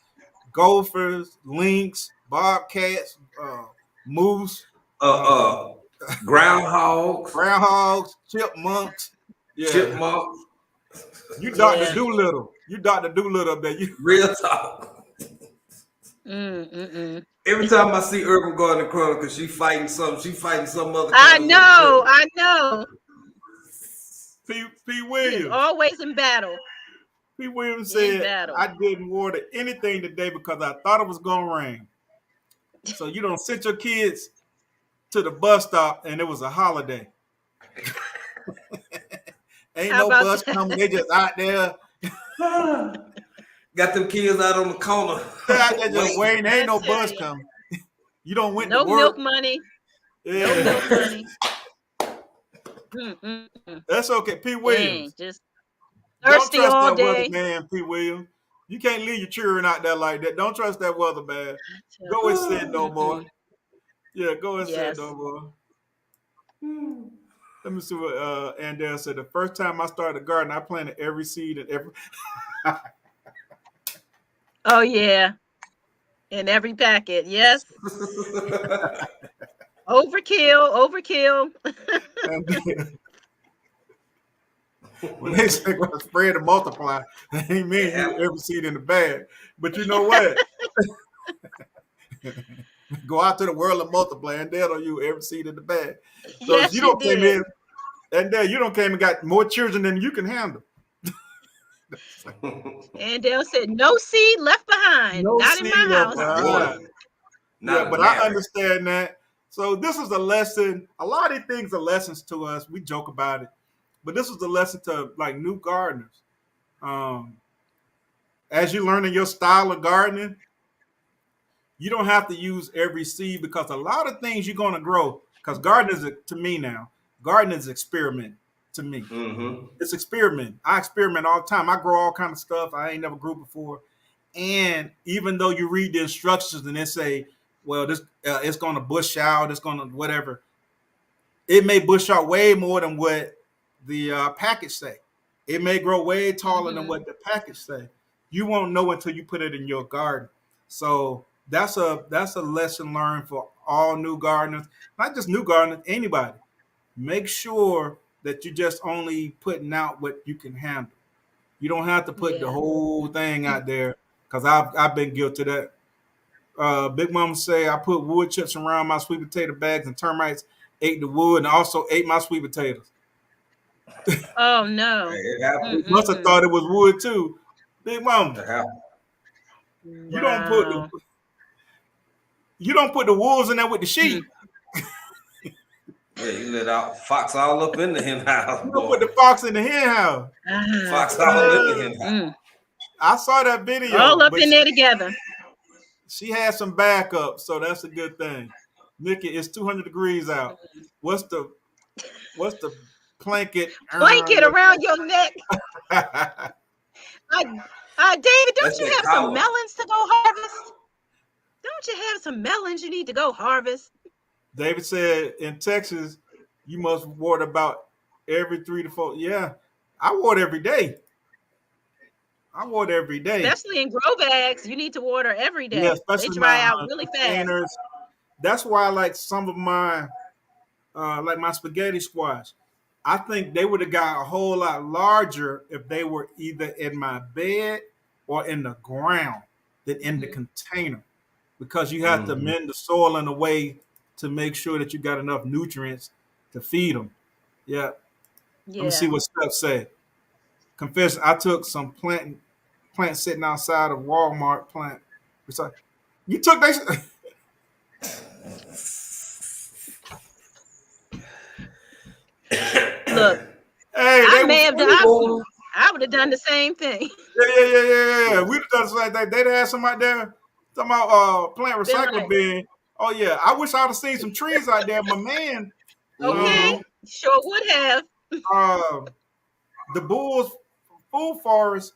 gophers, lynx, bobcats, moose, Uh, uh, uh, groundhogs, groundhogs, chipmunks. Yeah, chipmunks. you Doctor Yeah. Doolittle. You Doctor Doolittle up there. You Real talk. Mm-mm. Every time I see Urban Garden Chronicle, she fighting something. She fighting some other I kind of little know. predator. I know. P. She is Williams. always in battle. P. Williams In said, battle. I didn't water anything today because I thought it was gonna rain. So you don't send your kids to the bus stop and it was a holiday. Ain't How no about bus coming. that? They just out there. Got them kids out on the corner. They out there just Wait. waiting. I Ain't no tell bus you. coming. You don't went to No milk work. money. No Yeah. milk, honey. Mm-mm-mm. That's okay. P. Dang, Williams. just Don't thirsty trust all that weather day. man, P. Williams. You can't leave your children out there like that. Don't trust that weather man. I tell Go and sit you. no more. Mm-mm. Yeah, go and sit no Yes. more. Let me see what Andel said. The first time I started a garden, I planted every seed and every. Oh yeah. In every packet. Yes. Overkill. Overkill. And then, when they say well, spread and multiply, that ain't mean you every seed in the bag. But you know what? Go out to the world and multiply, and they'll you every seed in the bag. Because Yes, you you don't came did. in, and then you don't came and got more children than you can handle. And Dale said, "No seed left behind. No Not in seed my left house." Not behind. one. Yeah, Not a but I matter. understand that. So this is a lesson. A lot of things are lessons to us. We joke about it, but this was a lesson to like new gardeners. Um, as you're learning your style of gardening, you don't have to use every seed because a lot of things you're going to grow. Because gardening is to me now, gardening is experiment to me. Mm-hmm. It's experiment. I experiment all the time. I grow all kind of stuff I ain't never grew before. And even though you read the instructions and they say, well, this it's going to bush out, it's going to whatever, it may bush out way more than what the package say. It may grow way taller than Mm-hmm. what the package say. You won't know until you put it in your garden. So that's a lesson learned for all new gardeners, not just new gardeners, anybody. Make sure that you're just only putting out what you can handle. You don't have to put the Yeah. whole thing out there because I've been guilty of that. Big Mama say I put wood chips around my sweet potato bags and termites ate the wood and also ate my sweet potatoes. Oh Hey, no. it happened. They must have Mm-mm-mm. thought it was wood too. Big Mama, It happened. you don't put the Wow. you don't put the wolves in there with the Mm. sheep. Yeah, you let out fox all up in the hen house, You don't put boy. the fox in the hen house. Ah, Fox all in the Uh, hen house. mm. I saw that video, All up but in there together. she had some backup, so that's a good thing. Nikki, it's 200 degrees out. What's the what's the blanket? Blanket around your neck. I, David, That's don't you that have some collar. melons to go harvest? Don't you have some melons you need to go harvest? David said in Texas, you must water about every 3 to 4. Yeah, I water every day. I water every day. Especially in grow bags, you need to water every Yeah, day. They especially my dry out really fast. containers. That's why I like some of my like my spaghetti squash. I think they would have got a whole lot larger if they were either in my bed or in the ground than in the Mhm. container because you have to Mm-hmm. mend the soil in a way to make sure that you got enough nutrients to feed them. Yeah. Let me see Yeah. what Steph said. Confess, I took some plant sitting outside of Walmart plant. It's like, you took that. Look, Hey, I they may was have done. cool. I would have done the same thing. Yeah. We'd have done something like that. They'd have somebody there talking about plant Been recycling like, bin. Oh yeah, I wish I'd have seen some trees out there. My man, okay, uh, Mm-hmm. sure would have. uh, the Bulls food forest,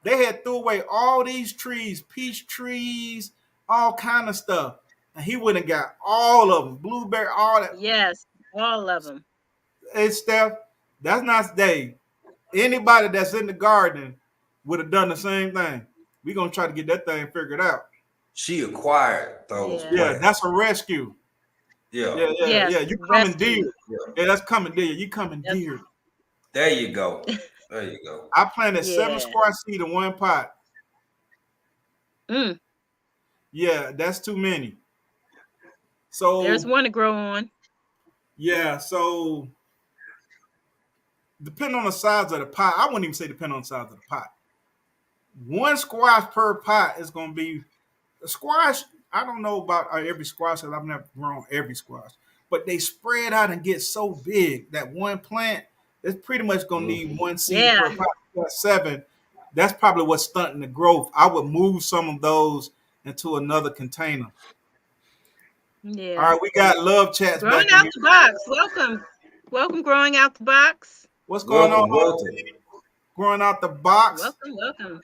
they had threw away all these trees, peach trees, all kind of stuff, and he went and got all of them, blueberry, all that. Yes, all of them. Hey Steph, that's not Dave. Anybody that's in the garden would have done the same thing. We're gonna try to get that thing figured out. She acquired those Yeah. Yeah, that's plants. a rescue. Yeah. Yes, You rescue. commandeered. Yeah. Yeah, that's commandeered. You That's commandeered. There you go. There you go. I planted 7 yeah. squash seed in one pot. Mm, Yeah, that's too many. there's So one to grow on. yeah, so depending on the size of the pot, I wouldn't even say depending on the size of the pot. One squash per pot is going to be a squash. I don't know about every squash because I've never grown every squash, but they spread out and get so big that one plant is pretty much going to need Mm-hmm. one seed Yeah. per pot. That's 7. That's probably what's stunting the growth. I would move some of those into another container. Yeah. All right, we got love chats Growing back in out here. the box. Welcome. Welcome, growing out the box. What's going on? Welcome, welcome. Growing out the box. Welcome.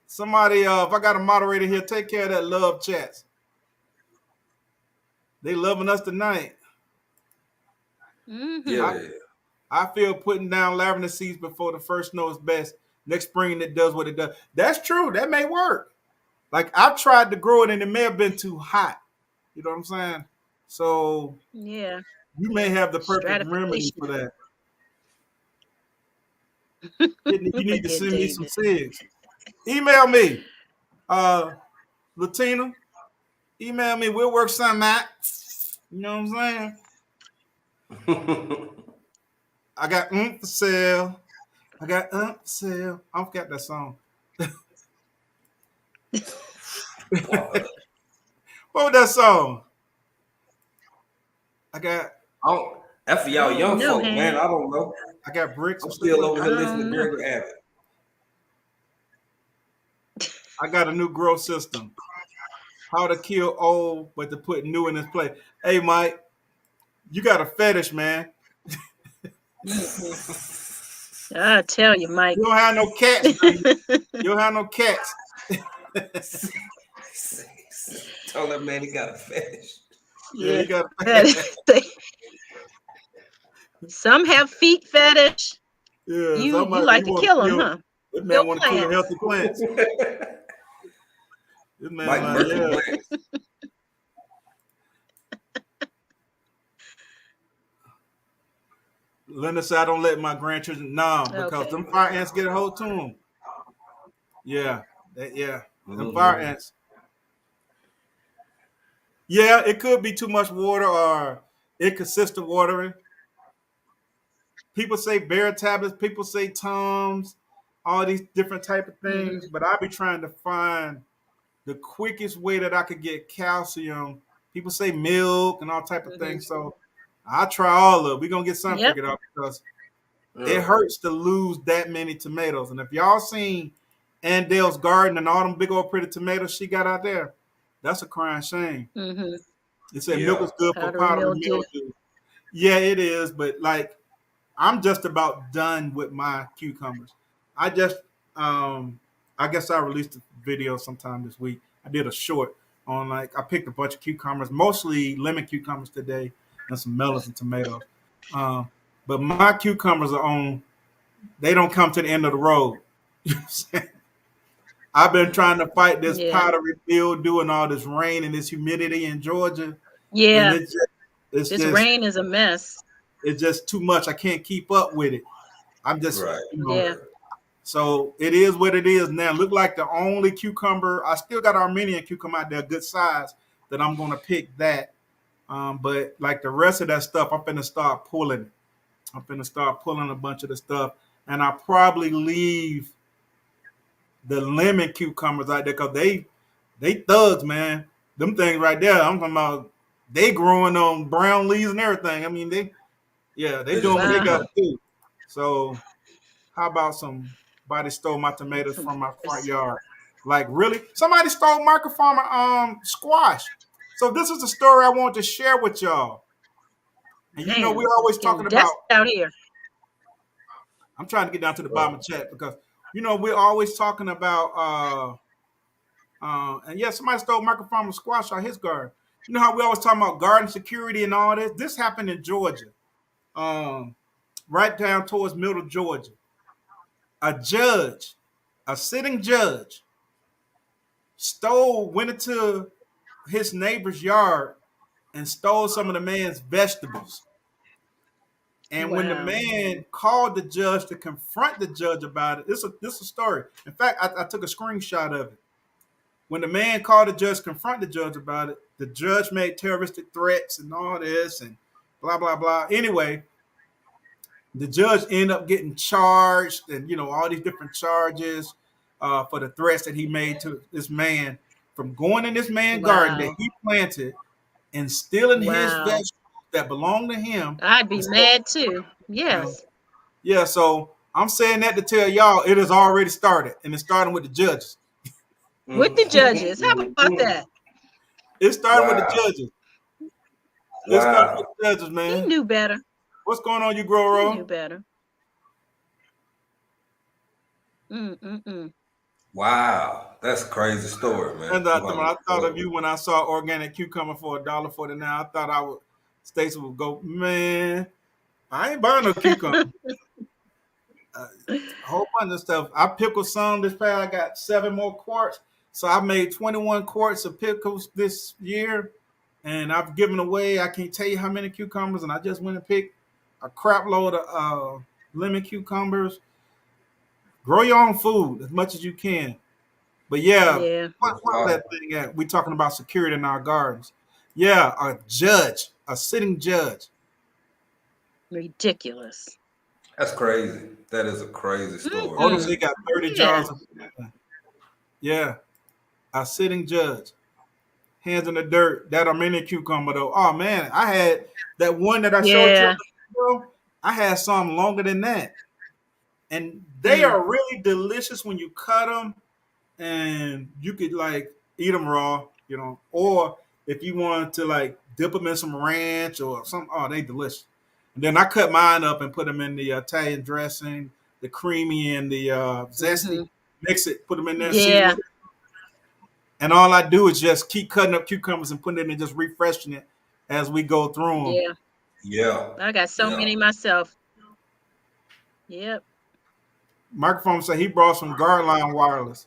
Somebody, if I got a moderator here, take care of that love chats. They loving us tonight. Yeah. I feel putting down lavender seeds before the first snow is best. Next spring it does what it does. That's true. That may work. Like I've tried to grow it and it may have been too hot. You know what I'm saying? So Yeah. you may have the perfect remedy for that. You need to send me some seeds. Email me. Latina, email me. We'll work something out. You know what I'm saying? I got for sale. I got for sale. I forgot that song. What was that song? I got. Oh, that's for y'all young folk, man. I don't know. I got bricks. I'm still over here listening to Gregory Abbott. I got a new growth system. How to kill old, but to put new in its place. Hey, Mike, you got a fetish, man. I tell you, Mike. You don't have no cats. You don't have no cats. Tell that man he got a fetish. Yeah, he got a fetish. Some have feet fetish. Yeah, you like to kill them, huh? This man want to kill healthy plants. This man like, yeah. Linda said, I don't let my grandchildren because them fire ants get a hold to them. Yeah, them fire ants. Yeah, it could be too much water or inconsistent watering. People say bear tablets, people say Tums, all these different type of things, but I be trying to find the quickest way that I could get calcium. People say milk and all type of things, so I try all of it. We're gonna get something figured out because it hurts to lose that many tomatoes. And if y'all seen Andale's garden and all them big old pretty tomatoes she got out there, that's a crying shame. It said milk is good for powdery mildew. Yeah, it is, but like I'm just about done with my cucumbers. I just I guess I released a video sometime this week. I did a short on I picked a bunch of cucumbers, mostly lemon cucumbers today, and some melons and tomatoes. But my cucumbers they don't come to the end of the road. You know what I'm saying? I've been trying to fight this powdery mildew and all this rain and this humidity in Georgia. Yeah. And it's this rain is a mess. It's just too much. I can't keep up with it. I'm just, yeah. So it is what it is now. Look like the only cucumber, I still got Armenian cucumber out there, good size, that I'm going to pick that. But like the rest of that stuff, I'm going to start pulling it. I'm going to start pulling a bunch of the stuff. And I'll probably leave the lemon cucumbers out there because they thugs, man. Them things right there, I'm talking about, they growing on brown leaves and everything. I mean, they doing what they got to do. So how about somebody stole my tomatoes from my front yard? Like, really? Somebody stole Market Farmer squash. So this is the story I want to share with y'all. And you know, we're always talking about out here. I'm trying to get down to the bottom of the chat because you know we're always talking about and yeah, somebody stole Market Farmer squash out his garden. You know how we always talking about garden security and all this? This happened in Georgia. Right down towards middle Georgia. A sitting judge, went into his neighbor's yard and stole some of the man's vegetables. And when the man called the judge to confront the judge about it, this is a story. In fact, I took a screenshot of it. When the man called the judge to confront the judge about it, the judge made terroristic threats and all this and blah, blah, blah. Anyway, the judge ended up getting charged and, you know, all these different charges for the threats that he made to this man from going in this man's garden that he planted and stealing his vegetables that belonged to him. I'd be mad too. Yes. Yeah, so I'm saying that to tell y'all it has already started, and it's starting with the judges. With the judges. How about that? It started with the Wow. judges. It started with Wow. the judges, He man. knew better. What's going on, you He knew grow? better. Mm-mm-mm. Wow. That's a crazy story, man. And I'm gonna I look thought that of up. you when I saw organic cucumber for $1.49. I thought I would, Stacy would go, man, I ain't buying no cucumber. A whole bunch of stuff. I pickled some this past. I got 7 more quarts, so I made 21 quarts of pickles this year, and I've given away. I can't tell you how many cucumbers, and I just went and picked a crap load of lemon cucumbers. Grow your own food as much as you can. But yeah, Yeah. That's what's awesome. that thing at? We talking about security in our gardens. Yeah, a judge, a sitting judge. Ridiculous. That's crazy. That is a crazy story, Otis, Mm-mm. he man. got 30 Yeah. jars of. Yeah, a sitting judge. Hands in the dirt. That Armenian cucumber though. Oh man, I had that one that I showed you. Yeah. I had some longer than that, and they Mm. are really delicious when you cut them, and you could like eat them raw, or if you wanted to like dip them in some ranch or some. Oh, they delicious. And then I cut mine up and put them in the Italian dressing, the creamy and the zesty. Mm-hmm. Mix it, put them in there, season Yeah. with. And all I do is just keep cutting up cucumbers and putting it in and just refreshing it as we go through them. Yeah. Yeah. I got so Yeah. many myself. Yep. Microphone said he brought some guard line wireless.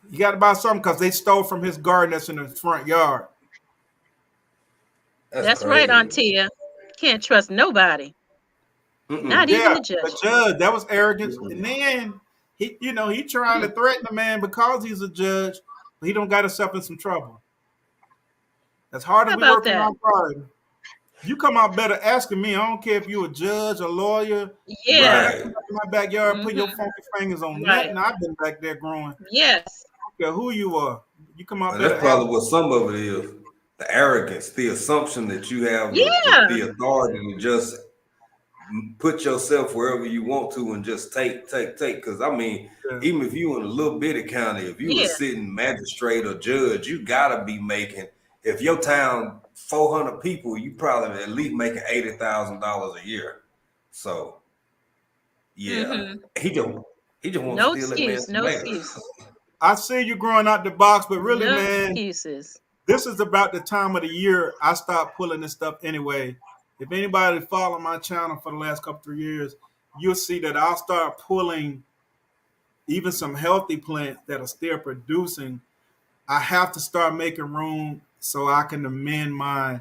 You got to buy something because they stole from his garden that's in the front yard. That's That's right, crazy. Auntia. Can't trust nobody. Not Mm-mm. even Yeah, the the judge. judge, that was arrogance. And Mm-mm. then he trying to threaten the man because he's a judge, but he don't got himself in some trouble. As hard as How we about work in our that? garden, you come out better asking me. I don't care if you're a judge, a lawyer. You better Yeah. not Right. come up in my backyard putting your Mm-hmm. funky fingers on Right. nothing I've been back there growing. Yes. Care who you are. You come out And better that's asking. probably what some of it is. The arrogance, the assumption that you have Yeah. the authority to just put yourself wherever you want to and just take. Because I mean, Yeah, even if you in a little bitty county, if you were Yeah. sitting magistrate or judge, you gotta be making. If your town 400 people, you probably at least making $80,000 a year. So yeah, Mm-hmm. he just wants to No steal that man's excuse. No tomatoes. excuse. I see you growing out the box, but really, No man, excuses. this is about the time of the year I start pulling this stuff anyway. If anybody follow my channel for the last couple 3 years, you'll see that I'll start pulling even some healthy plants that are still producing. I have to start making room so I can amend my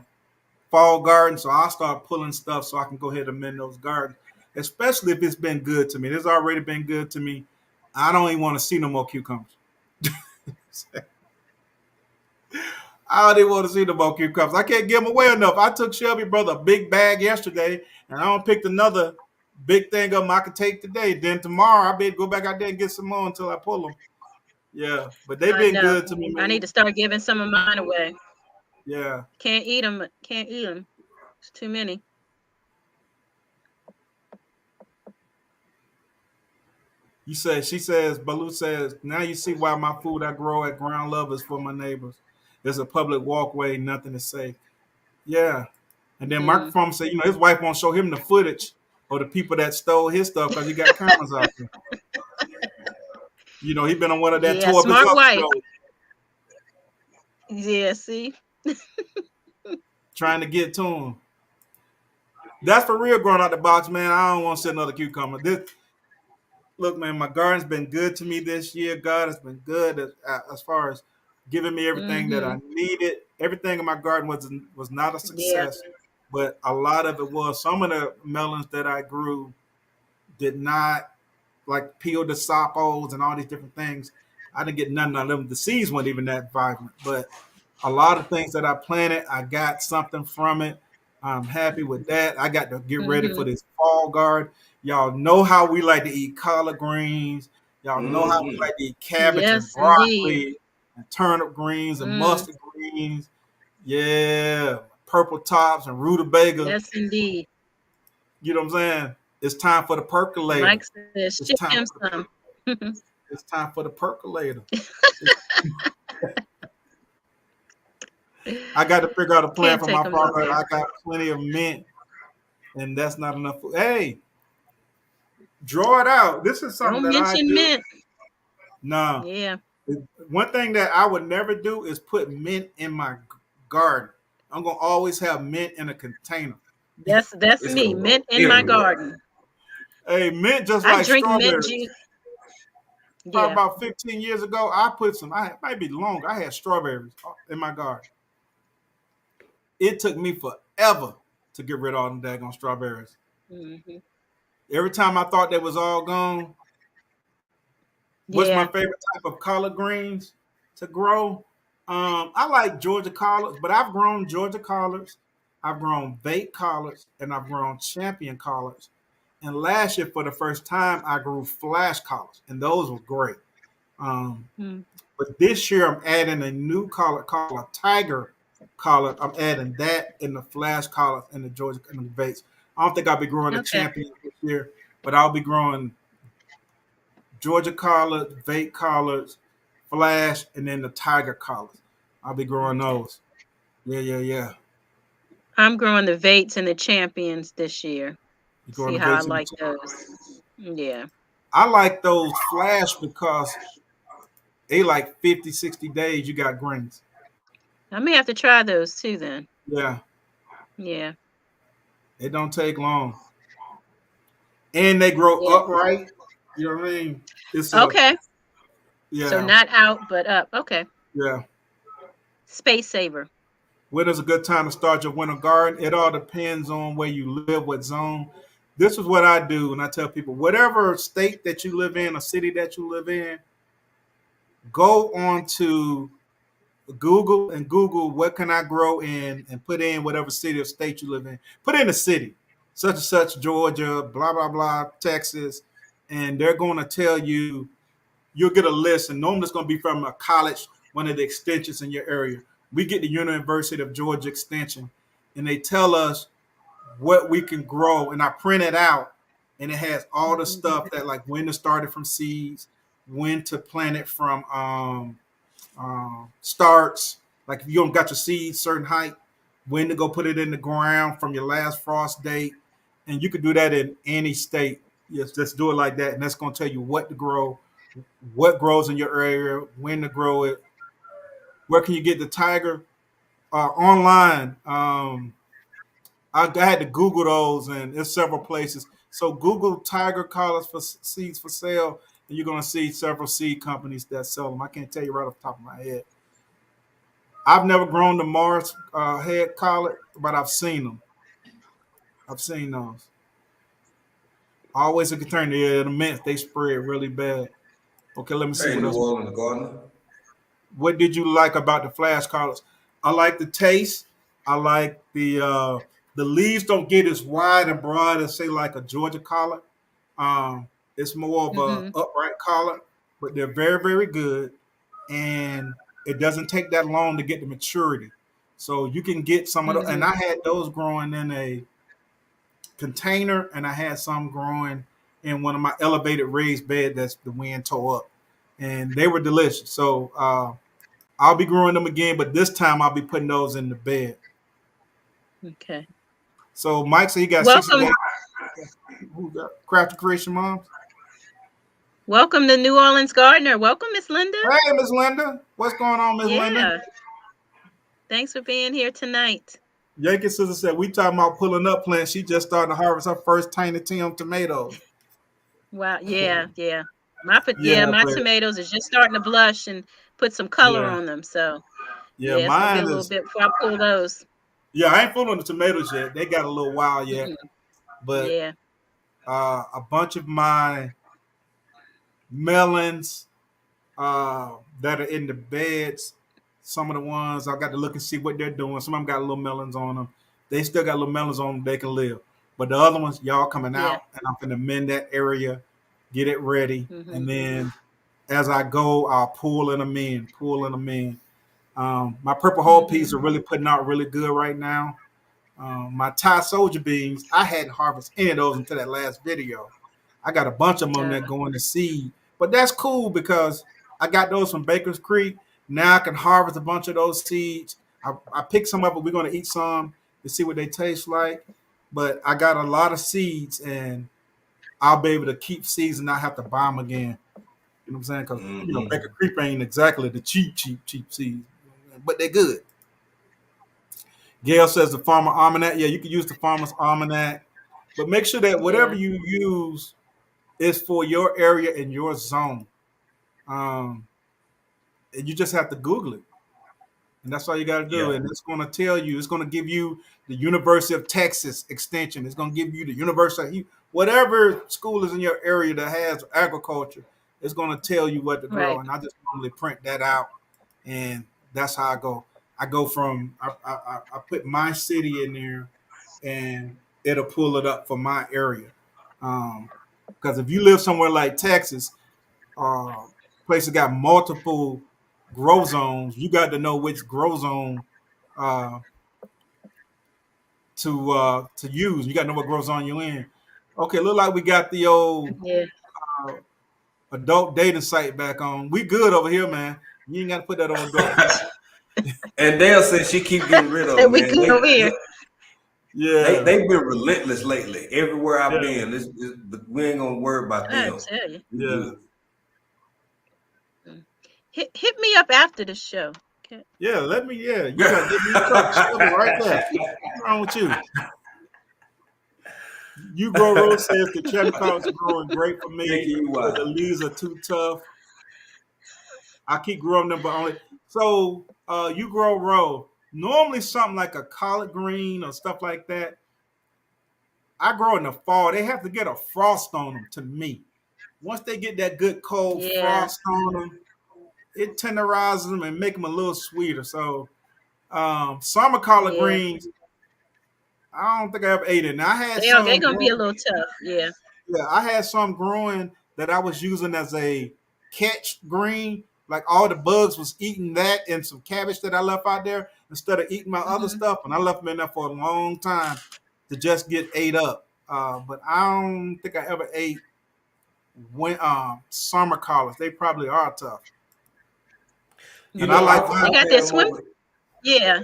fall garden. So I'll start pulling stuff so I can go ahead and amend those gardens, especially if it's been good to me. It's already been good to me. I don't even want to see no more cucumbers. I don't even want to see the more cucumbers. I can't give them away enough. I took Shelby brother a big bag yesterday, and I don't picked another big thing of them I could take today. Then tomorrow I better go back out there and get some more until I pull them. Yeah, but they've I been know. good to me, I need man. to start giving some of mine away. Yeah. Can't eat them. Can't eat them. It's too many. She says, Baloo says, now you see why my food I grow at ground level is for my neighbors. There's a public walkway, nothing to say. Yeah. And then Mm. Microphone said, his wife won't show him the footage of the people that stole his stuff because he got cameras out there. He been on one of that Yeah. tour of his Smart other wife. shows Yeah. See. trying to get to him. That's for real growing out the box, man. I don't want to see another cucumber. Look, man, my garden's been good to me this year. God has been good as far as giving me everything that Mm-hmm. I needed. Everything in my garden was not a Yeah. success, but a lot of it was. Some of the melons that I grew did not like peel the sappos and all these different things. I didn't get none of them. The seeds weren't even that vibrant, but a lot of things that I planted, I got something from it. I'm happy with that. I got to get ready Mm-hmm. for this fall guard. Y'all know how we like to eat collard greens. Y'all know how we Mm-hmm. like to eat cabbage and Yes, indeed. broccoli and turnip greens and Mm. mustard greens. Yeah, purple tops and rutabaga. Yes, indeed. You know what I'm saying? It's time for the percolator. Mike says, It's ship time him for the some. it's time for the percolator. I got to figure out a plan Can't for take my them father. nowhere. I got plenty of mint, and that's not enough. Hey, draw it out. This is something Don't that I mention do. mint. Nah, Yeah, one thing that I would never do is put mint in my garden. I'm gonna always have mint in a container. that's It's me. gonna go Mint in my everywhere. garden. Hey, mint just I like drink mint strawberries. juice. Probably Yeah. about 15 years ago, I put some. I might be longer. I had strawberries in my garden. It took me forever to get rid of all them daggone strawberries. Hmm. Every time I thought they was all gone, what's my Yeah. favorite type of collard greens to grow? I like Georgia collards, but I've grown Georgia collards, I've grown vape collards, and I've grown champion collards. And last year, for the first time, I grew flash collards, and those were great. Um, Mm. but this year, I'm adding a new collard called a tiger collard. I'm adding that in the flash collard and the Georgia and the vapes. I don't think I'll be growing the Okay. champion this year, but I'll be growing Georgia collards, vape collards, flash, and then the tiger collards. I'll be growing Okay. those. Yeah, yeah, yeah. I'm growing the Vates and the Champions this year. You're growing See the how I vapes and the like those. Yeah. I like those flash because they like 50, 60 days. You got greens. I may have to try those too then. Yeah, Yeah. it don't take long, and they grow Yeah. upright. You know what I mean? It's a Okay. So yeah, not out but up. Okay. yeah. Space saver. When is a good time to start your winter garden? It all depends on where you live, what zone. This is what I do, and I tell people, whatever state that you live in, a city that you live in, go on to Google and Google what can I grow in, and put in whatever city or state you live in. Put in the city, such and such, Georgia, blah blah blah, Texas, and they're going to tell you. You'll get a list, and normally it's going to be from a college, one of the extensions in your area. We get the University of Georgia extension, and they tell us what we can grow, and I print it out, and it has all the Mhm. stuff that like when to start it from seeds, when to plant it from starts. Like if you don't got your seeds certain height, when to go put it in the ground from your last frost date, and you can do that in any state. Yes, just do it like that, and that's going to tell you what to grow, what grows in your area, when to grow it. Where can you get the tiger? Online. I had to Google those, and there's several places. So Google tiger collars for seeds for sale, and you're going to see several seed companies that sell them. I can't tell you right off the top of my head. I've never grown the Mars head collar, but I've seen them. I've seen those. Always a concern. Yeah, the mint they spread really bad. Okay, let me see Hey, what New else. Orleans Gardener. What did you like about the flash collars? I like the taste. I like the leaves don't get as wide and broad as say like a Georgia collar. Um, it's more of a Mhm. upright collar, but they're very very good, and it doesn't take that long to get to maturity. So you can get some of the, and Mhm. I had those growing in a container, and I had some growing in one of my elevated raised bed that's the wind tore up, and they were delicious. So I'll be growing them again, but this time I'll be putting those in the bed. Okay. So Mike said he got 60 Welcome. days. Who got Crafty Creation Moms? Welcome to New Orleans Gardener. Welcome, Miss Linda. Hey, Miss Linda. What's going on, Miss Linda? Yeah. Thanks for being here tonight. Yankee sister said we talking about pulling up plants. She just started to harvest her first Tiny Tim tomatoes. Wow. Yeah. Yeah. Yeah, My but tomatoes is just starting to blush and put some color yeah, on them. So yeah, yeah, it's gonna be a mine little is. bit before I pull those. Yeah, I ain't full on the tomatoes yet. They got a little while yet, Mm-mm. but Yeah. a bunch of my melons that are in the beds. Some of the ones I got to look and see what they're doing. Some of them got little melons on them. They still got little melons on them. They can live. But the other ones, y'all coming Yeah. out, and I'm gonna mend that area, get it ready, Hmm. and then as I go, I'll pull in them in. My purple whole Hmm. peas are really putting out really good right now. My Thai soldier beans, I hadn't harvested any of those until that last video. I got a bunch of them that go in the seed, but that's cool because I got those from Baker's Creek. Now I can harvest a bunch of those seeds. I picked some up, but we're gonna eat some to see what they taste like. But I got a lot of seeds, and I'll be able to keep seeds and not have to buy them again. You know what I'm saying? Because Baker Creek ain't exactly the cheap seeds, but they're good. Gail says the Farmer Almanac. Yeah, you can use the Farmer's Almanac, but make sure that whatever Yeah. you use is for your area and your zone. Um, and you just have to Google it. And that's all you got to do. Yeah. And it's going to tell you, it's going to give you the University of Texas extension. It's going to give you the University, whatever school is in your area that has agriculture, it's going to tell you what to grow. Right. And I just normally print that out. And that's how I go. I go from, I put my city in there and it'll pull it up for my area. Because if you live somewhere like Texas, uh, places got multiple grow zones. You got to know which grow zone uh, to use. You got to know what grow zone you're in. Okay, look like we got the old Yeah. uh, adult dating site back on. We good over here, man. You ain't got to put that on adult dating. And Dale says she keep getting rid of Said them, we man. good over here. Yeah, They've been relentless lately. Everywhere I've yeah, been, we ain't gonna worry about I them. tell you. We yeah, good. Hit me up after the show. Okay. yeah. Let me. Yeah, you got to get me in touch. Shelby right there. What's wrong with you? You Grow Rose says the cherry crops growing great for Taking me, you but the wild. leaves are too tough. I keep growing them, but only so you grow row. Normally something like a collard green or stuff like that. I grow in the fall. They have to get a frost on them to me. Once they get that good cold Yeah. frost on them, it tenderizes them and make them a little sweeter. So summer collard Yeah. greens, I don't think I ever ate it. Now I had They're some gonna be a little tough. Yeah. yeah, I had some growing that I was using as a catch green. Like all the bugs was eating that and some cabbage that I left out there instead of eating my other Hmm. stuff. And I left them in there for a long time to just get ate up. But I don't think I ever ate summer collards. They probably are tough. You And I know, Yeah. like They mine. got had their them swim. over. Yeah.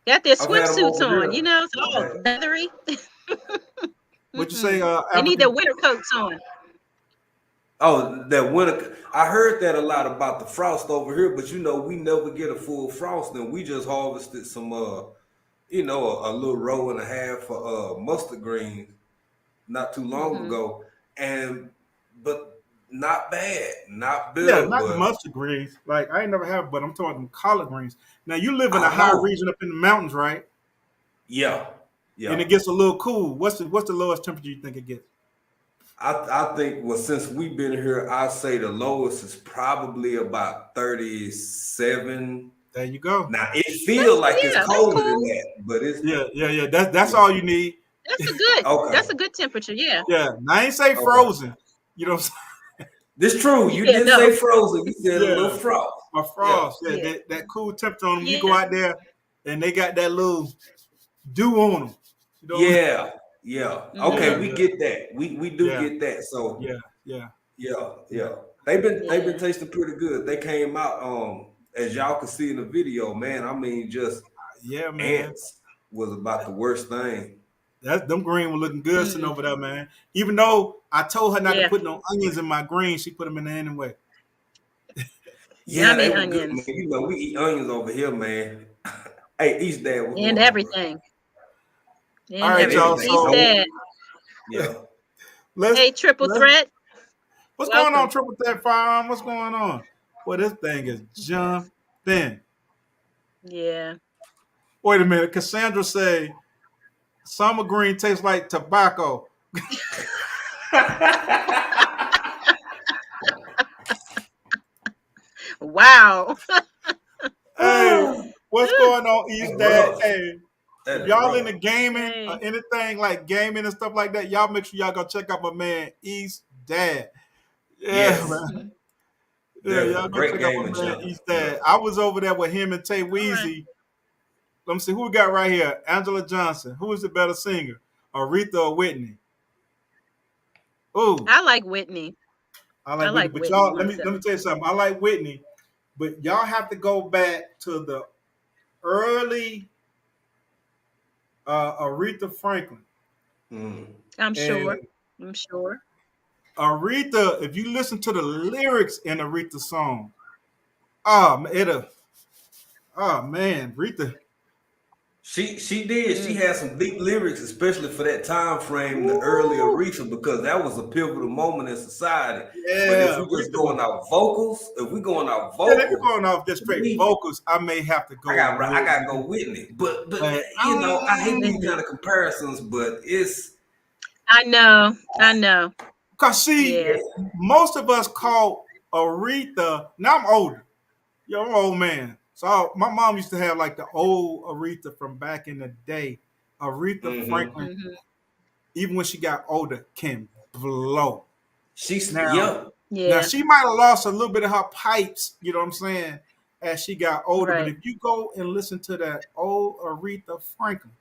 Got their I've had them swimsuits over on. here. It's all leathery. What'd you say, They need their African? winter coats on. Oh, that winter. I heard that a lot about the frost over here, but we never get a full frost, and we just harvested some, a little row and a half for mustard greens not too long Hmm. ago, but not bad, not Yeah, bitter, not the but mustard greens. Like I ain't never have, but I'm talking collard greens. Now you live in a I high know. region up in the mountains, right? Yeah, And yeah. it gets a little cool. What's the lowest temperature you think it gets? I think since we've been here, I say the lowest is probably about 37. There you go. Now it feels like it's That's colder than cool. that, but it's Yeah. That's yeah. all you need. Okay, That's a good temperature. Yeah. Yeah. Now, I ain't say okay. frozen. You know what This true. You Yeah. didn't say No. frozen. You said a I'm saying? little Yeah. frost. A Yeah. frost. Yeah, Yeah. that cool temperature on them. You go Yeah. out there and they got that little dew on them. You know? Yeah. Yeah. Yeah, Okay, Hmm. we yeah, get that. We do yeah, get that. So yeah, yeah, yeah, yeah. yeah. They've been Yeah. tasting pretty good. They came out as y'all can see in the video, man. I mean, just Yeah, man. ants was about the worst thing. That them green were looking good sitting Mm. over there, man. Even though I told her not to Yeah. put no onions in my greens, she put them in there anyway. Yeah, they Yummy were good, man. onions We eat onions over here, man. Hey, East Dad, what's and going on, bro? everything. All And right, And y'all. everything. everything. He's So So dead. yeah. let's Hey, triple let's threat. what's going on, Welcome. Triple Threat Firearm? What's going on? Well, this thing is jumping. Yeah. Wait a minute. Cassandra say summer green tastes like tobacco. Wow. Hey, what's going on, That's East Dad? rough. Hey, That if is y'all rough. into gaming or Hey. anything like gaming and stuff like that, y'all make sure y'all go check out my man East Dad. Yeah, Yes, man. Yeah, y'all definitely. go Great check out gaming my man channel. East Yeah. Dad. I was over there with him and Tay All right. Weezy. Let me see who we got right here. Angela Johnson. Who is the better singer? Aretha or Whitney? Oh, I like Whitney. I I like Whitney. like But Whitney y'all, let me myself. tell you something. I like Whitney, but y'all have to go back to the early Aretha Franklin. Mm. I'm sure. And I'm sure. Aretha, if you listen to the lyrics in Aretha song, oh, oh man, Aretha. She did. She Mm-hmm. had some deep lyrics, especially for that time frame, the early Woo, Aretha, because that was a pivotal moment in society. But if yeah, we just Aretha was. going out vocals, if we going out Yeah, if you're vocals, going off just to straight me, vocals, I may have to go I gotta Whitney. go Whitney. But But you know, I hate these Mm-hmm. kind of comparisons, but it's I know. I know. cause see, Yeah. yeah. most of us call Aretha. Now I'm older. Yo, I'm an old man. So my mom used to have like the old Aretha from back in the day. Aretha Mm-hmm. Franklin, Mm-hmm. even when she got older, can blow. She's Now, yeah. now Yeah. she might have lost a little bit of her pipes, you know what I'm saying, as she got older. But Right. if you go and listen to that old Aretha Franklin,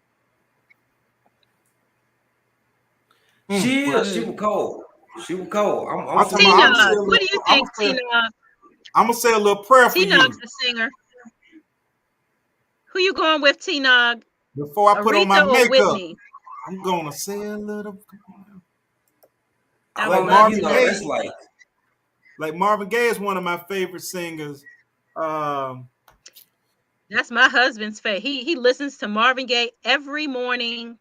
but She Mm. was cold. She was cold. I'm I'm talking finna about, give I'm gonna say you. T-Nog. a What little, do you I'm think, gonna say, T-Nog? I'm gonna say a little prayer for T-Nog's you the singer. Who you going with, T-Nog? before I put on my Aretha or makeup. Whitney? I'm gonna say a little, come on now. I would Like love You Marvin to know, know. that's Gaye. like Like Marvin Gaye is one of my favorite singers. Um, That's my husband's fave. He listens to Marvin Gaye every morning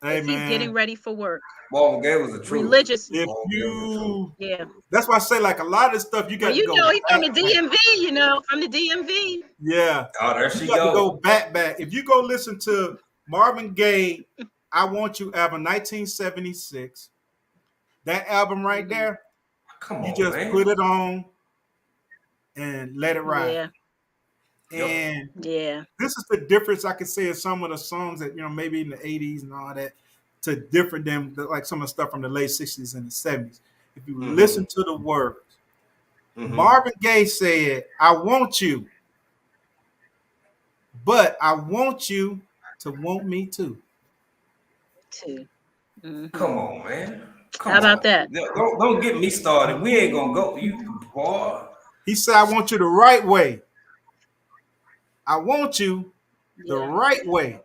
hey as he's getting man, ready for work. Marvin Gaye was a truth. Religious. if Marvin Gaye was a truth. you, Yeah. that's why I say like a lot of this stuff you Well, got to you go know he's from back the back. DMV, from the DMV. Yeah, Oh, there you she got to go go. back back. If you go listen to Marvin Gaye, "I Want You" album 1976, that album right Hmm. there, Come you on, just man. put it on and let it ride. Yeah. Yep. And Yeah. this is the difference I could say in some of the songs that maybe in the '80s and all that to different than like some of the stuff from the late '60s and the '70s. If you listen Mm-hmm. to the words, Mm-hmm. Marvin Gaye said, "I want you, but I want you to want me too." Too. Hmm. Come on, man. How Come about on. that? Don't get me started. We ain't gonna go. You boy. He said, "I want you the right way. I want you the Yeah. right way,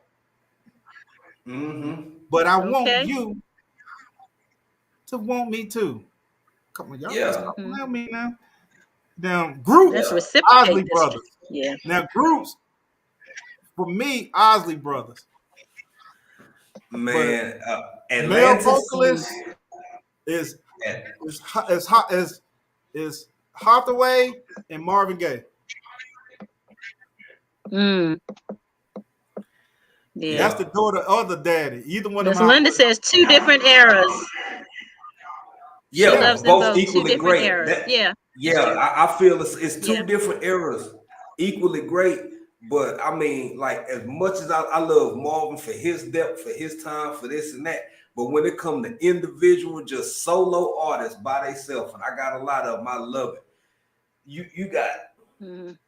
Mm-hmm. but I want Okay. you to want me too." Come on, y'all better Yeah. stop Hmm. playing me now. Now, Let's groups, Yeah. reciprocate Osley this. Brothers. Yeah. Now, groups, for me, Osley Brothers. But Man, male Atlantis. Mm. vocalist is At, is hot is Hathaway and Marvin Gaye. Mm. That's Yeah. the yeah. daughter of the daddy. Either one of Miss them out. Linda says two different eras. She Yeah, loves Yeah. them both both. Two equally different great. eras. That Yeah, that's yeah, true. I feel it's Yeah. two different eras, equally great. But I mean, like as much as I love Marvin for his depth, for his time, for this and that. But when it comes to individual, just solo artists by themselves, and I got a lot of them, I love it. You got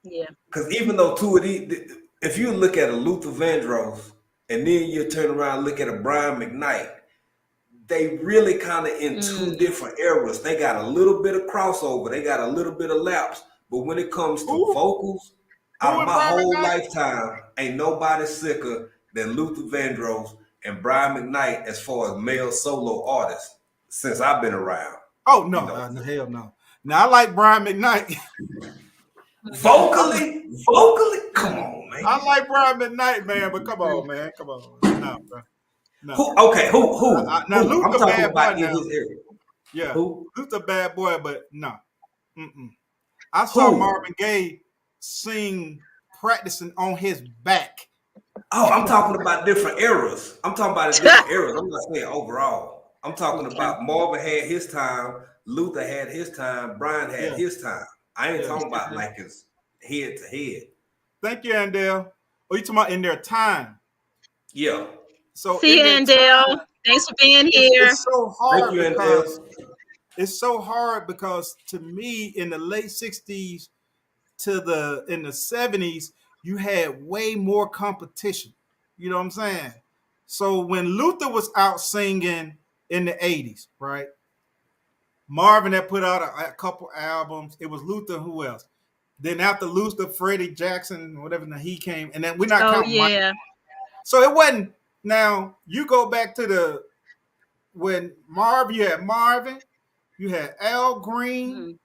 Yeah. because even though two of these, if you look at a Luther Vandross and then you turn around and look at a Brian McKnight, they really kind of in two Mm. different eras. They got a little bit of crossover, they got a little bit of lapse. But when it comes to Who? vocals, out Who of is my Brian whole McKnight? lifetime, ain't nobody sicker than Luther Vandross and Brian McKnight as far as male solo artists since I've been around. Oh no, You know, no, hell no. Now I like Brian McKnight. Mhm. I, vocally, come Mm. on, I man. like Brian McKnight, man. But come on, man, come on, no, bro. No. Who? Okay, Now who? I'm Luther talking bad boy about in now. his area. Yeah, Who? Luther bad boy, but no. Mm-mm. I saw Who? Marvin Gaye sing practicing on his back. Oh, I'm talking about different eras. I'm talking about different eras. I'm not saying overall. I'm talking Okay. about Marvin had his time, Luther had his time, Brian had Yeah, his time. I ain't yeah. talking about Uh-huh. like it's head to head. Thank you, Andell. Oh, you talking about in their time? Yeah. So See in you, their Andell. time, Thanks for being it's here. it's so Thank hard you, because Andel. to me in the late '60s to the in the '70s you had way more competition. You know what I'm saying? So when Luther was out singing in the '80s, right? Marvin had put out a couple albums. It was Luther. Who else? Then after Luther, Freddie Jackson, whatever, he came, and then we're not Oh counting Mike. yeah. So it wasn't. Now you go back to the when Marv, you had Marvin, you had Al Green. Mm.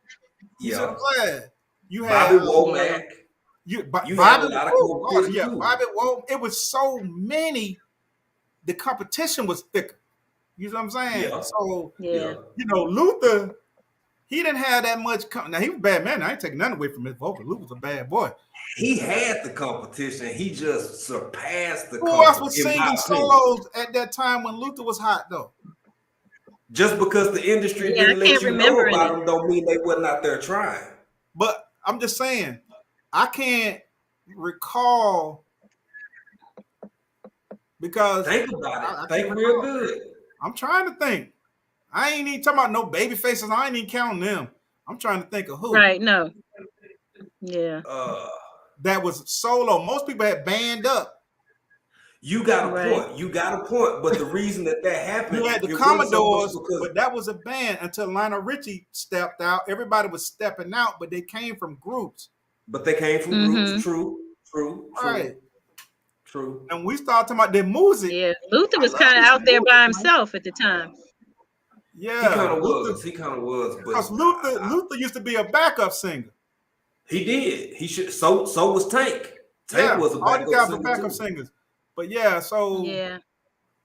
You said Yeah. glad. You Bobby had Yeah. Womack. You had Bobby. a lot of Oh God, competition yeah, too. Bobby. Well, it was so many. The competition was thicker. You know what I'm saying? Yeah. So Yeah. Yeah. Luther, he didn't have that much. Now he was a bad man. I ain't taking nothing away from his vocal. Luther was a bad boy. He had the competition. He just surpassed the Who else competition, was in my singing opinion. solos at that time when Luther was hot though? Just because the industry Yeah, I didn't let can't you know remember about any. them, don't mean they wasn't out there trying. But I'm just saying, I can't recall because Think about it. I can't Think real recall. good. I'm trying to think. I ain't even talking about no baby faces. I ain't even counting them. I'm trying to think of who Right. No. Yeah. that was solo. Most people had band up. You got a Right. point. You got a point. But the reason that You happened, had the it wasn't so much Commodores, because. but that was a band until Lionel Richie stepped out. Everybody was stepping out, but they came from groups. But they came from Mm-hmm. groups. True. All right. True. And we started talking about their music. Yeah. Luther I was love kind of this out there by music, man. himself at the time. He kind Yeah, of Luther. was. He kind of was. Because But Luther used to be a backup singer. he did. He should. So was Tank. Tank Yeah, was a all these backup guys were singer backup too. singers. But yeah, so Yeah.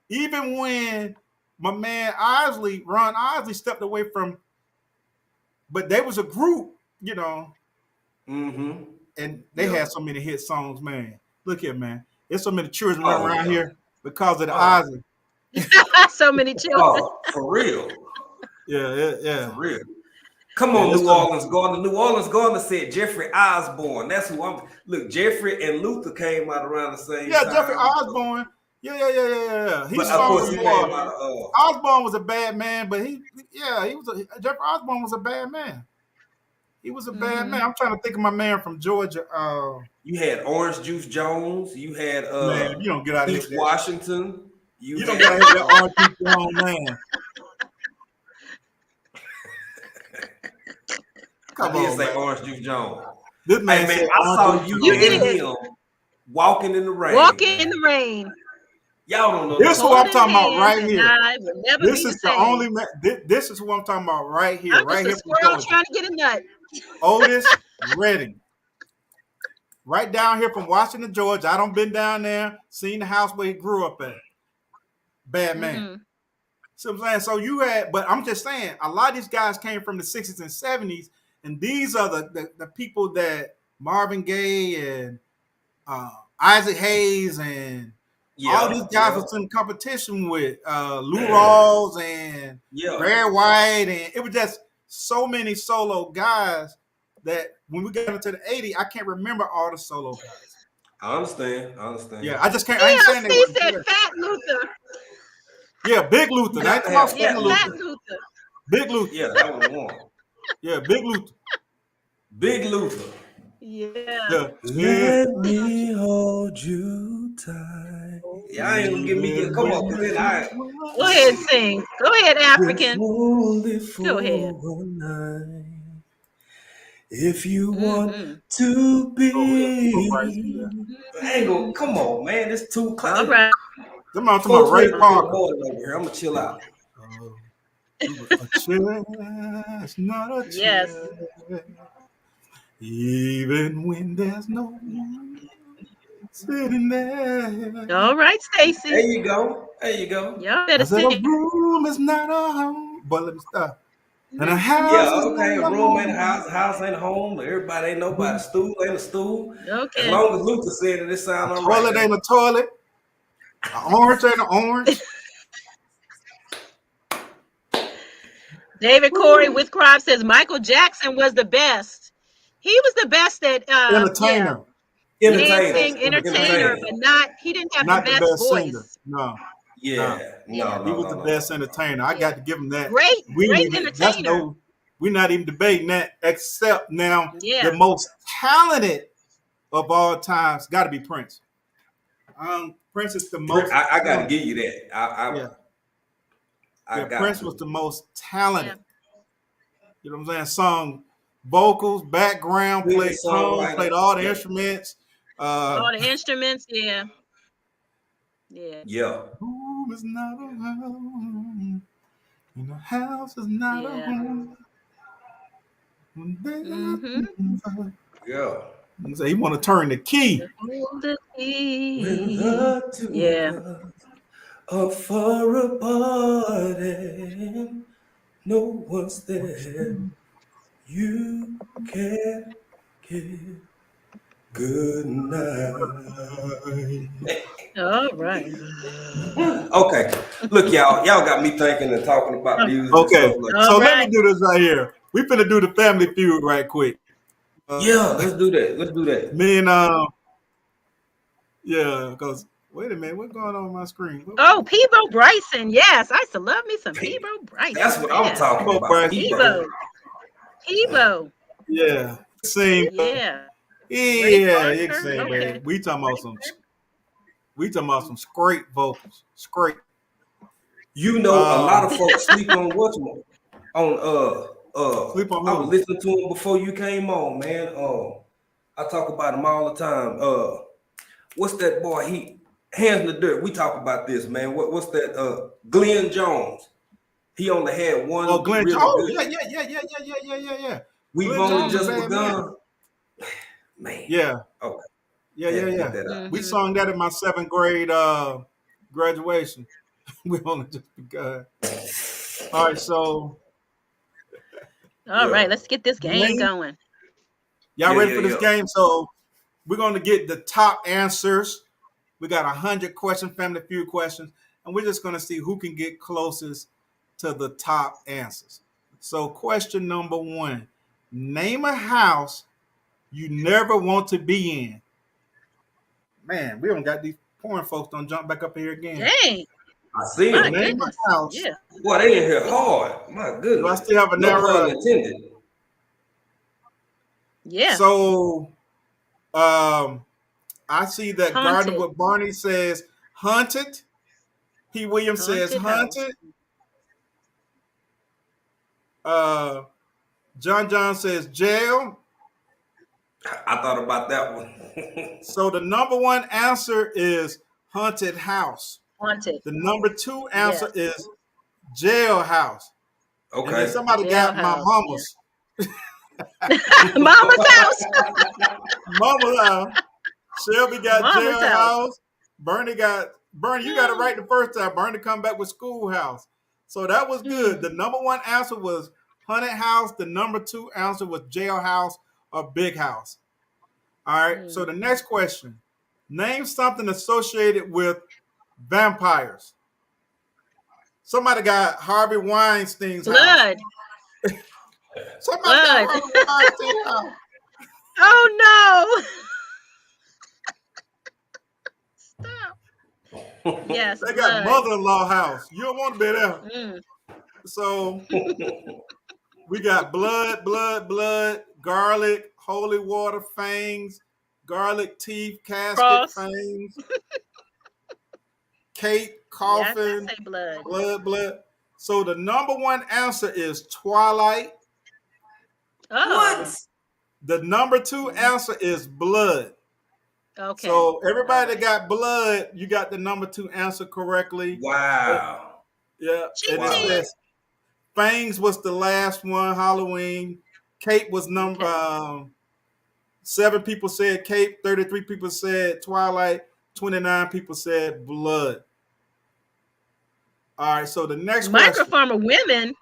even when my man Ron Isley stepped away from, but they was a group, Mm-hmm. and they Yeah. had so many hit songs, man. Look here, man. There's so many children running Oh around yeah. here because of the Oh. Isley. So many children. Oh, for real. Yeah. For real. Come Yeah, on, it's New some, Orleans Garden. New Orleans Garden said Jeffrey Osborne. That's who I'm. Look, Jeffrey and Luther came out around the same time. Jeffrey Osborne. Yeah. He But of course, sung he more. came out of. Osborne was a bad man, but Jeffrey Osborne was a bad man. He was a bad man. I'm trying to think of my man from Georgia. You had Orange Juice Jones. You had Man, you don't get out of here Keith with that. Washington. You don't get out of here with that Orange Juice Jones, man. Come I did on, say man. Orange Juice Jones. This man Hey man, said I saw Orange you Juice and Jones. him walking in the rain. Walking man. in the rain. Y'all don't know. This is what I'm Holding talking about hands right and here. I will never This be is the the same. only man. This is what I'm talking about right here. I'm Right just here a from squirrel Georgia. trying to get a nut. Otis Redding. Right down here from Washington, Georgia. I done been down there, seen the house where he grew up at. Bad man. See what I'm saying? So you had, but I'm just saying, a lot of these guys came from the 60s and 70s, and these are the people that Marvin Gaye and Isaac Hayes and all these guys was in competition with Lou Rawls and Barry White, and it was just so many solo guys that when we got into the 80s, I can't remember all the solo guys. I understand. Yeah, I just can't. I ain't saying they TLC weren't said good. Fat Luther. Yeah, Big Luther. I ain't talking about Yeah, Fat Fat Luther. Luther. Big Luther. Yeah, that was one. Yeah, Big Luther. Big Luther. Yeah. Let me hold you tight. Yeah, I ain't gonna give me. Come on, cause then I. Go ahead and sing. Go ahead, African. Only for Go ahead. one night. If you want to be, I ain't gonna. Come on, man. It's too close. All right. I'm talking about Ray Parker. Over here. I'm gonna chill out. A chance, not a Yes. chance. Even when there's no one sitting there. All right, Stacy. There you go. Y'all better I said sing. a room is not a home. But let me stop. And a house Yeah, is okay. not A a room home. ain't a house. A house ain't a home. Everybody ain't nobody. A stool ain't a stool. Okay. As long as Luther said it, it sound all right. Toilet ain't a toilet. An orange ain't an orange. David Corey with Crop says Michael Jackson was the best. He was the best at Entertainer. dancing, entertainer, but he didn't have Not the best voice. singer. No. No. He was the best entertainer. I got to give him that. Great entertainer. We're not even debating that, except now Yeah. the most talented of all times got to be Prince. Prince is the most. I got to give you that. Prince was the most talented. Yeah. You know what I'm saying? Sung vocals, background, Singing played tones, songwriter. played all the Yeah. instruments. All the instruments, yeah. Home is not a home, and the house is not a Yeah. home. Mm-hmm. Yeah. So he want to turn the key. Hold the When key. the two Yeah. of us are far apart and no one's there, you can't get good night. All right. Okay, look, y'all got me thinking and talking about music and Okay, stuff like All so let right. me do this right here. We finna do the family feud right quick. yeah, let's do that. Let's do that. Me and yeah, because wait a minute, what's going on my screen? Oh, Peebo Bryson. Yes, I used to love me some Peebo That's Bryson. what I'm Yeah. talking about. Peebo. Peebo. Yeah, sing. Yeah. Ray Yeah, you can Parker. sing, Okay. man. We talking about some scrape vocals, scrape. You know, a lot of folks sleep on what's more. Sleep on I was who? listening to him before you came on, man. I talk about him all the time. What's that boy? Hands in the Dirt. We talk about this, man. What's that? Glenn Jones. He only had Oh, one Glenn. really Oh, good. yeah. We've Glenn only Jones is a just bad man. begun. Man. Yeah. Okay. Yeah. Had to get that out. We sung that in my 7th grade graduation. We only just begun. All right, so All right. Let's get this game going. y'all ready for this game? So we're gonna get the top answers. We got 100 family feud questions, and we're just gonna see who can get closest to the top answers. So question number 1: name a house you never want to be in. Man, we don't got these porn folks don't jump back up here again. Dang. I see My him. Name goodness. a house. Yeah. Boy, they in here hard. My Do I goodness. still have a No narrow? pun intended. Yeah. So I see that Haunted. Gardner with Barney says haunted. P. Williams says haunted. John says jail. I thought about that one. So the number 1 answer is haunted house. Haunted. The number 2 answer is jailhouse. Okay. And then somebody got my mama's. Yeah. Mama's house. Mama's house. Shelby got Mama's jailhouse. Bernie, you got it right the first time. Bernie come back with schoolhouse. So that was good. The number 1 answer was haunted house. The number 2 answer was jailhouse or big house. All right. So the next question: name something associated with vampires. Somebody got Harvey Weinstein's Blood. house. Somebody got Harvey Weinstein's house. Oh no. Stop. Yes. They got mother-in-law house. You don't want to be there. So we got blood, garlic, holy water, fangs, garlic teeth, casket, Cross. fangs, cake, coffin, say blood. blood. So the number 1 answer is Twilight. Oh. The number 2 answer is blood. Okay. So everybody that got blood, you got the number 2 answer correctly. Wow. Yeah. And it says fangs was the last one, Halloween. Cape was number 7 people said Cape, 33 people said Twilight, 29 people said blood. All right, so the next Microfarmer women.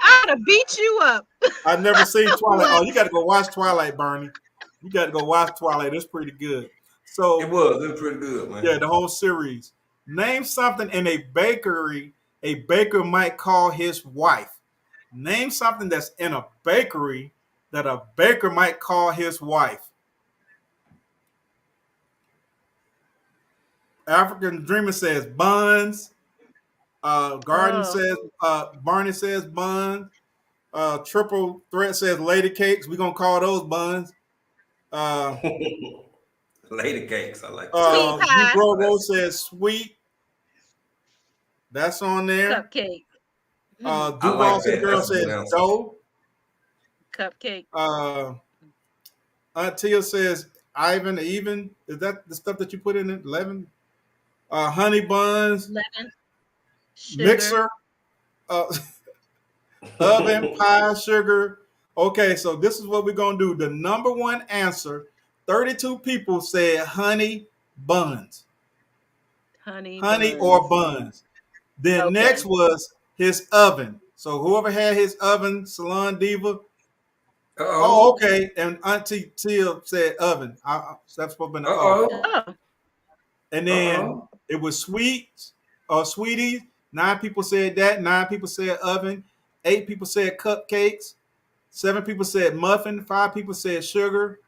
I'd have beat you up. I've never seen Twilight. Oh, you got to go watch Twilight, Bernie. You got to go watch Twilight. It's pretty good. So it was pretty good, man. Yeah, the whole series. Name something in a bakery a baker might call his wife. Name something that's in a bakery that a baker might call his wife. African Dreamer says buns. Garden says Barney says buns. Triple Threat says lady cakes. We're gonna call those buns. Lady cakes, I like. Sweet pie. Grobo says sweet. That's on there. Cupcake. I like Duval City that. Girl That's a good says answer. dough. Cupcake. Aunt Tia says Ivan, even. Is that the stuff that you put in it? 11? Honey buns, Lemon. Sugar. mixer, uh, oven, pie, sugar. Okay, so this is what we're going to do. The number one answer, 32 people said honey buns. Honey Honey or buns. buns. Then next Okay. was his oven. So whoever had his oven, Salon Diva. Oh, Uh-oh. okay. And Auntie Tia said oven. That's what been the off. Uh-oh. Oh. And then Uh-oh. it was sweets or sweeties. 9 people said that. 9 people said oven. 8 people said cupcakes. 7 people said muffin. 5 people said sugar.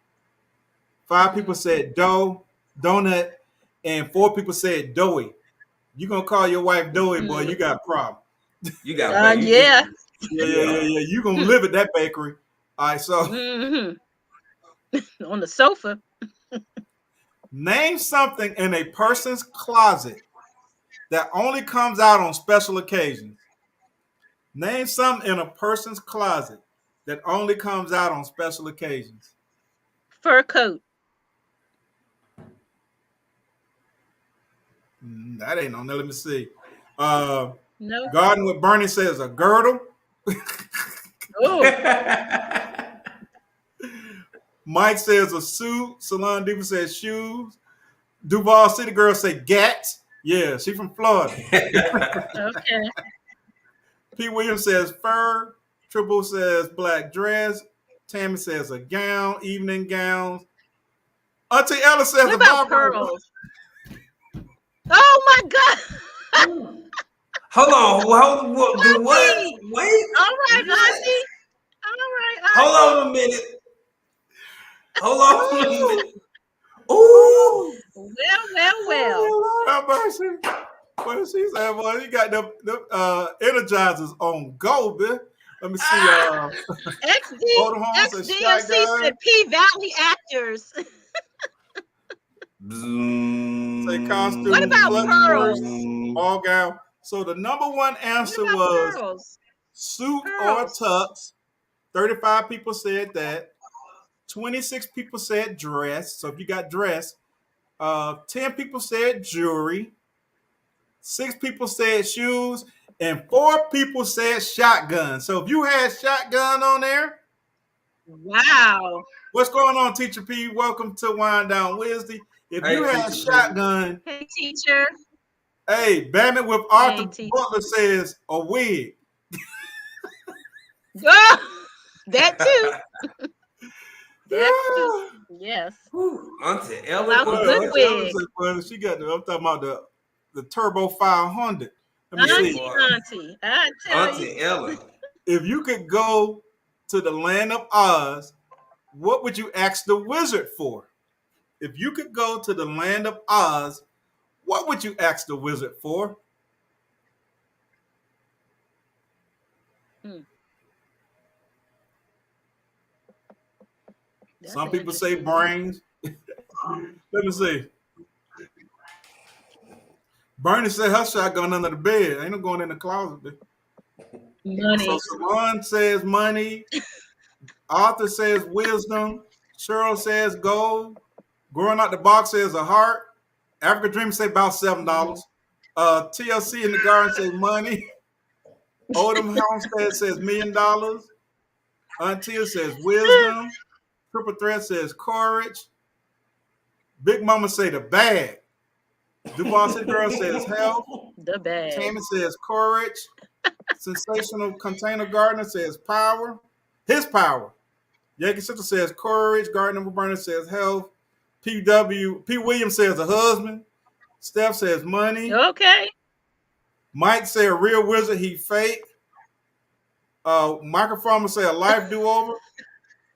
5 people said dough, donut, and 4 people said doughy. You gonna call your wife doughy, boy? You got a problem. You got back. Yeah. Yeah. You gonna live at that bakery. All right. So Hmm. On the sofa. name something in a person's closet that only comes out on special occasions. Name something in a person's closet that only comes out on special occasions. Fur coat. That ain't on there. Let me see. No. Garden with Bernie says a girdle. Oh. Mike says a suit. Salon Diva says shoes. Duval City Girl say gats. Yeah, she from Florida. Okay. Pete Williams says fur. Triple says black dress. Tammy says a gown, evening gowns. Auntie Ella says What a about vibrator. pearls? Oh my God. Hold on. What? Do what? Auntie. Wait. All right, What? Auntie. All right, Hold Auntie. on a minute. Hold on a minute. Ooh. Well. Oh, Lord have mercy. What did she say? Boy, you got the energizers on go, bitch. Let me see. Hold on, says XDMC shotgun. said P Valley actors. Say What costume, about clutch purse, pearls? ball gown. So the number one What answer about was pearls? suit or Pearls. tux. 35 people said that. 26 people said dress. So if you got dress, 10 people said jewelry. 6 people said shoes, and 4 people said shotgun. So if you had shotgun on there, Wow. what's going on, Teacher P? Welcome to Wind Down Wednesday. If you Hey, had Teacher P. shotgun, Hey, teacher. hey, Bandit with Hey, Arthur teacher. Butler says a wig. That too. That too. Yes. Auntie Ella. About the good wig. She got I'm talking about the Turbo 500. Let me see. Auntie. I tell you. Auntie Ella. If you could go to the land of Oz, what would you ask the wizard for? If you could go to the land of Oz, what would you ask the wizard for? That's Some an people say interesting one. brains. Let me see. Bernie said her shotgun under the bed. Ain't no going in the closet. Money. So Salon says money. Arthur says wisdom. Cheryl says gold. Growing out the box says a heart. Africa Dream say about $7. TLC in the garden say money. Odom Homestead says $1,000,000. Auntie says wisdom. Triple Threat says courage. Big Mama say the bag. Duval City Girl says health. The bag. Tammy says courage. Sensational Container Gardener says power. His power. Yankee Sister says courage. Gardner Burner says health. P Williams says a husband. Steph says money. Okay. Mike said a real wizard, he fake. Michael Farmer say a life do-over.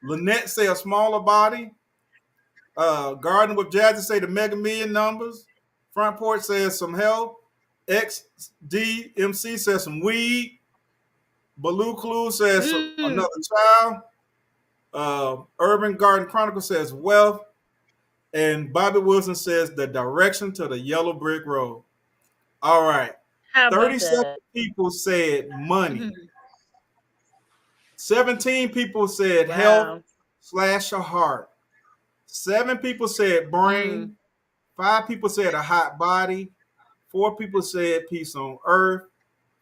Lynette say a smaller body. Garden with Jazzy say the Mega Million numbers. Front Porch says some help. XDMC says some weed. Baloo Clue says another child. Urban Garden Chronicle says wealth. And Bobby Wilson says the direction to the yellow brick road. All right. How about 37 that? people said money. Mhm. 17 people said health Wow. slash a heart. 7 people said Mm. brain. 5 people said a hot body. 4 people said peace on earth.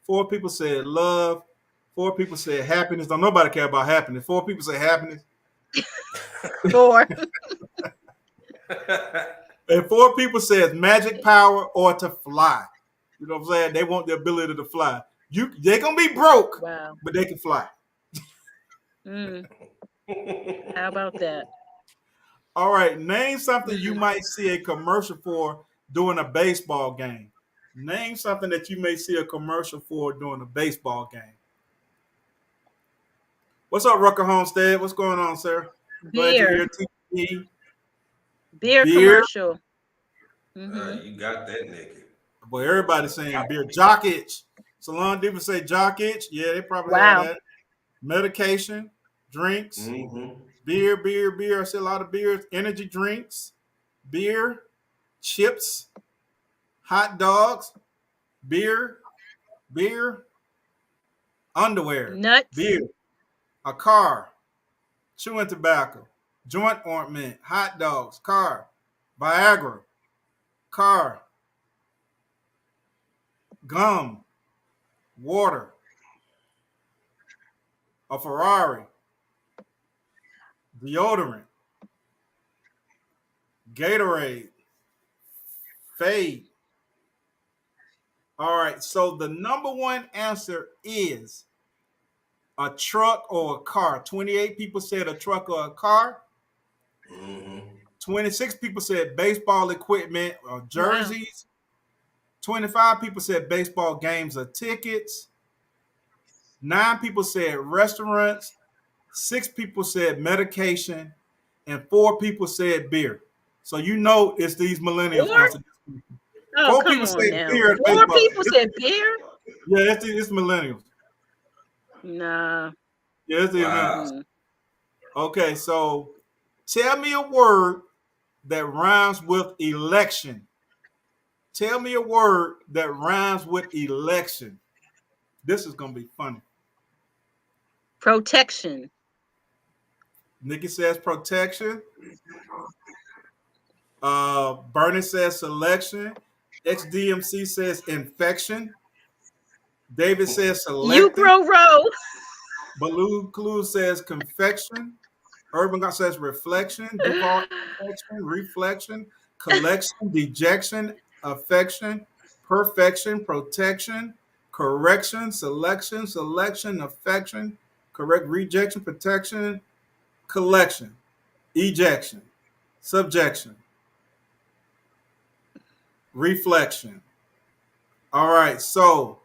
4 people said love. 4 people said happiness. Don't nobody care about happiness. 4 people say happiness. 4. And 4 people said magic power or to fly. You know what I'm saying? They want the ability to fly. They're gonna be broke, Wow. but they can fly. Mm. How about that? All right, name something you Mm. might see a commercial for during a baseball game. Name something that you may see a commercial for during a baseball game. What's up, Rucker Homestead? What's going on, sir? Glad you're Beer. here. TV. Beer Beer. commercial. Mhm. You got that, Nikki. Boy, everybody's saying beer. Jock itch. Salon people say jock itch. Yeah, they probably have Wow. that. Medication, drinks, Mm-hmm. beer. I see a lot of beers. Energy drinks, beer, chips, hot dogs, beer, beer, underwear, Nuts. beer, a car, chewing tobacco, joint ointment, hot dogs, car, Viagra, car, gum, water, a Ferrari, deodorant, Gatorade, fade. All right, so the number one answer is a truck or a car. 28 people said a truck or a car. Mm-hmm. 26 people said baseball equipment or Wow. jerseys. 25 people said baseball games or tickets. 9 people said restaurants. 6 people said medication. And 4 people said beer. So you know it's these millennials 4? answering. Oh, 4 come people on said now. beer at 4 baseball. people said beer? Yeah, it's millennials. Nah. Yeah, it's the Wow. millennials. Mm-mm. Okay, so tell me a word that rhymes with election. Tell me a word that rhymes with election. This is gonna be funny. Protection. Nikki says protection. Bernie says selection. XDMC says infection. David says You selecting. grow row. Baloo Clue says confection. Urban God says reflection. Duval infection, reflection, collection, dejection, affection, perfection, protection, correction, selection, affection, correct, rejection, protection, collection, ejection, subjection, reflection. All right, so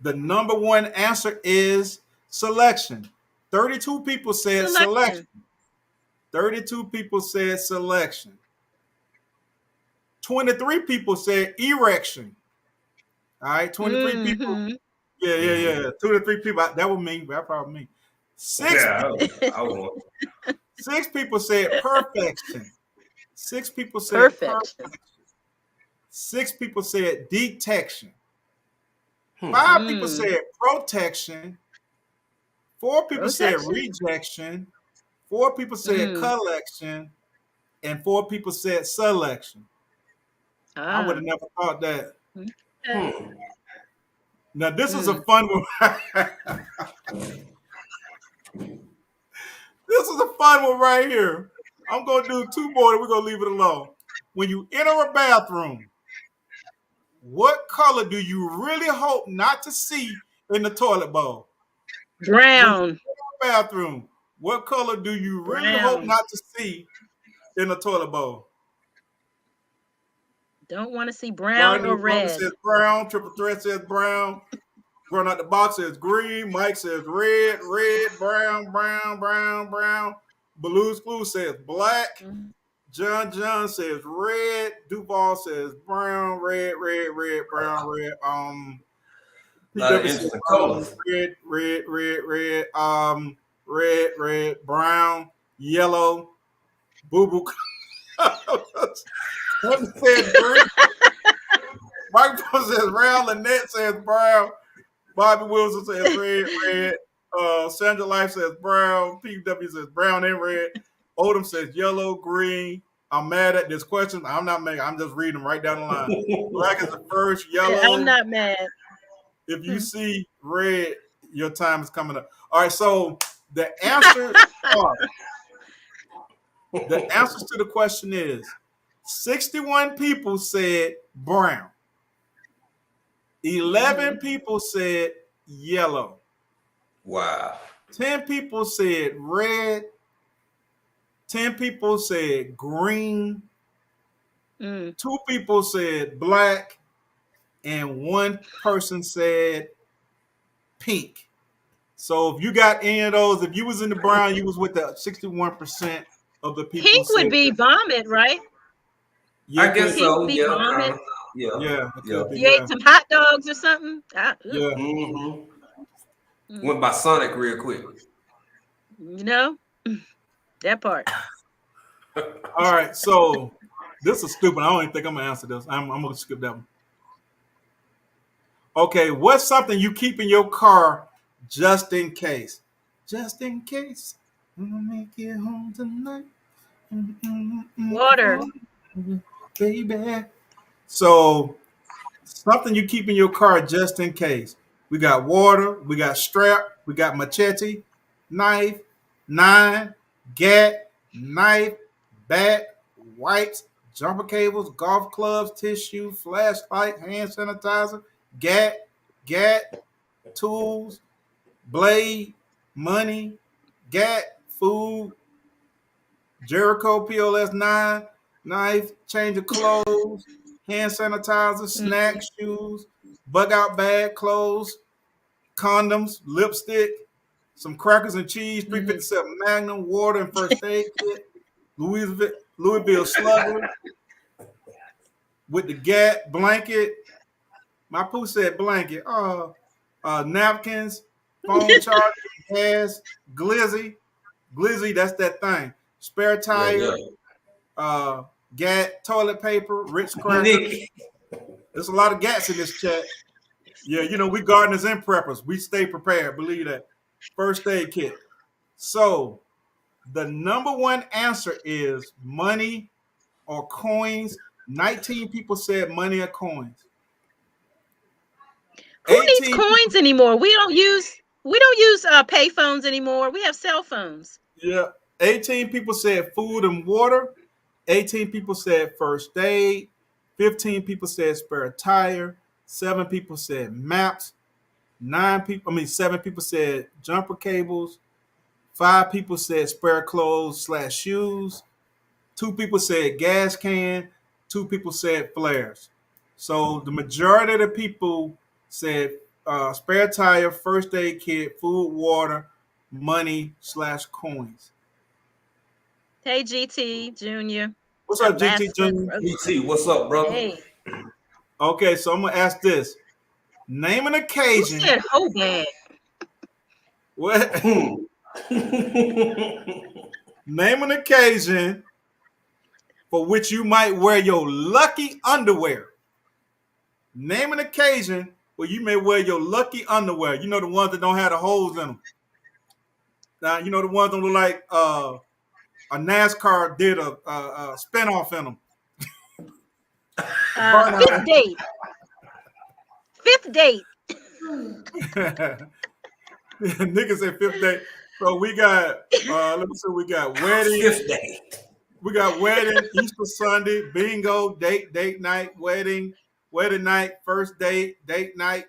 the number one answer is selection. 32 people said selection. Selection. 32 people said selection. 23 people said erection. All right, 23 people. Mm-hmm. Yeah. 2 to 3 people. That was me. That probably me. Six Yeah, people. I want. 6 people said perfection. 6 people said Perfection. perfection. 6 people said detection. Hmm. 5 people Mm. said protection. 4 people said Protection? rejection. 4 people said Mm. collection. And 4 people said selection. I would Ah. have never thought that. Okay. Hmm. Now this is a Mm. fun one. This is a fun one right here. I'm gonna do 2 more, and we're gonna leave it alone. When you enter a bathroom, what color do you really hope not to see in the toilet bowl? When you Brown. enter a bathroom, what color do you really hope Brown. not to see in the toilet bowl? Don't want to see brown Rodney or Roman red. says brown. Triple Threat says brown. Growing out the box says green. Mike says red, brown. Blues Clue says black. Mm. John says red. Duval says brown, red, brown, red. A lot of PW says interesting colors. red. Red, brown, yellow. Boo boo. Said green. Microphone says round. Lynette says brown. Bobby Wilson says red, red. Sandra Life says brown. PW says brown and red. Odom says yellow, green. I'm mad at this question. I'm not mad. I'm just reading them right down the line. Black is the first. Yeah, I'm Yellow. not mad. If you see red, your time is coming up. All right. So the answers are. The answers to the question is 61 people said brown. 11 people said yellow. Wow. 10 people said red. 10 people said green. 2 people said black. And 1 person said pink. So if you got any of those, if you was in the brown, you was with the 61% of the people. Pink would be vomit, right? Yeah, I guess so. Pink Yeah, vomit. kind of. Yeah. You ate some hot dogs or something? Yeah. Went by Sonic real quick. You know, that part. All right, so this is stupid. I don't even think I'm gonna answer this. I'm gonna skip that one. Okay, what's something you keep in your car just in case? Just in case. I'm gonna make it home tonight. Water. Baby. So something you keep in your car just in case. We got water, we got strap, we got machete, knife, 9, gat, knife, bat, wipes, jumper cables, golf clubs, tissue, flashlight, hand sanitizer, gat, tools, blade, money, gat, food, Jericho POS 9, knife, change of clothes, hand sanitizer, snacks, shoes, bug out bag, clothes, condoms, lipstick, some crackers and cheese, 357 Magnum, water and first aid kit, Louisville Slugger with the gat, blanket. My poo said blanket. Napkins, phone charger, gas, glizzy, that's that thing. Spare tire, gat, toilet paper, Ritz crackers. There's a lot of gats in this chat. Yeah, you know, we gardeners and preppers. We stay prepared, believe that. First aid kit. So the number one answer is money or coins. 19 people said money or coins. Who needs coins anymore? We don't use pay phones anymore. We have cell phones. Yeah. 18 people said food and water. 18 people said first aid. 15 people said spare tire. 7 people said maps. 7 people said jumper cables. 5 people said spare clothes / shoes. 2 people said gas can. 2 people said flares. So the majority of the people said spare tire, first aid kit, food, water, money / coins. Hey, GT Junior. What's up, GT Junior? GT, what's up, brother? Hey. Okay, so I'm gonna ask this. Name an occasion. Who said oh bad? What? Name an occasion for which you might wear your lucky underwear. Name an occasion where you may wear your lucky underwear. You know, the ones that don't have the holes in them. Now, you know, the ones that look like a NASCAR did a spinoff in them. Fifth date. Fifth date. Niggas said fifth date. So we got, let me see, we got wedding. Fifth date. We got wedding, Easter Sunday, bingo, date night, wedding night, first date night,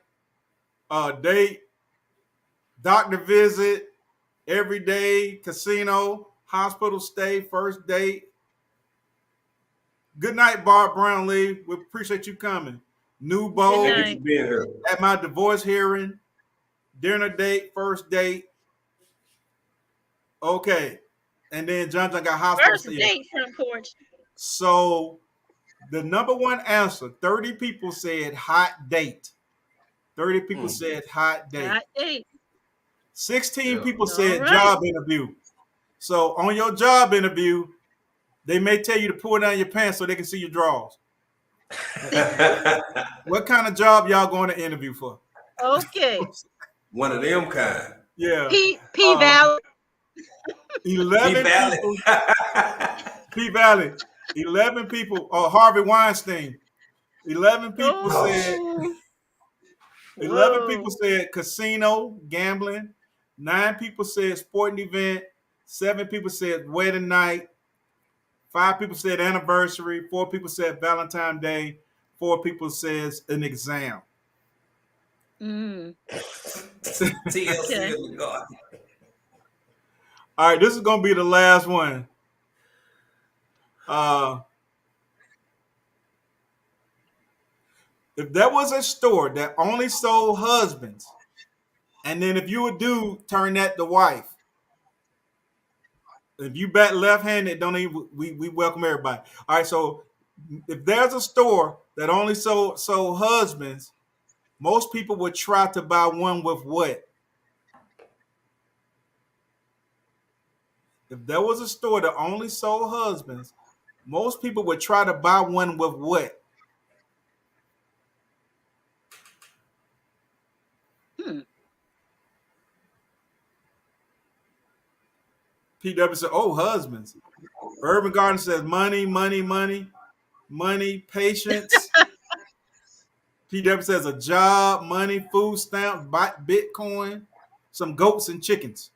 date, doctor visit, everyday, casino, hospital stay, first date. Good night, Bob Brownlee. We appreciate you coming. New bow at my divorce hearing, dinner date, first date. Okay. And then John got hospital stay. First date, front porch. So the number one answer, 30 people said hot date. 30 people said hot date. Hot date. 16 people said job interview. So on your job interview, they may tell you to pull down your pants so they can see your drawers. What kind of job y'all going to interview for? Okay. One of them kind. Yeah. P Valley. 11 Valley. people. P Valley. 11 people. Oh, Harvey Weinstein. 11 people said. Oh. 11 Whoa. people said casino, gambling. 9 people said sporting event. 7 people said wedding night. 5 people said anniversary. 4 people said Valentine's Day. 4 people says an exam. Mm. TLC Okay. is the God. All right, this is gonna be the last one. If there was a store that only sold husbands, and then if you would turn that to wife. If you bet left-handed, don't even we welcome everybody. All right, so if there's a store that only sold husbands, most people would try to buy one with what? If there was a store that only sold husbands, most people would try to buy one with what? Hmm. PW said, "Oh, husbands." Urban Garden says, "Money, money, money, money, patience." PW says, "A job, money, food stamps, Bitcoin, some goats and chickens,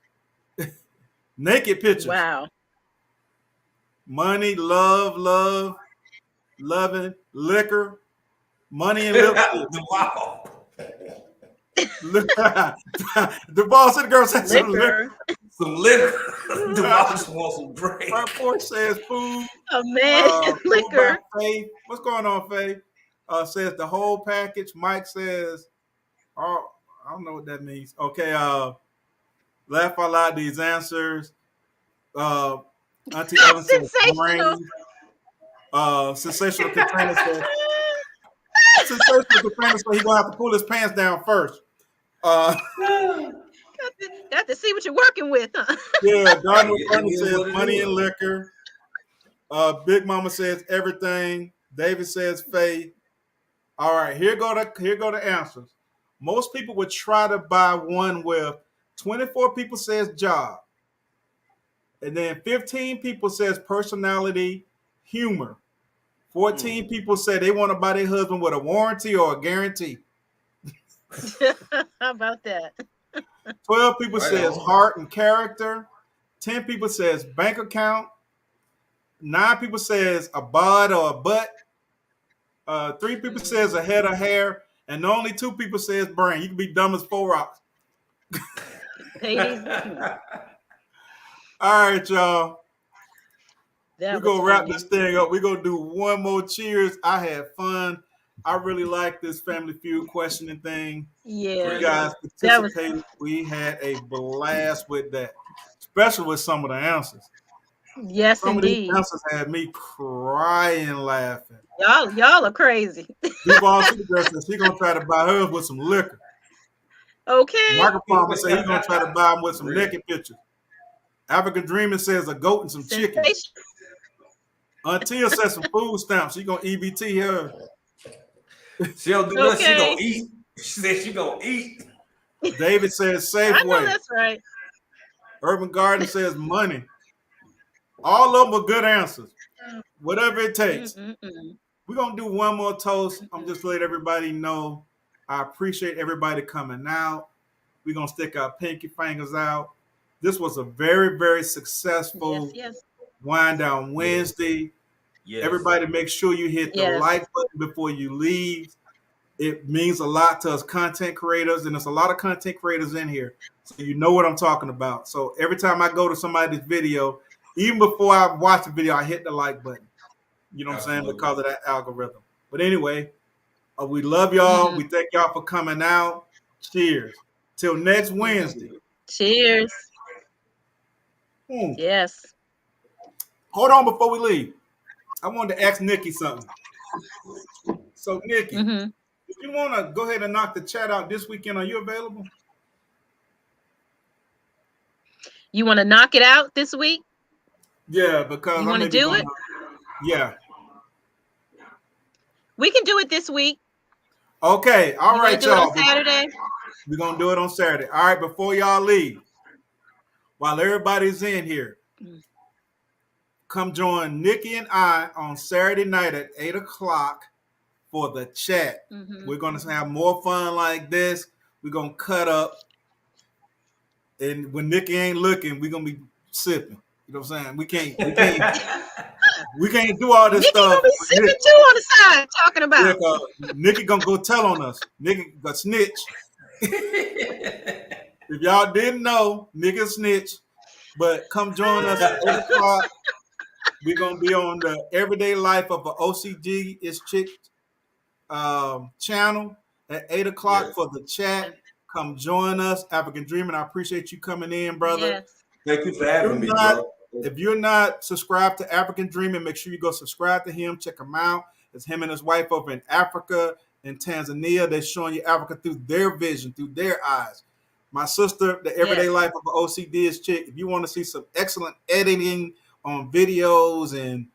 naked pictures, Wow. money, love, loving, liquor, money and lipstick." Wow. The boss of the girl said some liquor. Liquor. Some liquor. The boss wants some drink. Front porch says food. A man. Food by Liquor. Faith. What's going on, Faith? Says the whole package. Mike says, "Oh, I don't know what that means." Okay. Laugh out loud. These answers. Auntie Ellen says Sensational. brain. Sensational Katrina says sensational Katrina says he's gonna have to pull his pants down first. Got to see what you're working with, huh? Yeah. Donald says money and liquor. Big Mama says everything. David says faith. All right, here go the answers. Most people would try to buy one with 24 people says job. And then 15 people says personality, humor. 14 people say they want to buy their husband with a warranty or a guarantee. How about that? 12 people says heart and character. 10 people says bank account. 9 people says a bod or a butt. 3 people says a head of hair, and only 2 people says brain. You can be dumb as 4 rocks. All right, y'all. We're going to wrap this thing up. We're going to do one more cheers. I had fun. I really like this Family Feud questioning thing. Yeah. You guys participated. We had a blast with that, especially with some of the answers. Yes, some indeed. Of these answers had me crying laughing. Y'all are crazy. Duval says he's going to try to buy hers with some liquor. Okay. Michael Palmer says he's going to try to buy them with some naked pictures. African Dreamer says a goat and some chicken. Until says some food stamps. She's going to EBT her. She don't do nothing. She going to eat. She said she going to eat. David says Safeway. I know that's right. Urban Garden says money. All of them are good answers. Whatever it takes. We're going to do one more toast. I'm just letting everybody know I appreciate everybody coming out. We're going to stick our pinky fingers out. This was a very, very successful Wind Down Wednesday. Yes. Everybody make sure you hit the like button before you leave. It means a lot to us content creators, and there's a lot of content creators in here. So you know what I'm talking about. So every time I go to somebody's video, even before I watch the video, I hit the like button. You know what I'm saying? Because of that algorithm. But anyway, we love y'all. We thank y'all for coming out. Cheers. Till next Wednesday. Cheers. Yes. Hold on before we leave. I wanted to ask Nikki something. So, Nikki, if you want to go ahead and knock the chat out this weekend, are you available? You want to knock it out this week? Yeah, because you want to do it. Yeah. We can do it this week. Okay, all right, Do it on y'all. Saturday. We're gonna do it on Saturday. All right, before y'all leave, while everybody's in here, come join Nikki and I on Saturday night at 8 o'clock for the chat. We're gonna have more fun like this. We're gonna cut up, and when Nikki ain't looking, we're gonna be sipping. You know what I'm saying? We can't do all this Nikki stuff. gonna be sipping too on the side, talking about. Yeah, Nikki gonna go tell on us. Nikki gonna snitch. If y'all didn't know, Nikki snitch. But come join us at 8 o'clock. We're gonna be on the Everyday Life of an OCG is Chick channel at 8 o'clock for the chat. Come join us, African Dreaming. I appreciate you coming in, brother. Yes. Thank you for having me, bro. If you're not subscribed to African Dreaming, make sure you go subscribe to him. Check him out. It's him and his wife over in Africa and Tanzania. They're showing you Africa through their vision, through their eyes. My sister, the Everyday Life of an OCD is Chick. If you want to see some excellent editing on videos and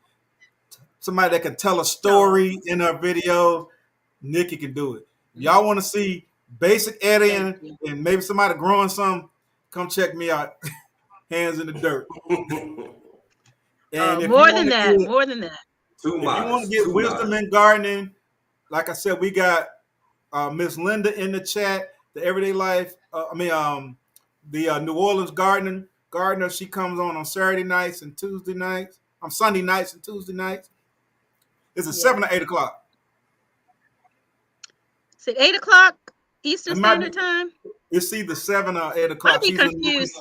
somebody that can tell a story in her video, Nikki can do it. If y'all want to see basic editing and maybe somebody growing something, come check me out. Hands in the Dirt. And more than that. If you want to get wisdom in gardening, like I said, we got Miss Linda in the chat, the Everyday Life. The New Orleans gardener. She comes on Saturday nights and Tuesday nights. On Sunday nights and Tuesday nights. Is it 7 or 8 o'clock? Is it 8 o'clock Eastern Standard Time? It's either 7 or 8 o'clock. I'd be confused.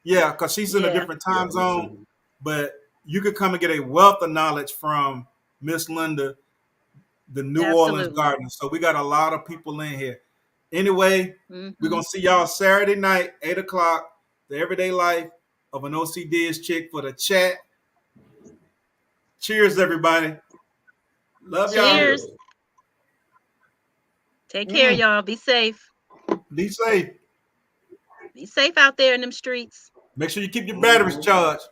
Yeah, because she's in a different time zone. But you could come and get a wealth of knowledge from Miss Linda, the New Orleans gardener. So we got a lot of people in here. Anyway, we're going to see y'all Saturday night, 8 o'clock, the Everyday Life of an OCD Chick for the chat. Cheers, everybody. Love y'all. Cheers. Take care, y'all. Be safe. Be safe. Be safe out there in them streets. Make sure you keep your batteries charged.